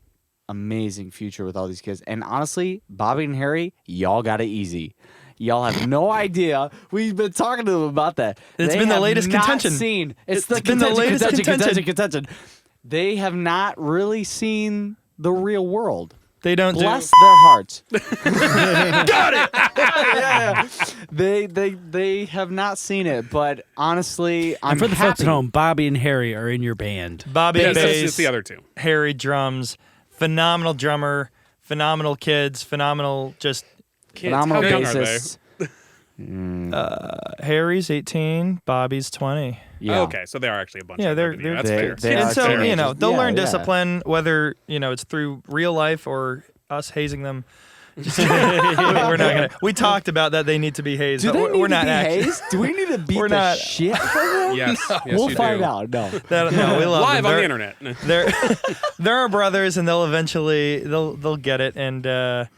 C: amazing future with all these kids. And honestly, Bobby and Harry, y'all got it easy. Y'all have no idea. We've been talking to them about that.
D: It's
C: They
D: been the
C: have
D: latest
C: not
D: contention.
C: Seen.
D: It's
C: the
D: been the latest
C: contention. They have not really seen the real world.
D: They don't
C: Bless
D: do.
C: their hearts. Got it. yeah. They have not seen it, but honestly, I'm
B: And for the folks
C: happy.
B: at home, Bobby and Harry are in your band.
D: Bobby
A: Yeah, it's
D: bass,
A: the other two.
D: Harry drums, phenomenal drummer, phenomenal kids, phenomenal just.
A: Kids,
C: Phenomenal
A: how young are they?
C: bassists.
D: Harry's 18, Bobby's 20.
C: Yeah.
A: Oh, okay, so they are actually a bunch.
D: Yeah,
A: younger
D: they're-
A: than you.
D: they're-
A: That's
C: They-
A: fair.
C: they
D: And
C: are
D: so
C: teenagers.
D: they'll
C: Yeah,
D: learn
C: yeah.
D: discipline, whether it's through real life or us hazing them. Just- we're not gonna. We talked about that they need to be hazed.
C: Do
D: but
C: they need
D: we're
C: to
D: not
C: be
D: actually.
C: hazed? Do we need to beat
D: We're
C: the
D: not-
C: shit out of them?
A: Yes, yes,
C: We'll
A: you
C: find
A: do.
C: out. No.
D: No, we love
A: Live
D: them.
A: on
D: They're-
A: the internet.
D: they're our brothers, and they'll eventually they'll get it. And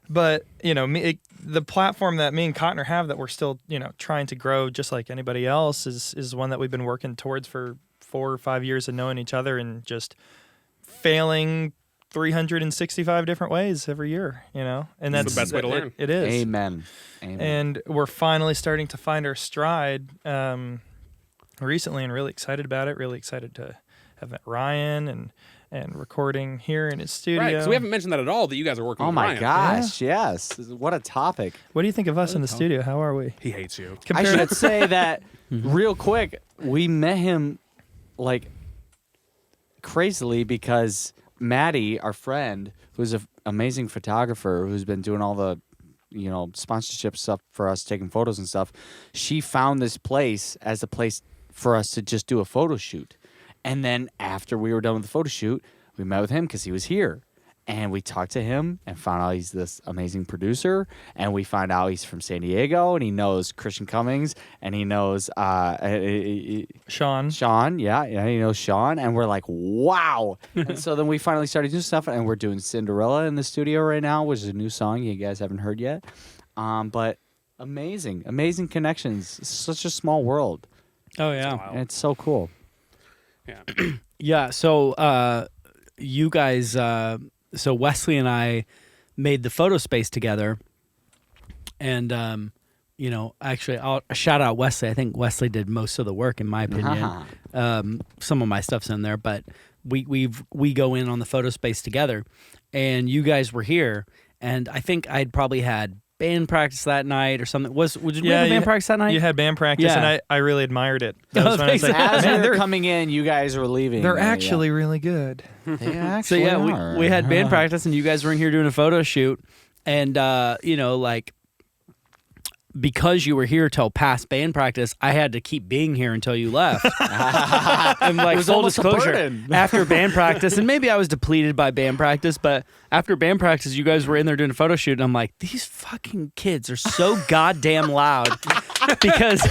D: but the platform that me and Cotner have that we're still trying to grow, just like anybody else, is one that we've been working towards for 4 or 5 years of knowing each other and just failing 365 different ways every year. And
A: It's
D: that's
A: the best way to learn.
D: It is.
C: Amen. Amen.
D: And we're finally starting to find our stride recently and really excited about it. Really excited to have met Ryan and recording here in his studio.
A: Right, because we haven't mentioned that at all, that you guys are working
C: Oh
A: with
C: my
A: Ryan.
C: gosh, yes. What a topic.
D: What do you think of us in the studio? How are we?
A: He hates you.
C: I
D: Compared
C: should say that real quick, we met him like crazily because Maddie, our friend, who's an amazing photographer who's been doing all the sponsorship stuff for us, taking photos and stuff, she found this place as a place for us to just do a photo shoot. And then after we were done with the photo shoot, we met with him because he was here. And we talked to him and found out he's this amazing producer. And we find out he's from San Diego and he knows Christian Cummings and he knows
D: Sean.
C: Sean. Yeah, he knows Sean. And we're like, wow. And so then we finally started doing stuff. And we're doing Cinderella in the studio right now, which is a new song you guys haven't heard yet. But amazing connections. It's such a small world.
B: Oh yeah.
C: And it's so cool.
A: Yeah.
B: Yeah. So you guys, so Wesley and I made the photo space together, and actually, I'll shout out Wesley. I think Wesley did most of the work, in my opinion. Some of my stuff's in there, but we go in on the photo space together, and you guys were here, and I think I'd probably had band practice that night or something. Was you have band practice that night?
D: You had band practice,
B: Yeah.
D: and I really admired it. That was when I was like,
C: As
D: man,
C: we were
D: they're,
C: coming in, you guys were leaving.
D: they're actually really good.
C: They
B: So
C: actually
B: yeah,
C: are.
B: we had band practice, and you guys were in here doing a photo shoot, and because you were here till past band practice, I had to keep being here until you left. And
C: It
B: like
C: was
B: full
C: almost a
B: disclosure,
C: burden.
B: after band practice, and maybe I was depleted by band practice, but after band practice, you guys were in there doing a photo shoot, and I'm like, these fucking kids are so goddamn loud. Because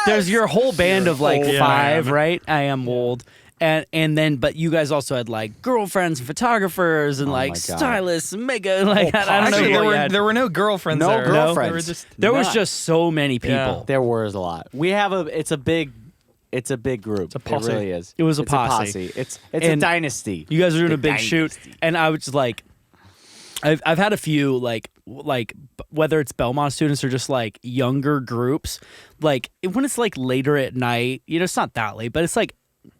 B: there's your whole band of like
D: old
B: five,
D: man.
B: right? I am old. And then, but you guys also had like girlfriends and photographers and like
C: my God.
B: stylists and mega, like, I don't know
D: Actually,
B: what you had.
D: there were no girlfriends
C: No
D: there.
C: girlfriends.
D: They were just
B: There was
C: None.
B: just so many people.
D: Yeah.
C: There was a lot. We have it's a big group. It's
D: a posse.
C: It really is.
B: It was a
C: It's
B: posse.
C: It's a
B: And
C: dynasty.
B: You guys were doing
C: The
B: a big shoot,
C: dynasty.
B: and I was just like, I've had a few like whether it's Belmont students or just like younger groups, like when it's like later at night, it's not that late, but it's like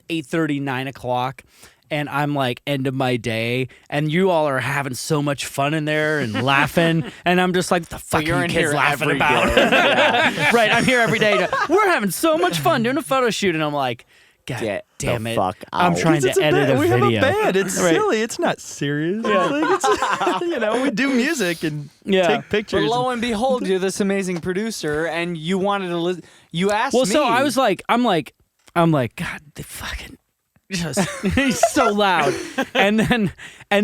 B: 8:30, 9 o'clock. And I'm like end of my day, and you all are having so much fun in there and laughing, and I'm just like, what the fuck
C: you're
B: are you
C: in
B: kids
C: here
B: laughing
C: every
B: about?
C: day. Yeah.
B: Right, I'm here every day. We're having so much fun doing a photo shoot, and I'm like, God
C: Get
B: damn
C: the
B: it!
C: fuck
B: I'm
C: out.
B: trying to
D: It's a
B: edit
D: band.
B: a
D: We
B: video.
D: have a band. It's
B: Right.
D: silly. It's not serious. Like, it's, we do music and
B: Yeah.
D: take
C: But
D: pictures.
C: lo and behold, you're this amazing producer, and you wanted to listen. You asked
B: Well,
C: me.
B: so I was like, I'm like, God, they fucking just he's so loud. And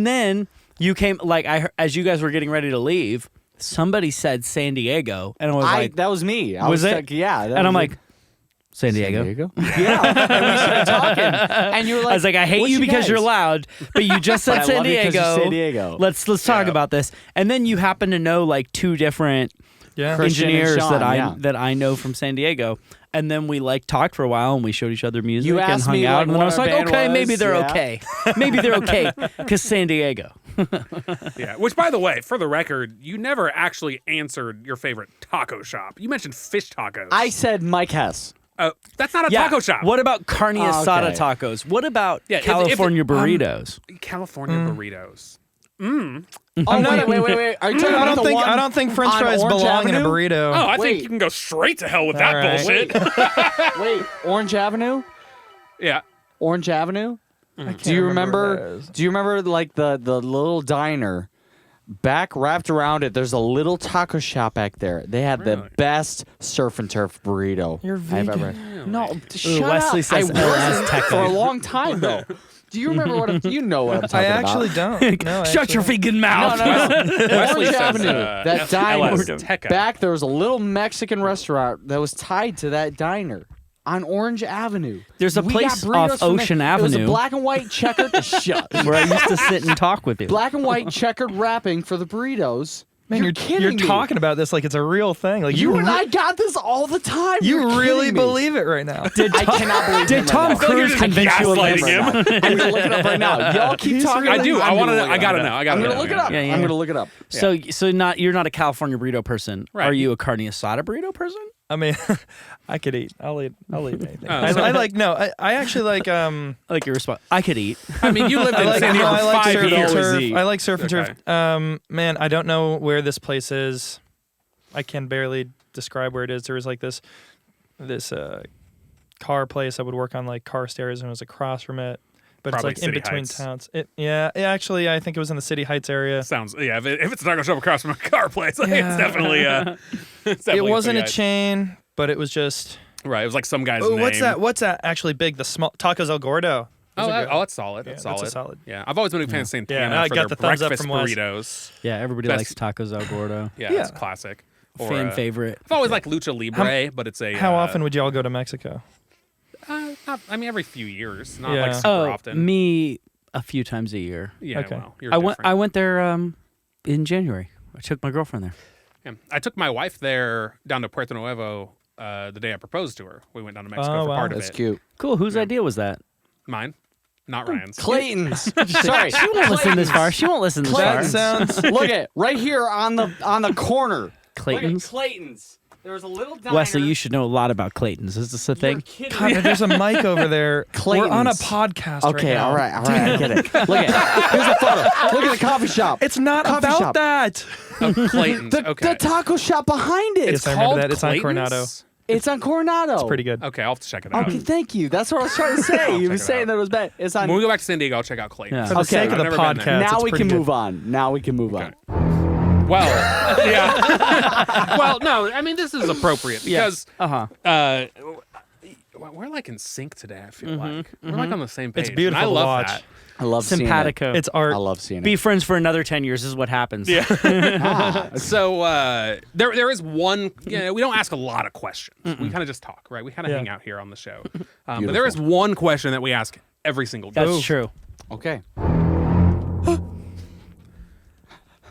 B: then you came like as you guys were getting ready to leave, somebody said San Diego, and I was like,
C: that was me. I
B: was it?
C: Like, yeah. that
B: and I'm
C: was
B: like, San Diego.
C: Yeah. And we started talking, and you were like,
B: I was like, I hate
C: "What
B: you because
C: guys?"
B: you're loud, but you just said
C: But I
B: San
C: love you 'cause
B: Diego.
C: you're San Diego.
B: Let's talk
A: Yeah.
B: about this. And then you happen to know like two different
D: yeah.
C: Christian and
B: engineers
C: Sean,
B: that I know from San Diego. And then we like talked for a while and we showed each other music
C: You
B: and
C: asked
B: hung
C: me,
B: out.
C: like,
B: And then I
C: what
B: was
C: our
B: like,
C: band
B: okay,
C: was,
B: maybe they're
C: yeah.
B: okay. Maybe they're okay because San Diego.
A: Yeah. Which, by the way, for the record, you never actually answered your favorite taco shop. You mentioned fish tacos.
C: I said Mike Hess.
A: That's not a taco shop.
B: What about carne asada
C: Okay.
B: tacos? What about
A: Yeah, if-
B: California burritos?
A: California burritos.
C: Oh, wait. Are you talking about the one
D: I don't think French
C: on
D: fries
C: Orange
D: belong in a
C: Avenue?
D: burrito.
A: Oh, I
C: Wait.
A: think you can go straight to hell with that
D: All right.
A: bullshit.
C: Wait, Orange Avenue?
A: Yeah.
C: Orange Avenue?
D: can't
C: Do you
D: remember
C: remember?
D: what that is.
C: Do you remember like the little diner? Back wrapped around it, there's a little taco shop back there. They had the
A: Really?
C: best surf and turf burrito
D: You're
C: I've ever.
D: vegan.
C: No, shut
B: Wesley
C: up.
B: says
C: I
B: LS
C: wasn't
B: Teco.
C: for a long time though. Do you remember what? You know what I'm talking
D: I
C: about?
D: actually don't. No,
B: Shut your vegan mouth.
C: No.
A: Wesley
C: Orange
A: says,
C: Avenue. That diner.
A: LS Teco.
C: Back there was a little Mexican restaurant that was tied to that diner on Orange Avenue.
B: There's a
C: We
B: place
C: got burritos
B: off
C: from
B: Ocean
C: there. It was a
B: Avenue.
C: black and white checkered shut.
B: Where I used to sit and talk with you.
C: Black and white checkered wrapping for the burritos.
D: Man, you're
C: kidding me.
D: talking about this like it's a real thing. Like
C: You and I got this all the time.
D: you
C: You're
D: really
C: kidding me.
D: believe it right now.
C: I cannot believe
B: Did
C: him
B: Tom
C: right now.
B: Cruise
A: just
B: convince you of
A: gaslighting
B: this?
A: him.
C: I'm gonna look it up right now. Y'all keep talking.
A: I do. I
C: I'm
A: want
C: gonna
A: to.
C: look
A: I
C: it
A: gotta
C: up.
A: know. I gotta
C: I'm
A: know.
C: gonna look it up.
B: Yeah.
C: I'm gonna look it up.
B: So not you're not a California burrito person.
A: Right.
B: Are you a carne asada burrito person?
D: I mean, I could eat. I'll eat anything.
A: Oh,
D: I actually like
B: I like your response. I could eat.
A: I mean, you lived in San Diego
D: I
A: for
D: like
A: 5
D: surf and
A: years.
D: turf. I like surf and
A: Okay.
D: turf. Man, I don't know where this place is. I can barely describe where it is. There was like this car place I would work on, like car stairs, and it was across from it. But
A: Probably
D: it's like in
A: City
D: between
A: Heights.
D: towns. Actually, I think it was in the City Heights area.
A: Sounds if it's a taco shop across from a car place, like,
D: Yeah.
A: it's definitely it's definitely
D: It wasn't a
A: City Heights.
D: chain, but it was just.
A: Right, it was like some guy's
D: Oh,
A: name.
D: what's that actually big? The small Tacos El Gordo. Those are good.
A: That's solid.
D: Yeah,
A: That's
D: that's
A: solid.
D: a solid.
A: Yeah, I've always been a big fan of Santana
D: Yeah, I
A: for
D: got
A: their
D: the thumbs up
A: breakfast
D: from Wes.
A: burritos.
B: Yeah, everybody
A: Best-
B: likes tacos El Gordo.
A: Yeah,
D: Yeah.
A: it's classic. Or,
B: Fan favorite.
A: I've always liked Lucha Libre, but it's a
D: How often would you all go to Mexico?
A: every few years, not
D: Yeah.
A: like super
B: Oh,
A: often.
B: me a few times a year.
A: Yeah,
D: Okay.
A: well, you're
B: I
A: different.
B: went there in January. I took my girlfriend there.
A: Yeah. I took my wife there down to Puerto Nuevo the day I proposed to her. We went down to Mexico
D: Oh,
A: for
D: wow.
A: part of
C: That's
A: it.
C: cute.
B: Cool. Whose idea was that?
A: Mine, not Ryan's.
C: Clayton's. Sorry.
B: She won't listen this far. She won't listen this far.
D: That sounds.
C: Look at right here on the corner.
B: Clayton's.
C: Look at Clayton's. There was a little diner.
B: Wesley, you should know a lot about Clayton's. Is this a
C: You're
B: thing?
C: kidding
D: God,
C: me.
D: there's a mic over there. We're on a
C: Clayton's.
D: podcast
C: Okay,
D: right now.
C: all right, I get it. Look at here's a photo. Look at the coffee shop.
D: It's not
C: Coffee
D: about
C: shop.
D: that.
A: Oh, Clayton's.
C: the
A: Okay.
C: taco shop behind it.
D: Yes, I remember
A: called
D: that. It's on
A: Clayton's?
D: Coronado.
C: It's on Coronado.
D: It's pretty good.
A: Okay, I'll have to check it out.
C: Okay, thank you. That's what I was trying to say. You
A: check
C: were
A: it
C: saying
A: out.
C: that it was bad. It's on.
A: When we go back to San Diego, I'll check out Clayton's.
B: Yeah.
D: For the
C: Okay.
D: sake of
A: I've
D: the
A: never been there.
D: podcast,
C: now
D: it's
C: we
D: pretty
C: can
D: good.
C: move on. Now we can move on.
A: Well, yeah. Well, no, I mean this is appropriate because we're like in sync today. I feel like we're like on the same page.
D: It's beautiful
A: And I
D: to
A: love
D: watch.
A: that.
C: I love seeing it.
B: Simpatico.
D: It's art.
C: I love seeing
B: Be
C: it.
B: friends for another 10 years is what happens.
A: Yeah.
C: Ah,
A: So there is one. We don't ask a lot of questions. We kind of just talk, right? We kind of
D: Yeah.
A: hang out here on the show. But there is one question that we ask every single day.
B: That's true.
C: okay.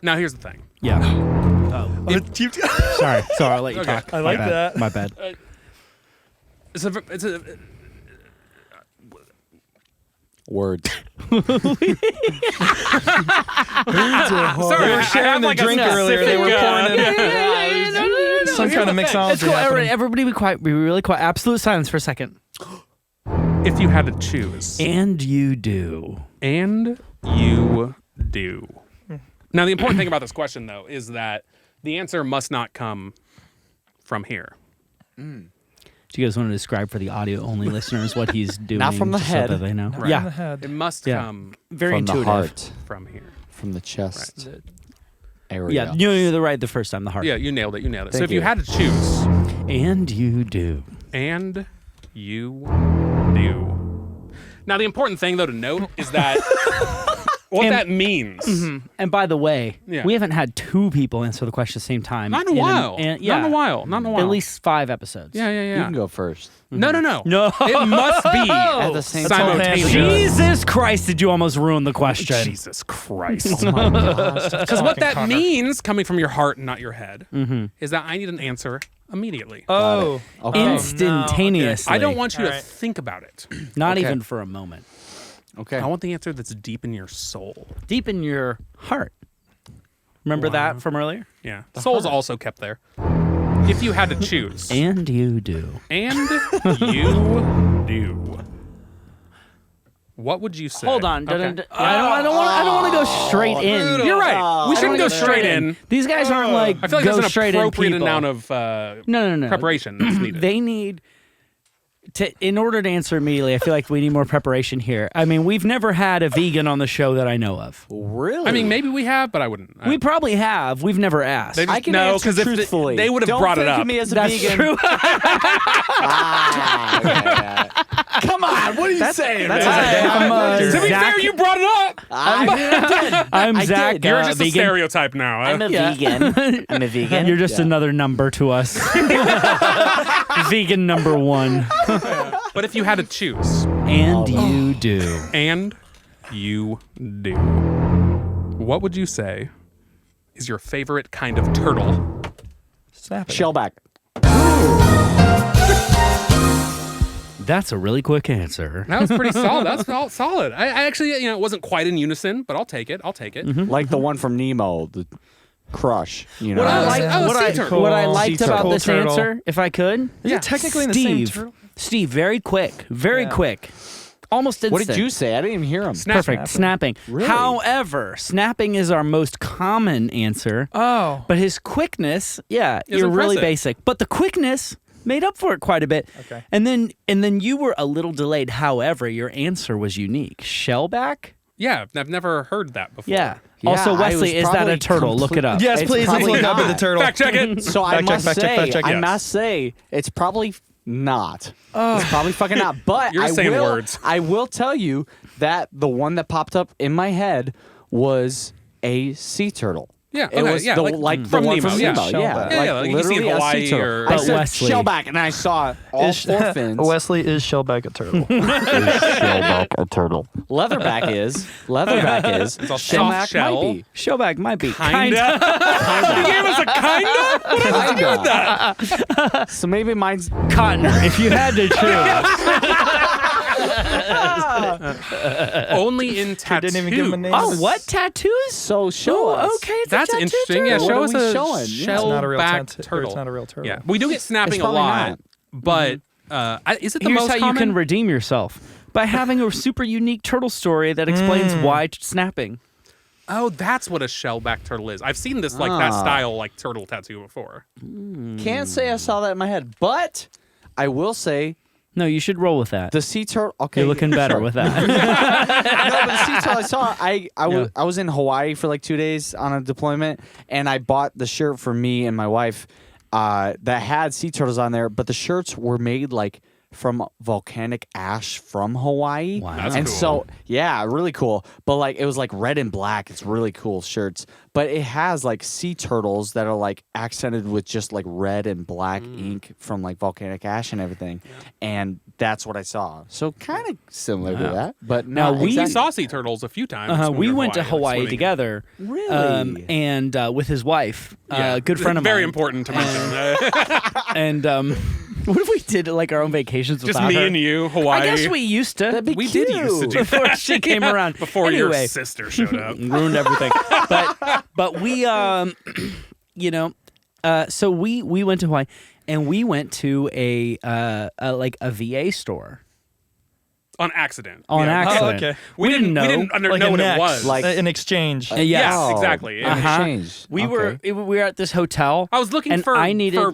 A: Now here's the thing.
B: Yeah. Sorry. I'll let you
A: Okay.
B: talk.
D: I
B: My
D: like
B: bad.
D: that.
B: My bad.
A: It's a
C: Words.
A: sorry.
D: They were
A: I
D: sharing
A: have
D: their
A: like a
D: drink earlier. They were
A: specific,
D: pouring it. Some kind of mixology.
B: It's cool.
D: happening.
B: Everybody be quiet. Be really quiet. Absolute silence for a second.
A: If you had to choose,
B: And you do.
A: and you do. Now the important thing about this question, though, is that the answer must not come from here.
B: Do you guys want to describe for the audio-only listeners what he's doing?
C: Not from the
B: just
C: head.
B: So that they know.
A: Right.
B: Yeah.
D: In the head.
A: It must
B: Yeah.
A: come
B: Very
C: from
B: intuitive.
C: the heart,
A: from here.
C: from the chest
A: Right.
C: area.
B: Yeah, you knew the right the first time. The heart.
A: Yeah, you nailed it. You nailed it. So
C: Thank
A: if you
C: you.
A: had to choose,
B: And you do.
A: and you do. Now the important thing, though, to note is that what
B: And-
A: that means.
B: And by the way,
A: Yeah.
B: we haven't had two people answer the question at the same time.
A: Not in a while.
B: yeah,
A: Not in a while. Not in a while.
B: At least 5 episodes.
A: Yeah, yeah,
C: You
A: yeah.
C: can go first.
A: No.
B: No.
A: It must be
C: At the same time.
A: simultaneous.
B: Jesus Christ, did you almost ruin the question?
A: Jesus Christ.
C: Oh my gosh.
A: Because what that
D: Connor.
A: means, coming from your heart and not your head, is that I need an answer immediately.
D: Oh.
C: Okay.
B: Instantaneously.
A: I don't want you to
D: Alright.
A: think about it.
B: Not
C: Okay.
B: even for a moment.
C: Okay.
A: I want the answer that's deep in your soul.
B: Deep in your heart. Remember that from earlier?
A: Yeah. Soul's also kept there. If you had to choose.
B: And you do.
A: And you do. What would you say?
B: Hold on.
A: Okay.
B: I don't want to go straight in.
A: You're right. We shouldn't go straight in.
B: These guys aren't like
A: I feel like
B: go
A: there's an
B: straight in
A: appropriate
B: people.
A: amount of
B: No.
A: preparation that's needed.
B: They need to, in order to answer immediately, I feel like we need more preparation here. I mean, we've never had a vegan on the show that I know of.
C: Really?
A: I mean, maybe we have, but I wouldn't.
B: We probably have. We've never asked.
A: They just-
C: I can
A: no,
C: answer
A: 'cause if
C: truthfully.
A: they would have
C: Don't
A: brought it
C: think
A: up.
C: of me as a
B: That's
C: vegan.
B: true.
C: Ah, okay, yeah. Come on, what are you saying?
B: that's
C: man?
B: I'm,
A: To be
B: Zach-
A: fair, you brought it up.
B: I'm
C: I
B: Zach.
C: did.
A: You're just a
B: vegan.
A: stereotype now. Huh?
C: I'm a vegan. I'm a vegan.
B: You're just
C: Yeah.
B: another number to us. Vegan number 1.
A: But if you had to choose,
B: And you do.
A: and you do, what would you say is your favorite kind of turtle?
D: Snap it.
C: Shellback.
B: That's a really quick answer.
A: That was pretty solid. That's all solid. I actually, it wasn't quite in unison, but I'll take it. I'll take it.
C: Like the one from Nemo. crush. You know,
B: What I
A: Oh,
B: liked,
A: oh, sea turtle.
B: what I
D: Cool.
B: liked
C: Sea
B: about
C: turtle.
B: this
D: Turtle.
B: answer, if I could,
D: Is it technically in the same turtle?
B: Steve, very quick, quick, almost instant.
C: what did you say? I didn't even hear him.
B: Perfect, snapping.
C: Really?
B: However, snapping is our most common answer.
D: Oh.
B: But his quickness, yeah,
A: Is
B: you're really
A: impressive.
B: basic. But the quickness made up for it quite a bit.
D: Okay.
B: And then you were a little delayed. However, your answer was unique. Shellback?
A: Yeah, I've never heard that before.
B: Yeah.
C: Yeah,
B: Also,
C: I
B: Wesley,
C: was
B: is that a
C: probably
B: turtle? Look it up.
D: Yes,
C: It's
D: please. Let's
C: probably
D: look up at the
C: not.
D: turtle.
A: Fact check it.
C: So I
D: Fact check,
C: must
D: fact check,
C: say,
D: fact check,
C: I
D: yes.
C: must say, it's probably not. It's probably fucking not. But
A: You're
C: I
A: saying
C: will,
A: words.
C: I will tell you that the one that popped up in my head was a sea turtle.
A: Yeah,
C: it
A: okay,
C: was
A: yeah,
C: the,
A: like
C: the
A: from
C: one
A: Nemo,
C: from
A: yeah.
C: Nemo.
D: Shellback.
C: Yeah,
A: Yeah, like you see in
C: literally a
A: Hawaii
C: sea turtle.
A: or-
C: I
B: But
C: said
B: Wesley-
C: shellback, and I saw all four fins.
D: Wesley is shellback a turtle.
C: Shellback a turtle. Leatherback is.
A: It's a soft shell.
C: might be.
B: Shellback might be.
A: Kinda. You gave us a kinda? What has to do with that?
C: So maybe mine's
B: Cottoner, if you had to choose.
A: Only in
D: I
A: tattoo.
D: didn't even give him a name.
B: Oh, what? Tattoos?
C: so show us.
B: Okay, it's
A: That's
B: a tattoo
A: interesting. Yeah,
B: turtle.
A: show
C: What
A: us
C: are we
A: a
C: showing? Yeah, it's
D: not a real
A: shellback
D: tattoo- or
A: turtle.
D: it's not a real turtle.
A: Yeah, we do get snapping
C: It's
A: a
C: probably
A: lot,
C: not.
A: but is it the
B: Here's
A: most
B: how
A: common?
B: you can redeem yourself by having a super unique turtle story that explains why snapping.
A: Oh, that's what a shellback turtle is. I've seen this that
C: Ah.
A: style turtle tattoo before.
C: Can't say I saw that in my head, but I will say
B: No, you should roll with that.
C: the sea turtle. Okay,
B: You're looking better
C: sure.
B: with that.
C: No, but the sea turtle I saw.
B: Yeah.
C: I was in Hawaii for like 2 days on a deployment, and I bought the shirt for me and my wife that had sea turtles on there, but the shirts were made like from volcanic ash from Hawaii.
B: Wow.
A: That's
C: and
A: cool.
C: so yeah, really cool. But like it was like red and black. It's really cool shirts. But it has like sea turtles that are like accented with just like red and black ink from like volcanic ash and everything. And that's what I saw. So kind of similar to that. But
B: Now,
C: not
B: we
A: We
C: exactly.
A: saw sea turtles a few times. when
B: we
A: were in
B: went to
A: like,
B: Hawaii
A: swimming.
B: together.
C: Really?
B: And with his wife,
A: Yeah.
B: good friend of mine.
A: Very important to mention.
B: And what if we did like our own vacations
A: Just
B: without
A: me
B: her?
A: and you, Hawaii.
B: I guess we used to.
C: That'd be
A: We did used to do
B: before
A: that.
B: she came
A: Yeah.
B: around.
A: Before your
B: Anyway.
A: sister showed up.
B: Ruined everything. but we you know, so we went to Hawaii and we went to a VA store
A: On accident.
B: on
A: Yeah.
B: accident.
D: okay.
A: We didn't
B: know.
A: We didn't
D: Like
A: know
D: a
A: what
D: next,
A: it was.
C: Like-
D: an exchange.
B: Yes.
A: Yes, exactly.
C: In
A: Uh-huh.
C: exchange.
B: We
C: Okay.
B: were at this hotel.
A: I was looking
B: and
A: for
B: I needed
A: for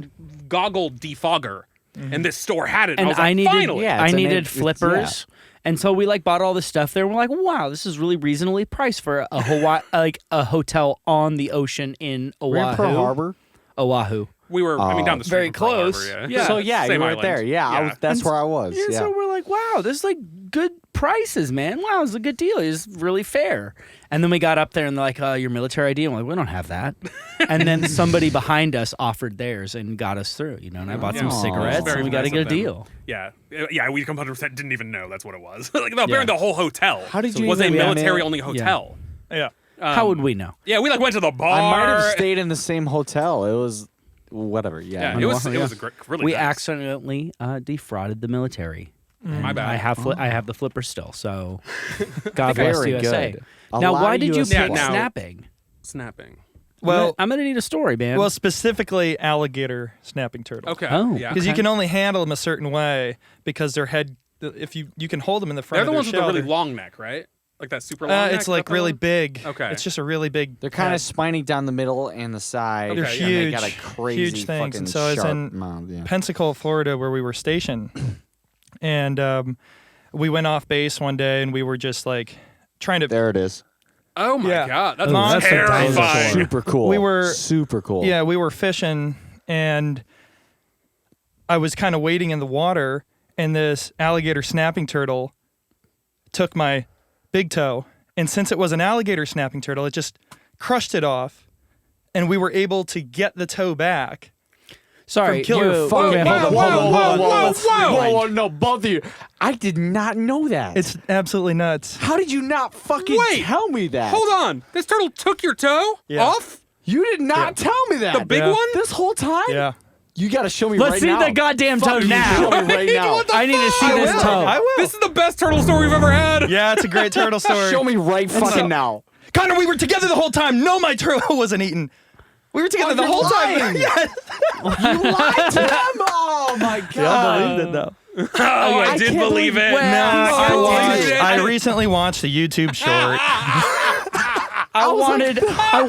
A: goggle defogger, and this store had it.
B: and
A: I was like,
B: needed
A: finally.
C: Yeah,
B: I
C: it's a
B: needed
C: name- it's-
B: flippers. And so we bought all this stuff there. And we're like, wow, this is really reasonably priced for a Hawaii a hotel on the ocean in
C: We're in
B: Oahu.
C: Pearl Harbor.
B: Oahu.
A: We were, down the street.
B: Very
A: from Pearl
B: close.
A: Harbor,
B: Yeah.
C: So yeah,
A: Same
C: you were
A: island.
C: right there. Yeah, that's where I was.
B: Yeah,
C: Yeah.
B: so we're like, wow, this is good prices, man. Wow, it's a good deal. It's really fair. And then we got up there and they're like, your military ID. I'm like, we don't have that. And then somebody behind us offered theirs and got us through, and I bought some
C: Yeah.
B: cigarettes
A: Very
B: and we got to
A: nice
B: get a
A: of them.
B: deal.
A: Yeah, we 100% didn't even know that's what it was. Apparently the whole hotel
C: How did you
A: was a
C: even-
A: military-only hotel.
D: Yeah.
B: How would we know?
A: Yeah, we went to the bar.
C: I might have stayed in the same hotel. It was whatever.
A: Yeah,
C: Yeah.
A: it was
B: Oahu,
A: it was a great, really
B: We
A: nice.
B: accidentally defrauded the military.
A: My bad.
B: I have the flipper still, so God bless
C: Very
B: USA.
C: good. A
B: Now,
C: lot
B: why
C: of
B: did you
C: US
B: pick
A: now-
B: snapping?
A: snapping.
D: Well,
B: I'm gonna need a story, man.
D: well, specifically alligator snapping turtle.
A: Okay.
B: Oh.
A: Yeah.
D: Because you
B: Okay.
D: can only handle them a certain way because their head. If you can hold them in the front
A: They're
D: of
A: the
D: their
A: ones with the
D: shell,
A: really
D: they're-
A: long neck, right? Like that super long neck.
D: it's like really big.
A: Okay.
D: It's just a really big.
C: They're kind
D: head.
C: of spiny down the middle and the side.
D: They're
A: Okay,
C: and
D: huge.
C: They got a crazy
D: huge things.
C: fucking
D: And so I was
C: sharp
D: in
C: mouth. Yeah.
D: Pensacola, Florida, where we were stationed, and we went off base one day, and we were just like trying to.
C: There it is.
A: Oh my
D: Yeah.
A: god, that's,
D: Oh, that's a
A: terrifying.
D: dinosaur.
C: Super cool.
D: We were-
C: super cool.
D: Yeah, we were fishing, and I was kind of wading in the water, and this alligator snapping turtle took my big toe, and since it was an alligator snapping turtle, it just crushed it off, and we were able to get the toe back.
B: Sorry,
D: from killer
B: you-
D: fucking-
B: okay, hold on,
A: Whoa,
B: hold on,
A: whoa,
B: hold on.
A: whoa,
B: Let's
A: whoa.
B: rewind.
C: Whoa, no, both of you. I did not know that.
D: It's absolutely nuts.
C: How did you not fucking
A: Wait,
C: tell me that?
A: Hold on, this turtle took your toe
D: Yeah.
A: off?
C: You did not tell me that.
A: The big
D: Yeah.
A: one?
C: This whole time?
D: Yeah.
C: You got to show me
B: Let's
C: right
B: see
C: now.
B: the goddamn toe
C: Fucking
B: now.
C: Show me right now.
A: What the
B: I need to see
A: fuck?
B: this
A: I will.
B: toe.
D: I will.
A: This is the best turtle story we've ever had.
D: Yeah, it's a great turtle story.
C: Show me right fucking now.
D: Connor, we were together the whole time. No, my turtle wasn't eaten. We were together the whole time. Yes.
C: You lied to them. Oh my god.
B: I believed it though.
A: Oh, I did believe it.
D: I recently watched a YouTube short.
B: I wanted to.
A: Oh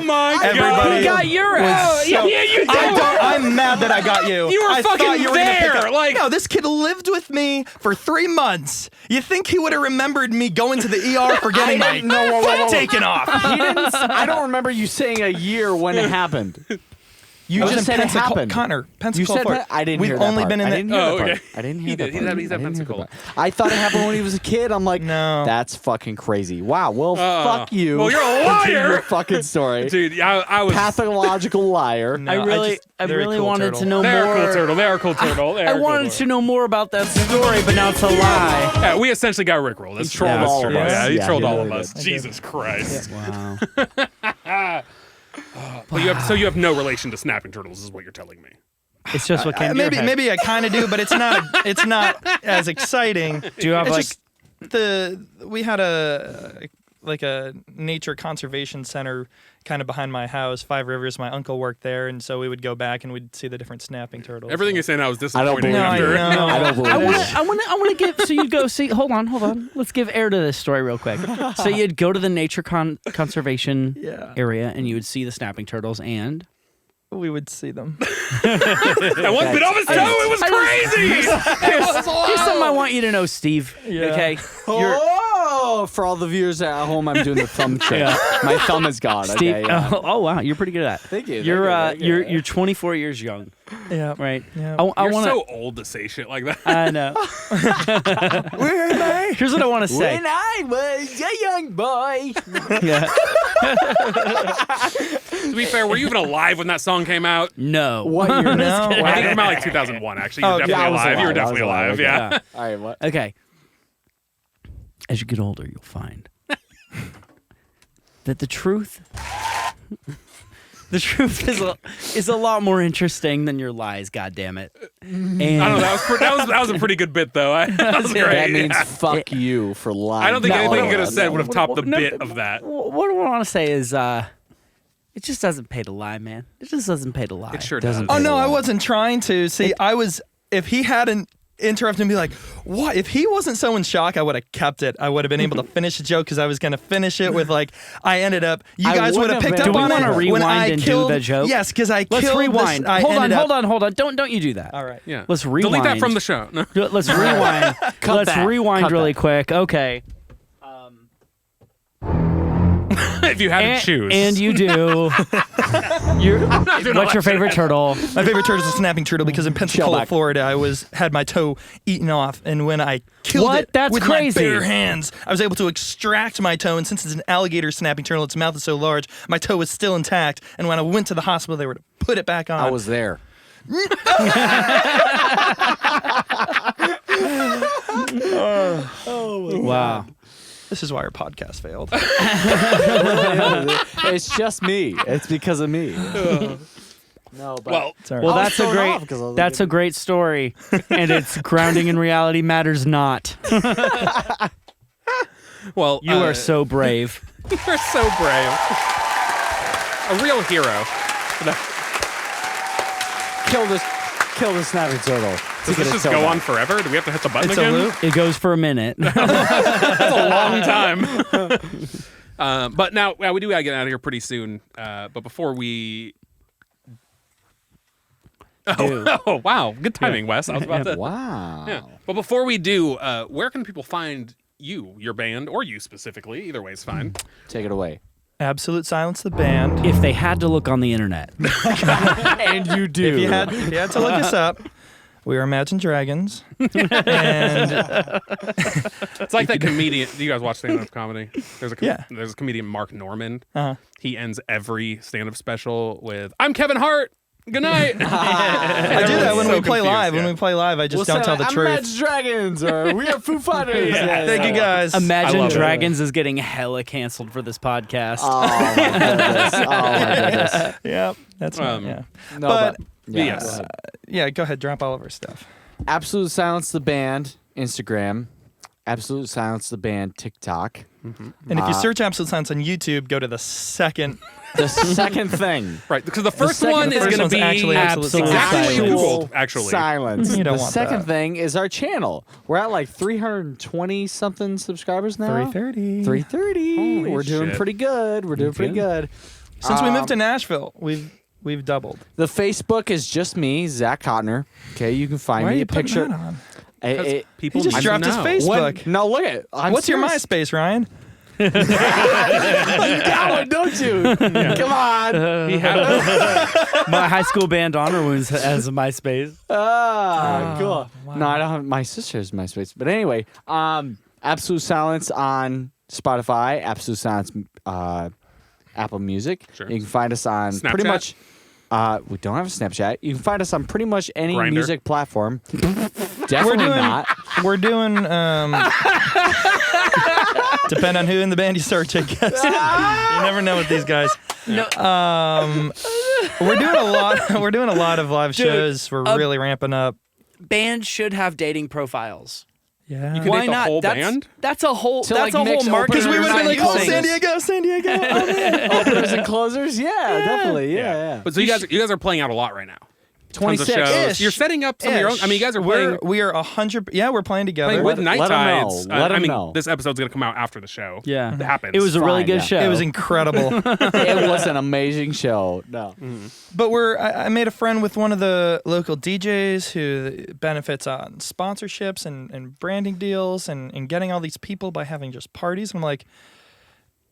A: my god!
D: Everybody
B: got your ass.
D: so-
A: Yeah, you did.
D: I'm mad that I got you.
A: You were
D: I
A: fucking
D: thought you were gonna pick
A: there,
D: up-
A: like-
D: no, this kid lived with me for 3 months. You think he would have remembered me going to the ER for getting my foot taken off?
C: He didn't. I don't remember you saying a year when it happened. You
D: I was
C: just
D: in
C: said it happened.
D: Connor,
C: You
D: Pensacola,
C: said
D: Florida.
C: I didn't
D: We've
C: hear that
D: only
C: part.
D: been in
C: I
D: the.
C: didn't hear
A: Oh,
C: that part.
A: okay.
C: I didn't hear
A: He
C: that
A: did.
C: part.
A: He's at
C: I didn't hear that
A: Pensacola.
C: part. I thought it happened when he was a kid. I'm like,
D: No.
C: that's fucking crazy. Wow. Well, fuck you.
A: Well, you're a
C: Continue
A: liar.
C: your fucking story.
A: Dude, I was.
C: Pathological liar.
D: No,
B: I really
D: they're a cool
B: wanted
D: turtle.
B: to know
A: They're
B: more.
A: a cool turtle. They're a cool turtle.
B: I wanted to know more about that story, but now it's a lie.
A: Yeah, we essentially got Rickrolled. That's true.
C: trolled
A: That's
C: all
A: true.
C: of us.
A: Yeah, he
C: Yeah,
A: trolled
C: he
A: all
C: really
A: of us.
C: did.
A: Jesus Christ.
B: Wow.
A: But you have no relation to snapping turtles, is what you're telling me.
B: It's just what came to your head.
D: Maybe I kind of do, but it's not as exciting.
B: Do you have
D: It's
B: like?
D: just we had a nature conservation center kind of behind my house, 5 Rivers. My uncle worked there, and so we would go back and we'd see the different snapping turtles.
A: Everything you're saying now is
C: I don't
A: disappointing.
C: believe
A: after.
C: you.
D: No.
C: I don't believe it.
B: I want to give. So you'd go see. Hold on. Let's give air to this story real quick. So you'd go to the nature conservation
D: Yeah.
B: area, and you would see the snapping turtles, and
D: We would see them.
A: That one bit off his toe. It was crazy.
B: here's something I want you to know, Steve.
D: Yeah.
B: Okay.
C: Oh, for all the viewers at home, I'm doing the thumb trick.
B: Yeah.
C: My thumb is gone.
B: Steve.
C: Okay, yeah.
B: Oh wow, you're pretty good at that.
C: Thank you.
B: You're 24 years young,
D: Yeah.
B: right?
D: Yeah.
B: I
A: You're
B: want to.
A: so old to say shit like that.
B: I know.
C: Where am I?
B: Here's what I want to say.
C: When I was a young boy.
B: Yeah.
A: To be fair, were you even alive when that song came out?
B: No.
C: What year?
D: No.
A: I think it came out like 2001. Actually, you were
D: Oh,
A: definitely
C: yeah, I was
A: alive. You were
C: alive. I
A: definitely
C: was alive.
A: alive.
C: Okay.
A: Yeah.
B: Yeah.
C: All right, what?
B: Okay. As you get older, you'll find that the truth is a lot more interesting than your lies. God damn it! And
A: I don't know. That was a pretty good bit though. That was great.
C: That means
A: Yeah.
C: fuck you for lying.
A: I don't think
B: No,
A: anything you
B: no,
A: could have said
B: no,
A: would have topped the
B: no,
A: bit of that.
B: what I want to say is, it just doesn't pay to lie, man. It just doesn't pay to lie.
A: It sure does.
C: Doesn't-
D: Oh no, I wasn't trying to. See, I was. If he hadn't interrupted and be like, "What?" If he wasn't so in shock, I would have kept it. I would have been able to finish the joke because I was going to finish it with like, "I ended up." You
C: I
D: guys would have
C: wouldn't
D: picked
C: have
D: up
C: been
D: on
C: able
D: it
C: to
B: rewind
D: when I
B: and do
D: killed
B: the joke?
D: Yes, because I
B: Let's
D: killed
B: rewind.
D: This, I
B: Hold
D: ended up-
B: on. Don't you do that.
D: All right.
A: Yeah.
B: Let's rewind.
A: Delete that from the show. No.
B: Let's rewind. Let's
C: that.
B: rewind
C: Cut
B: really
C: that.
B: quick. Okay.
A: If you had to choose.
B: And you do. What's your favorite turtle?
D: My favorite turtle is a snapping turtle because in Pensacola,
C: Shellback.
D: Florida, I had my toe eaten off, and when I killed
B: What?
D: it
B: That's
D: with
B: crazy.
D: my bare hands, I was able to extract my toe. And since it's an alligator snapping turtle, its mouth is so large, my toe was still intact. And when I went to the hospital, they were to put it back on.
C: I was there.
B: Wow.
D: This is why our podcast failed.
C: It's just me. It's because of me. No, but
A: Well,
D: Sorry.
B: Well,
C: I was
B: that's a
C: thrown
B: great.
C: off 'cause I was
B: That's a great story, and its grounding in reality matters not.
A: well,
B: You are so brave.
A: You're so brave. A real hero.
C: kill this snapping turtle.
A: Does this just go on forever? Do we have to hit the button
D: It's a
A: again?
D: loop.
B: It goes for a minute.
A: That's a long time. But now we do gotta get out of here pretty soon. But before we. Oh, wow. Good timing, Wes. I was about to.
C: Wow.
A: Yeah. But before we do, where can people find you, your band, or you specifically? Either way is fine.
C: Take it away.
D: Absolute Silence, the band.
B: If they had to look on the internet,
C: And you do.
D: If you had to look us up, we are Imagine Dragons. And
A: It's like that comedian. Do you guys watch stand-up comedy? There's
D: Yeah.
A: There's a comedian, Mark Norman.
D: uh,
A: He ends every stand-up special with, "I'm Kevin Hart. Good night."
D: I do that when
A: so
D: we play
A: confused,
D: live.
A: yeah.
D: When we play live, I just don't tell the
C: I'm
D: truth.
C: Imagine Dragons, or we are Foo Fighters.
D: Thank you guys.
A: I
B: Imagine
A: love it.
B: Dragons is getting hella canceled for this podcast.
C: Oh my goodness. Oh my goodness.
D: Yeah, that's right.
A: Um,
D: Yeah.
C: No,
D: But-
C: yeah,
A: yes.
C: go ahead.
D: Yeah, go ahead. Drop all of our stuff.
C: Absolute Silence the band Instagram, Absolute Silence, the band, TikTok.
D: And if you search Absolute Silence on YouTube, go to the second.
C: The second thing.
A: Right, because the first
C: second-
A: one
C: the
A: is
C: first
A: going to
D: one's
A: be
D: actually Absolute
A: exactly what you
C: Silence.
A: Googled, actually.
C: Silence.
D: You don't
C: the
D: want
C: second
D: that.
C: thing is our channel. We're at like 320 something subscribers now.
D: 330.
C: 330.
A: Holy
C: We're doing
A: shit.
C: pretty good. We're doing pretty good.
D: Since we moved to Nashville, we've doubled.
C: The Facebook is just me, Zach Cotner. Okay, you can find
D: Why are
C: me
D: you
C: a
D: putting
C: picture.
D: that on?
A: People
D: He just
A: need to
D: dropped his
A: know.
D: Facebook.
C: No, look at it.
D: What's your MySpace, Ryan?
C: You got one, don't you? Come on.
A: He had
B: My high school band Honor Wounds has a MySpace.
C: Cool. No, I don't have my sister's MySpace. But anyway, Absolute Silence on Spotify, Absolute Silence Apple Music.
A: Sure.
C: You can find us on pretty
A: Snapchat?
C: much we don't have a Snapchat. You can find us on pretty much any
A: Grindr.
C: music platform. Definitely not.
D: We're doing. Depend on who in the band you search, I guess. You never know with these guys.
B: No.
D: We're doing a lot. We're doing a lot of live
B: Dude,
D: shows. We're really ramping up.
B: Bands should have dating profiles.
D: Yeah.
A: You can
B: Why
A: date the
B: not?
A: whole
B: that's,
A: band?
B: That's a whole.
C: To,
B: that's
C: like,
B: a whole
C: mix
B: market.
C: openers
D: Because we would have been like,
C: and
D: oh,
C: closers.
D: San Diego. Oh, man.
C: Openers and closers? Yeah, definitely. Yeah.
A: But so you guys are playing out a lot right now. Tons of
C: 26
A: shows.
D: Ish.
A: You're setting up some of your own. I mean, you guys are playing
D: We are 100. Yeah, we're playing together.
A: with Night
C: let 'em know.
A: Tides.
C: Let
A: I
C: 'em
A: mean,
C: know.
A: this episode's gonna come out after the show.
B: Yeah.
A: It happens.
B: It was a really
C: Fine,
B: good
C: yeah.
B: show.
D: It was incredible.
C: It was an amazing show. No.
D: But I made a friend with one of the local DJs who benefits on sponsorships and branding deals and getting all these people by having just parties. I'm like,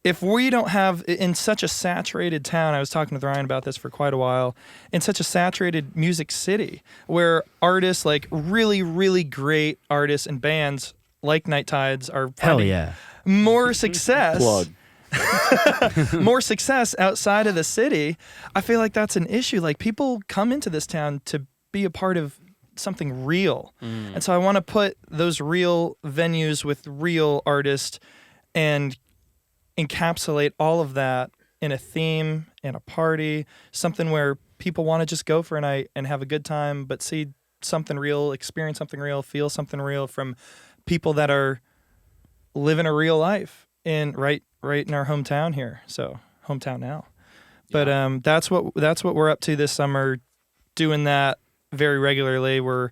D: if we don't have, in such a saturated town, I was talking with Ryan about this for quite a while, in such a saturated music city where artists, like really, really great artists and bands like Night Tides are finding more success.
C: Plug.
D: More success outside of the city, I feel like that's an issue. Like, people come into this town to be a part of something real. And so I want to put those real venues with real artists and encapsulate all of that in a theme, in a party, something where people want to just go for a night and have a good time, but see something real, experience something real, feel something real from people that are living a real life in right in our hometown here. So hometown now. But that's what we're up to this summer, doing that very regularly. We're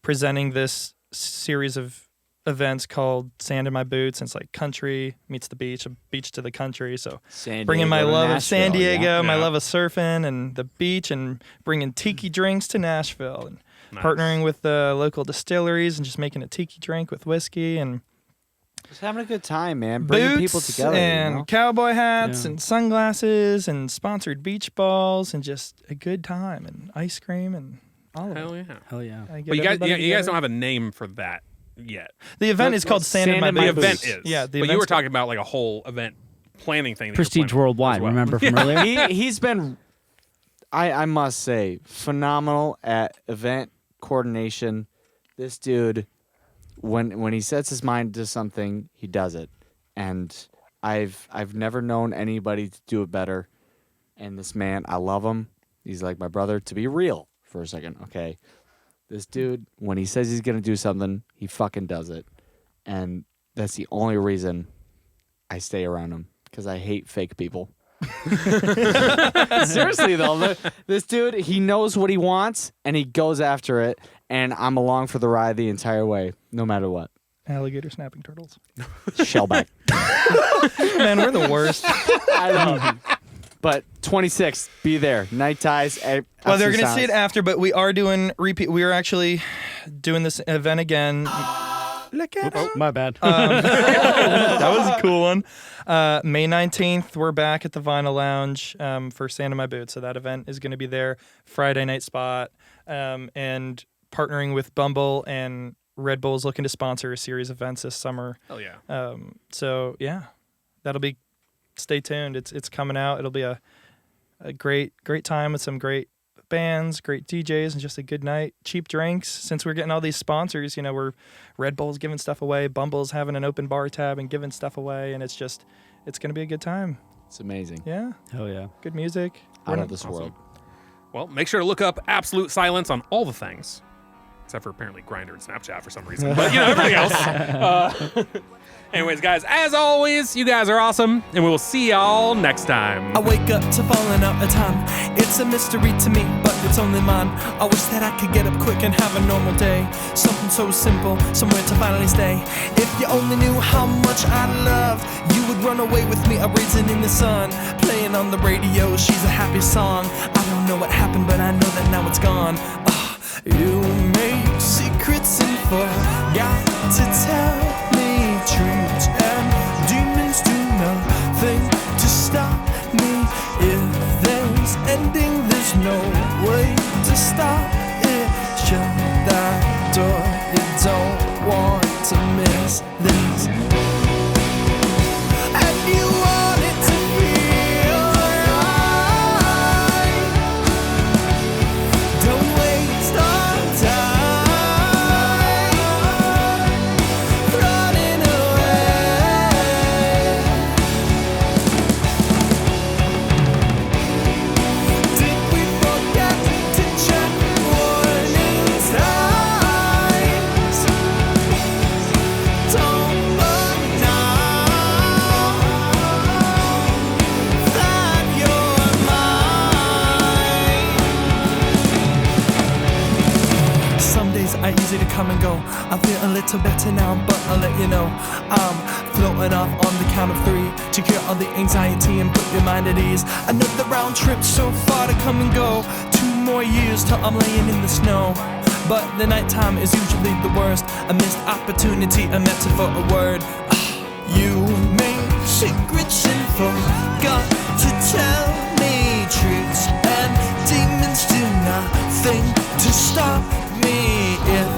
D: presenting this series of events called Sand in My Boots, and it's like country meets the beach, a beach to the country. So bringing my love of San Diego, my love of surfing and the beach, and bringing tiki drinks to Nashville, and partnering with the local distilleries and just making a tiki drink with whiskey and
C: Just having a good time, man. Bringing
D: boots
C: people together.
D: and
C: you know?
D: cowboy hats and sunglasses and sponsored beach balls and just a good time and ice cream and all of
A: Hell
D: it.
A: yeah.
B: Hell yeah.
D: I get
A: But you guys
D: everybody
A: don't
D: together.
A: have a name for that yet.
D: The event is called Sand in My
A: The
D: Boots.
A: event is.
D: Yeah, the
A: but you
D: event's
A: were talking about like a whole event planning thing. that you're
B: Prestige
A: planning
B: Worldwide.
A: as well.
B: Remember from earlier?
C: He's been, I must say, phenomenal at event coordination. This dude, when he sets his mind to something, he does it. And I've never known anybody to do it better. And this man, I love him. He's like my brother. To be real for a second, okay? This dude, when he says he's gonna do something, he fucking does it. And that's the only reason I stay around him, because I hate fake people. Seriously though, this dude, he knows what he wants and he goes after it, and I'm along for the ride the entire way, no matter what.
D: Alligator snapping turtles.
C: Shellback.
D: Man, we're the worst.
C: I know. But 26th, be there. Night Ties.
D: Well, they're going to see it after, but we are doing repeat. We are actually doing this event again. Look at it.
B: My bad.
D: That was a cool one. May 19th, we're back at the Vinyl Lounge for Sand in My Boots. So that event is going to be there. Friday night spot. And partnering with Bumble and Red Bull's looking to sponsor a series of events this summer.
A: Hell yeah.
D: So yeah, that'll be. Stay tuned. It's coming out. It'll be a great time with some great bands, great DJs, and just a good night. Cheap drinks. Since we're getting all these sponsors, you know, we're Red Bull's giving stuff away, Bumble's having an open bar tab and giving stuff away, and it's gonna be a good time.
C: It's amazing.
D: Yeah,
B: Hell yeah.
D: good music.
C: Out of this world.
A: Well, make sure to look up Absolute Silence on all the things. except for apparently Grindr and Snapchat for some reason. But, everything else. Anyways, guys, as always, you guys are awesome, and we will see y'all next time.
F: I wake up to falling out of time. It's a mystery to me, but it's only mine. I wish that I could get up quick and have a normal day. Something so simple, somewhere to finally stay. If you only knew how much I love, you would run away with me, a raisin in the sun. Playing on the radio, she's a happy song. I don't know what happened, but I know that now it's gone. You make secrets and forgot to tell me truths, and demons do nothing to stop me. If there's ending, there's no way to stop it. Shut that door, you don't want to miss this. And you want it to feel right. Don't waste our time running away. Did we forget to check warning signs? Don't look now that you're mine. Some days are easy to come and go. I feel a little better now, but I'll let you know. I'm floating off on the count of 3 to cure all the anxiety and put your mind at ease. Another round trip so far to come and go. 2 more years till I'm laying in the snow. But the nighttime is usually the worst. A missed opportunity, a metaphor, a word. You make secrets and forgot to tell me truths, and demons do nothing to stop me. If